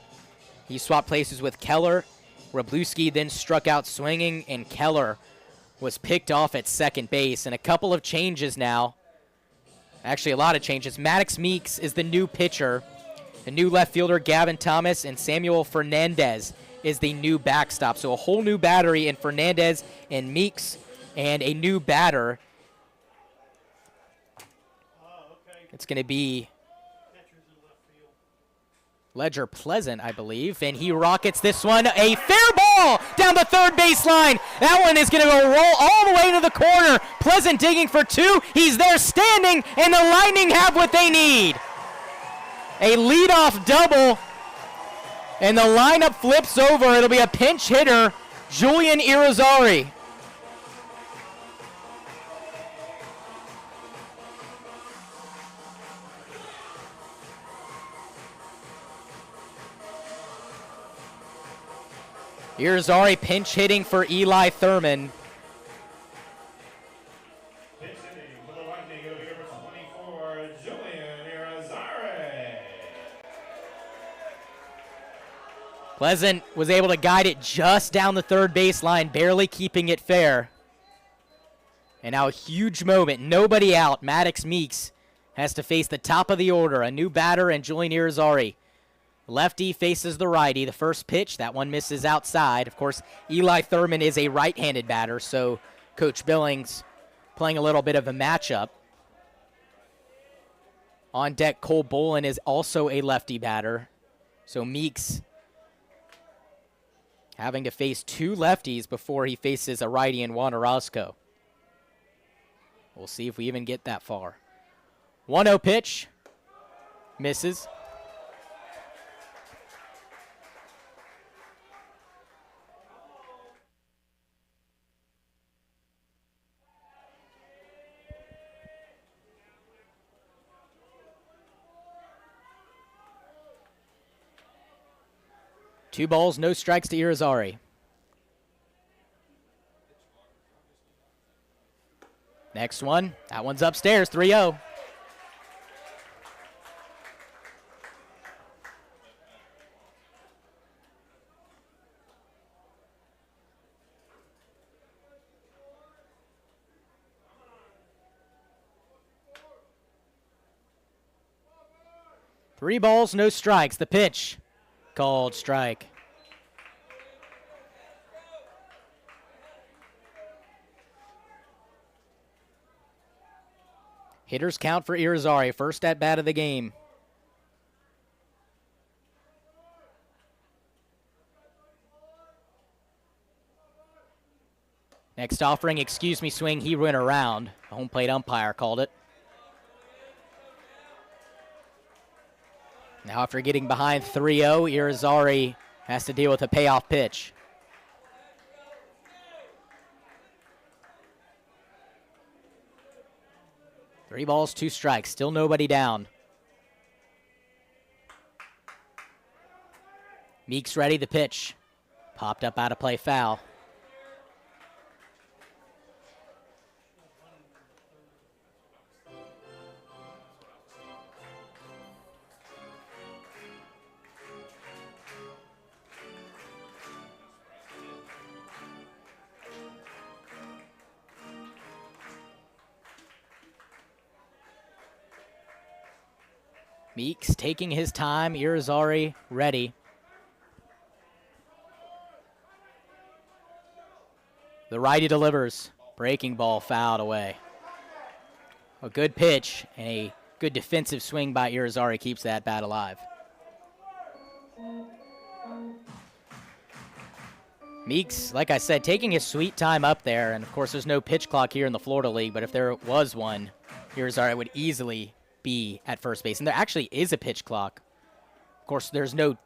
He swapped places with Keller. Wroblewski then struck out swinging, and Keller was picked off at second base. And a couple of changes now. Actually, a lot of changes. Maddox Meeks is the new pitcher. The new left fielder, Gavin Thomas, and Samuel Fernandez is the new backstop. So a whole new battery in Fernandez and Meeks, and a new batter. It's going to be Ledger Pleasant, I believe, and he rockets this one. A fair ball down the third baseline. That one is going to go roll all the way to the corner. Pleasant digging for 2. He's there standing, and the Lightning have what they need. A leadoff double, and the lineup flips over. It'll be a pinch hitter, Julian Irizarry. Irizarry pinch hitting for Eli Thurman.
Pinch hitting for the Lightning, it'll be number 24, Julian Irizarry.
Pleasant was able to guide it just down the third baseline, barely keeping it fair. And now a huge moment, nobody out. Maddox Meeks has to face the top of the order, a new batter, and Julian Irizarry. Lefty faces the righty. The first pitch, that one misses outside. Of course, Eli Thurman is a right-handed batter, so Coach Billings playing a little bit of a matchup. On deck, Cole Bolin is also a lefty batter. So Meeks having to face 2 lefties before he faces a righty in Juan Orozco. We'll see if we even get that far. 1-0 pitch. Misses. 2 balls, no strikes to Irizarry. Next one, that one's upstairs, 3-0. Three balls, no strikes. The pitch, called strike. Hitters count for Irizarry, first at bat of the game. Next offering, excuse me, swing, he went around. The home plate umpire called it. Now after getting behind 3-0, Irizarry has to deal with a payoff pitch. Three balls, 2 strikes, still nobody down. Meeks ready, the pitch. Popped up out of play, foul. Meeks taking his time, Irizarry ready. The righty delivers. Breaking ball fouled away. A good pitch and a good defensive swing by Irizarry keeps that bat alive. Meeks, like I said, taking his sweet time up there, and of course there's no pitch clock here in the Florida League, but if there was one, Irizarry would easily be at first base, and there actually is a pitch clock. Of course, there's no,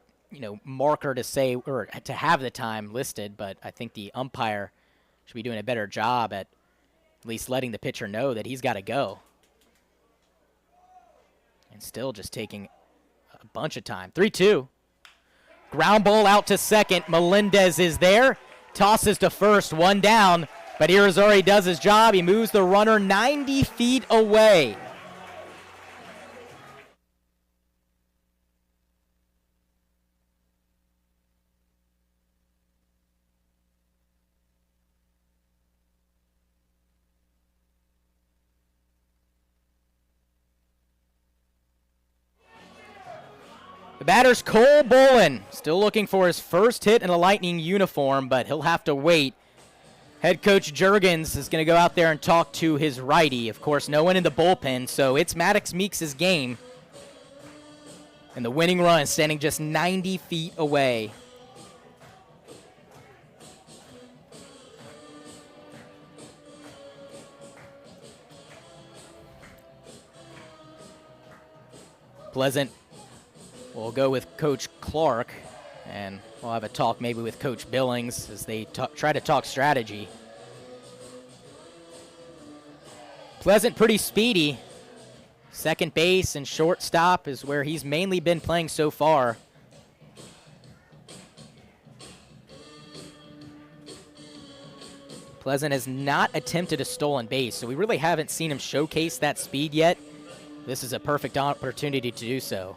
marker to say or to have the time listed, but I think the umpire should be doing a better job at least letting the pitcher know that he's got to go. And still just taking a bunch of time. 3-2. Ground ball out to second. Melendez is there. Tosses to first. 1 down. But Irizarry does his job. He moves the runner 90 feet away. The batter's Cole Bolin, still looking for his first hit in a Lightning uniform, but he'll have to wait. Head coach Juergens is going to go out there and talk to his righty. Of course, no one in the bullpen, so it's Maddox Meeks' game. And the winning run standing just 90 feet away. Pleasant. We'll go with Coach Clark, and we'll have a talk maybe with Coach Billings as they try to talk strategy. Pleasant pretty speedy. Second base and shortstop is where he's mainly been playing so far. Pleasant has not attempted a stolen base, so we really haven't seen him showcase that speed yet. This is a perfect opportunity to do so.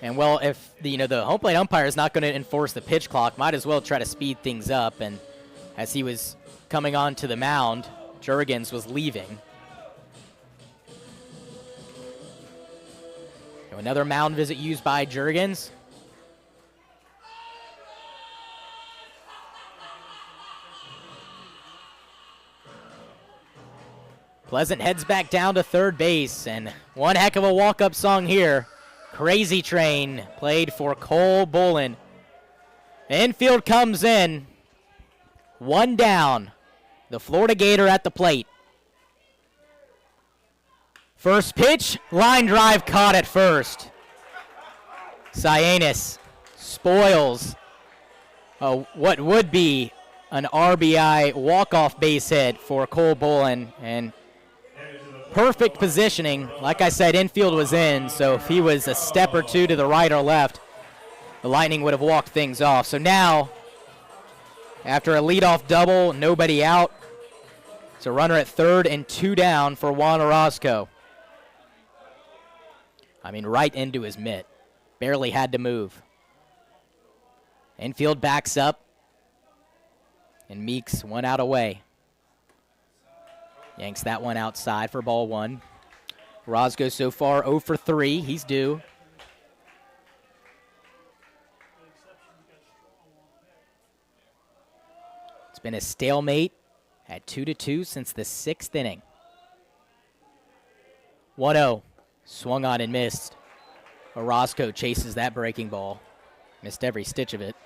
And, well, if the home plate umpire is not going to enforce the pitch clock, might as well try to speed things up. And as he was coming onto the mound, Juergens was leaving. So another mound visit used by Juergens. Pleasant heads back down to third base, and one heck of a walk-up song here. Crazy Train played for Cole Bolin. Infield comes in. 1 down. The Florida Gator at the plate. First pitch, line drive caught at first. Cyanis spoils what would be an RBI walk-off base hit for Cole Bolin, and perfect positioning. Like I said, infield was in, so if he was a step or two to the right or left,
the Lightning would have walked things off. So now, after a leadoff double, nobody out, it's a runner at third and 2 down for Juan Orozco. I mean, right into his mitt. Barely had to move. Infield backs up, and Meeks 1 out away. Yanks that one outside for ball 1. Orozco so far 0 for 3. He's due. It's been a stalemate at 2-2 since the 6th inning. 1-0. Swung on and missed. Orozco chases that breaking ball. Missed every stitch of it.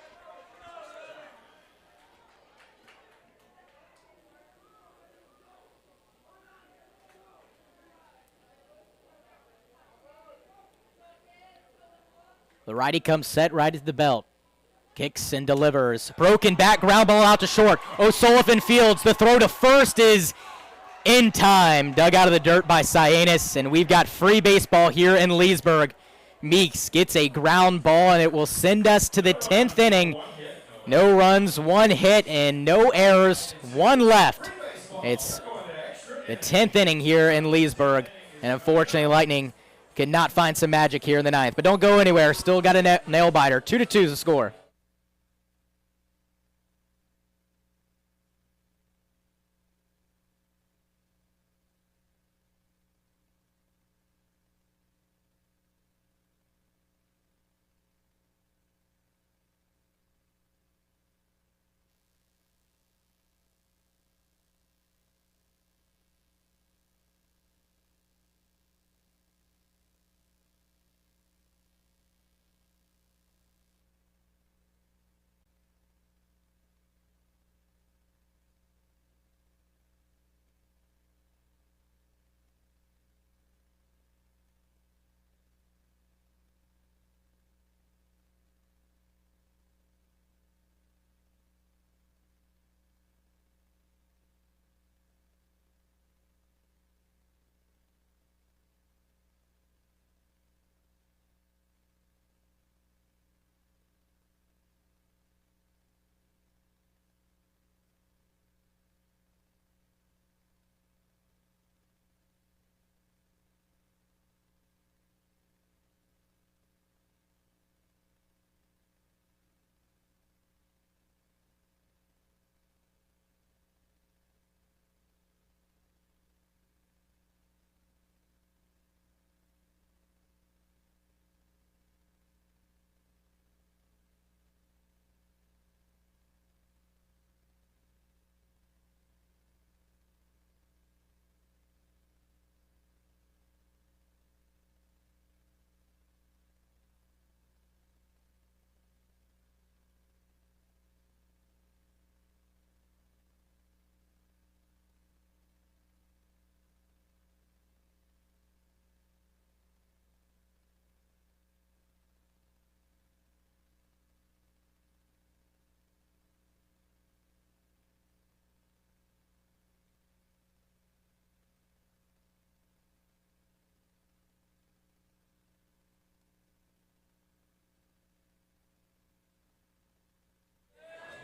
The righty comes set right at the belt. Kicks and delivers. Broken back, ground ball out to short. O'Sullivan fields. The throw to first is in time. Dug out of the dirt by Cyanis, and we've got free baseball here in Leesburg. Meeks gets a ground ball, and it will send us to the 10th inning. No runs, 1 hit, and no errors. 1 left. It's the 10th inning here in Leesburg, and unfortunately, Lightning could not find some magic here in the 9th. But don't go anywhere. Still got a nail biter. 2-2 is the score.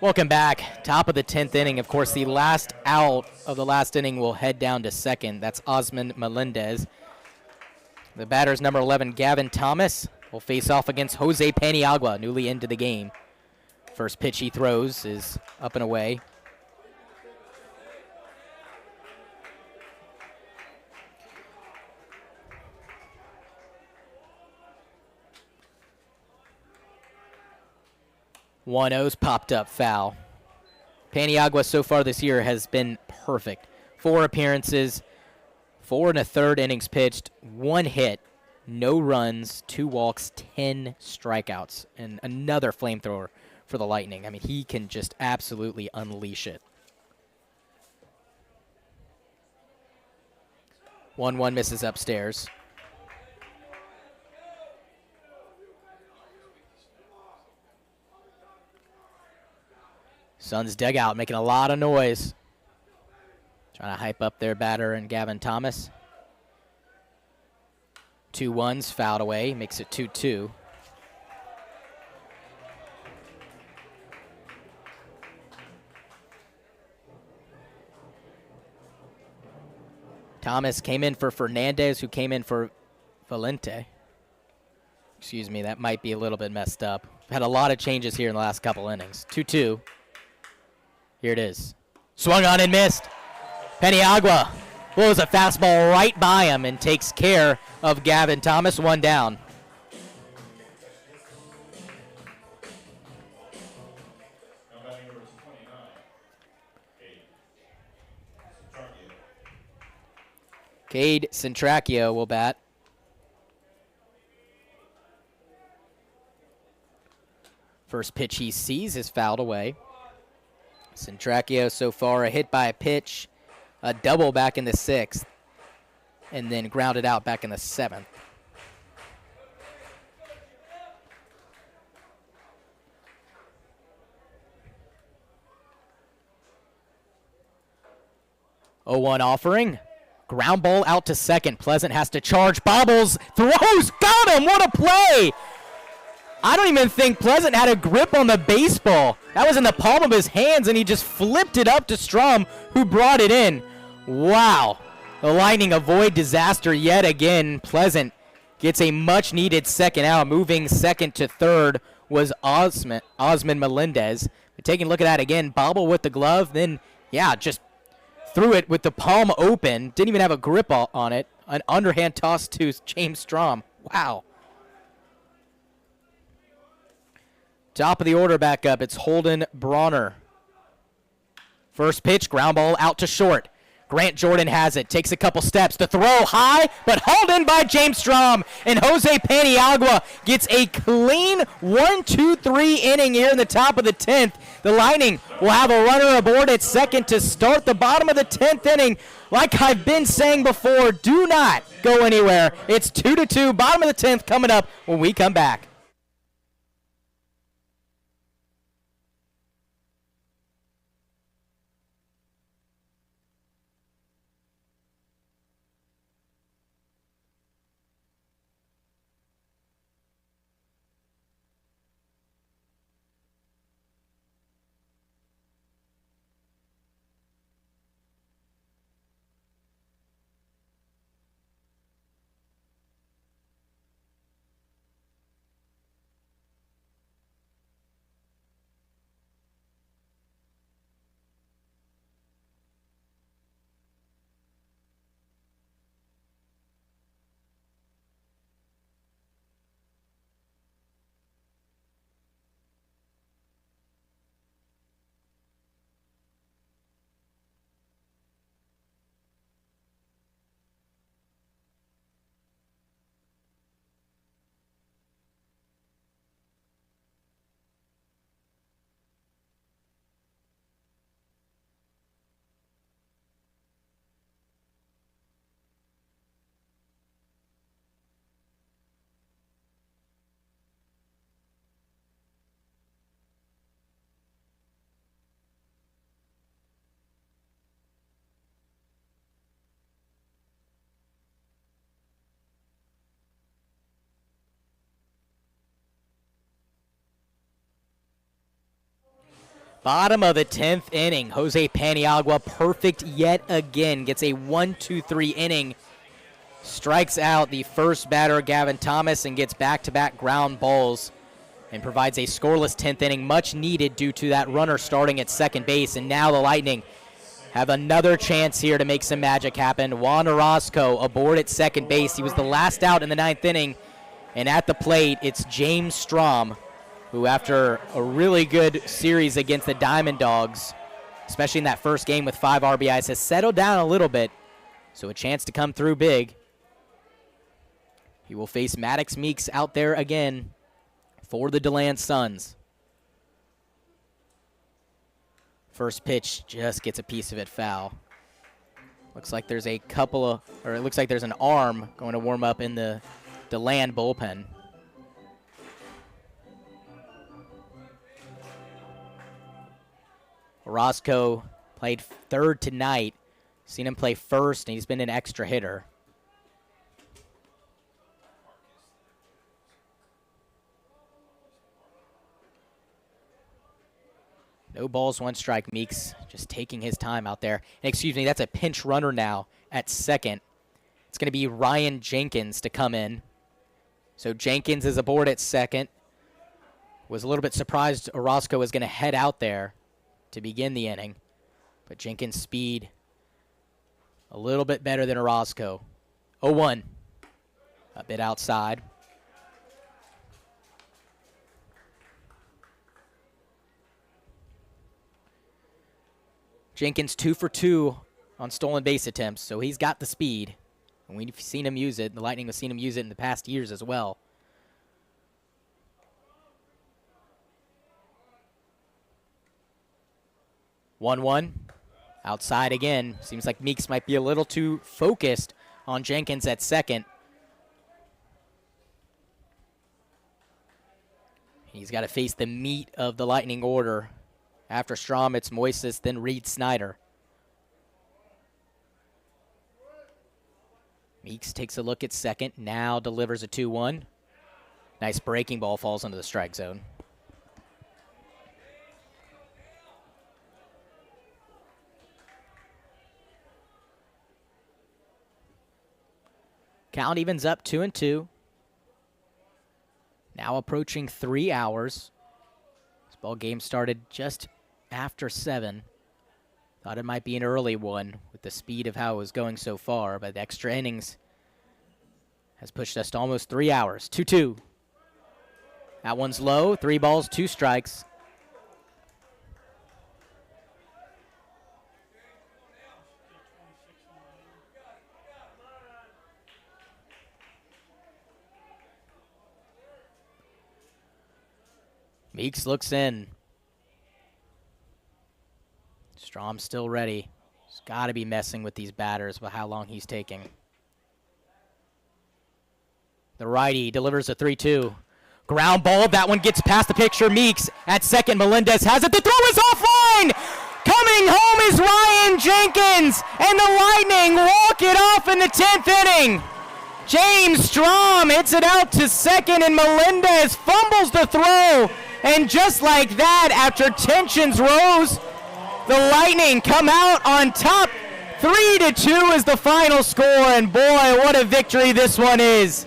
Welcome back. Top of the 10th inning. Of course, the last out of the last inning will head down to second. That's Osman Melendez. The batter's number 11, Gavin Thomas, will face off against Jose Paniagua, newly into the game. First pitch he throws is up and away. One-0's popped up foul. Paniagua so far this year has been perfect. 4 appearances, 4 1/3 innings pitched, 1 hit, no runs, 2 walks, 10 strikeouts, and another flamethrower for the Lightning. I mean, he can just absolutely unleash it. 1-1 misses upstairs. Suns dugout making a lot of noise. Trying to hype up their batter and Gavin Thomas. 2-1's fouled away, makes it 2-2. Thomas came in for Fernandez, who came in for Valente. Excuse me, that might be a little bit messed up. Had a lot of changes here in the last couple innings. 2-2. Here it is. Swung on and missed. Peniagua blows a fastball right by him and takes care of Gavin Thomas. One down.
Now batting number 29,
Cade Centracchio will bat. First pitch he sees is fouled away. Centracchio so far a hit by a pitch, a double back in the 6th, and then grounded out back in the 7th. Oh, 1 offering. Ground ball out to second. Pleasant has to charge. Bobbles, throws, got him. What a play. I don't even think Pleasant had a grip on the baseball. That was in the palm of his hands, and he just flipped it up to Strom, who brought it in. Wow. The Lightning avoid disaster yet again. Pleasant gets a much-needed second out. Moving second to third was Osmond Melendez. But taking a look at that again, bobble with the glove, then, yeah, just threw it with the palm open. Didn't even have a grip on it. An underhand toss to James Strom. Wow. Top of the order back up. It's Holden Bronner. First pitch, ground ball out to short. Grant Jordan has it. Takes a couple steps. The throw high, but hauled in by James Strom. And Jose Paniagua gets a clean 1-2-3 inning here in the top of the 10th. The Lightning will have a runner aboard at second to start the bottom of the 10th inning. Like I've been saying before, do not go anywhere. It's 2-2, bottom of the 10th coming up when we come back. Bottom of the 10th inning. Jose Paniagua, perfect yet again. Gets a 1-2-3 inning. Strikes out the first batter, Gavin Thomas, and gets back-to-back ground balls and provides a scoreless 10th inning, much needed due to that runner starting at second base. And now the Lightning have another chance here to make some magic happen. Juan Orozco aboard at second base. He was the last out in the 9th inning. And at the plate, it's James Strom, who after a really good series against the Diamond Dogs, especially in that first game with 5 RBIs, has settled down a little bit. So a chance to come through big. He will face Maddox Meeks out there again for the Deland Suns. First pitch just gets a piece of it foul. Looks like there's a couple of, or it looks like there's an arm going to warm up in the Deland bullpen. Orozco played third tonight. Seen him play first, and he's been an extra hitter. No balls, 1 strike. Meeks just taking his time out there. And excuse me, that's a pinch runner now at second. It's going to be Ryan Jenkins to come in. So Jenkins is aboard at second. Was a little bit surprised Orozco was going to head out there to begin the inning. But Jenkins' speed a little bit better than Orozco. 0-1. A bit outside. Jenkins 2 for 2 on stolen base attempts, so he's got the speed. And we've seen him use it. The Lightning have seen him use it in the past years as well. One. Outside again. Seems like Meeks might be a little too focused on Jenkins at second. He's got to face the meat of the Lightning order. After Strom, it's Moises, then Reed Snyder. Meeks takes a look at second, now delivers a 2-1. Nice breaking ball, falls into the strike zone. Count evens up 2-2. Now approaching 3 hours. This ball game started just after 7. Thought it might be an early one with the speed of how it was going so far, but the extra innings has pushed us to almost 3 hours. 2-2. That one's low. 3 balls, 2 strikes. Meeks looks in. Strom's still ready. He's got to be messing with these batters with how long he's taking. The righty delivers a 3-2. Ground ball. That one gets past the picture. Meeks at second. Melendez has it. The throw is offline. Coming home is Ryan Jenkins. And the Lightning walk it off in the 10th inning. James Strom hits it out to second, and Melendez fumbles the throw. And just like that, after tensions rose, the Lightning come out on top. 3-2 is the final score, and boy, what a victory this one is.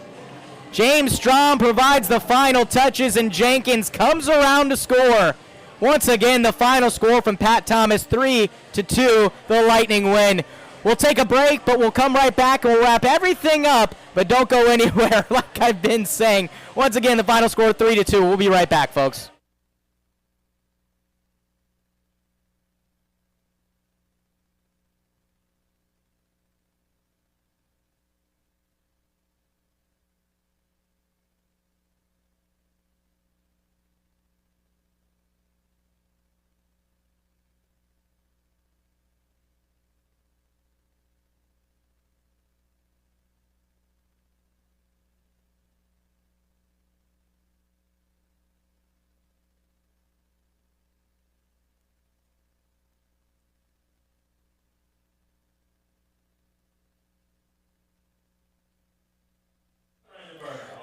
James Strom provides the final touches, and Jenkins comes around to score. Once again, the final score from Pat Thomas, 3-2, the Lightning win. We'll take a break, but we'll come right back and we'll wrap everything up, but don't go anywhere like I've been saying. Once again, the final score, 3-2. We'll be right back, folks.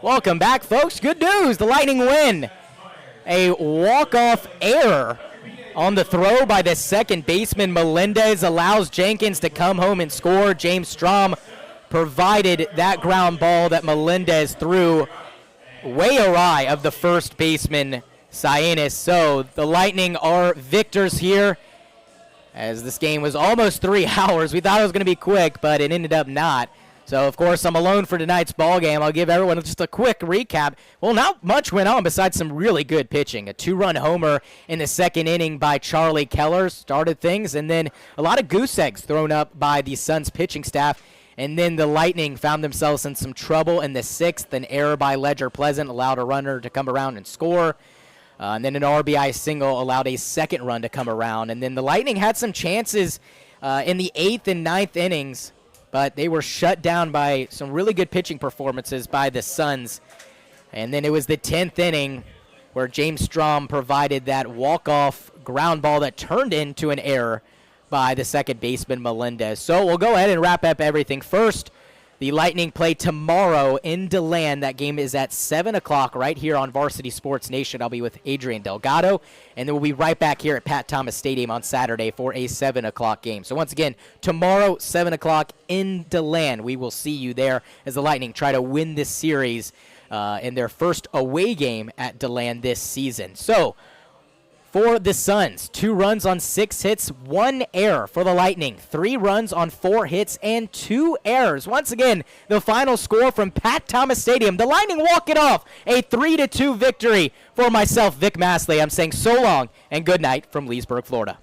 Welcome back, folks. Good news. The Lightning win. A walk-off error on the throw by the second baseman. Melendez allows Jenkins to come home and score. James Strom provided that ground ball that Melendez threw way awry of the first baseman, Cienis. So the Lightning are victors here, as this game was almost 3 hours. We thought it was going to be quick, but it ended up not. So, of course, I'm alone for tonight's ball game. I'll give everyone just a quick recap. Well, not much went on besides some really good pitching. A 2-run homer in the second inning by Charlie Keller started things, and then a lot of goose eggs thrown up by the Suns pitching staff. And then the Lightning found themselves in some trouble in the 6th. An error by Ledger Pleasant allowed a runner to come around and score. And then an RBI single allowed a second run to come around. And then the Lightning had some chances in the 8th and 9th innings, but they were shut down by some really good pitching performances by the Suns. And then it was the 10th inning where James Strom provided that walk-off ground ball that turned into an error by the second baseman, Melendez. So we'll go ahead and wrap up everything. First, The Lightning play tomorrow in Deland. That game is at 7 o'clock right here on Varsity Sports Nation. I'll be with Adrian Delgado, and then we'll be right back here at Pat Thomas Stadium on Saturday for a 7 o'clock game. So once again, tomorrow, 7 o'clock in Deland. We will see you there as the Lightning try to win this series in their first away game at Deland this season. So for the Suns, 2 runs on 6 hits, 1 error for the Lightning. 3 runs on 4 hits and 2 errors. Once again, the final score from Pat Thomas Stadium. The Lightning walk it off. A 3-2 victory for myself, Vic Masley. I'm saying so long and good night from Leesburg, Florida.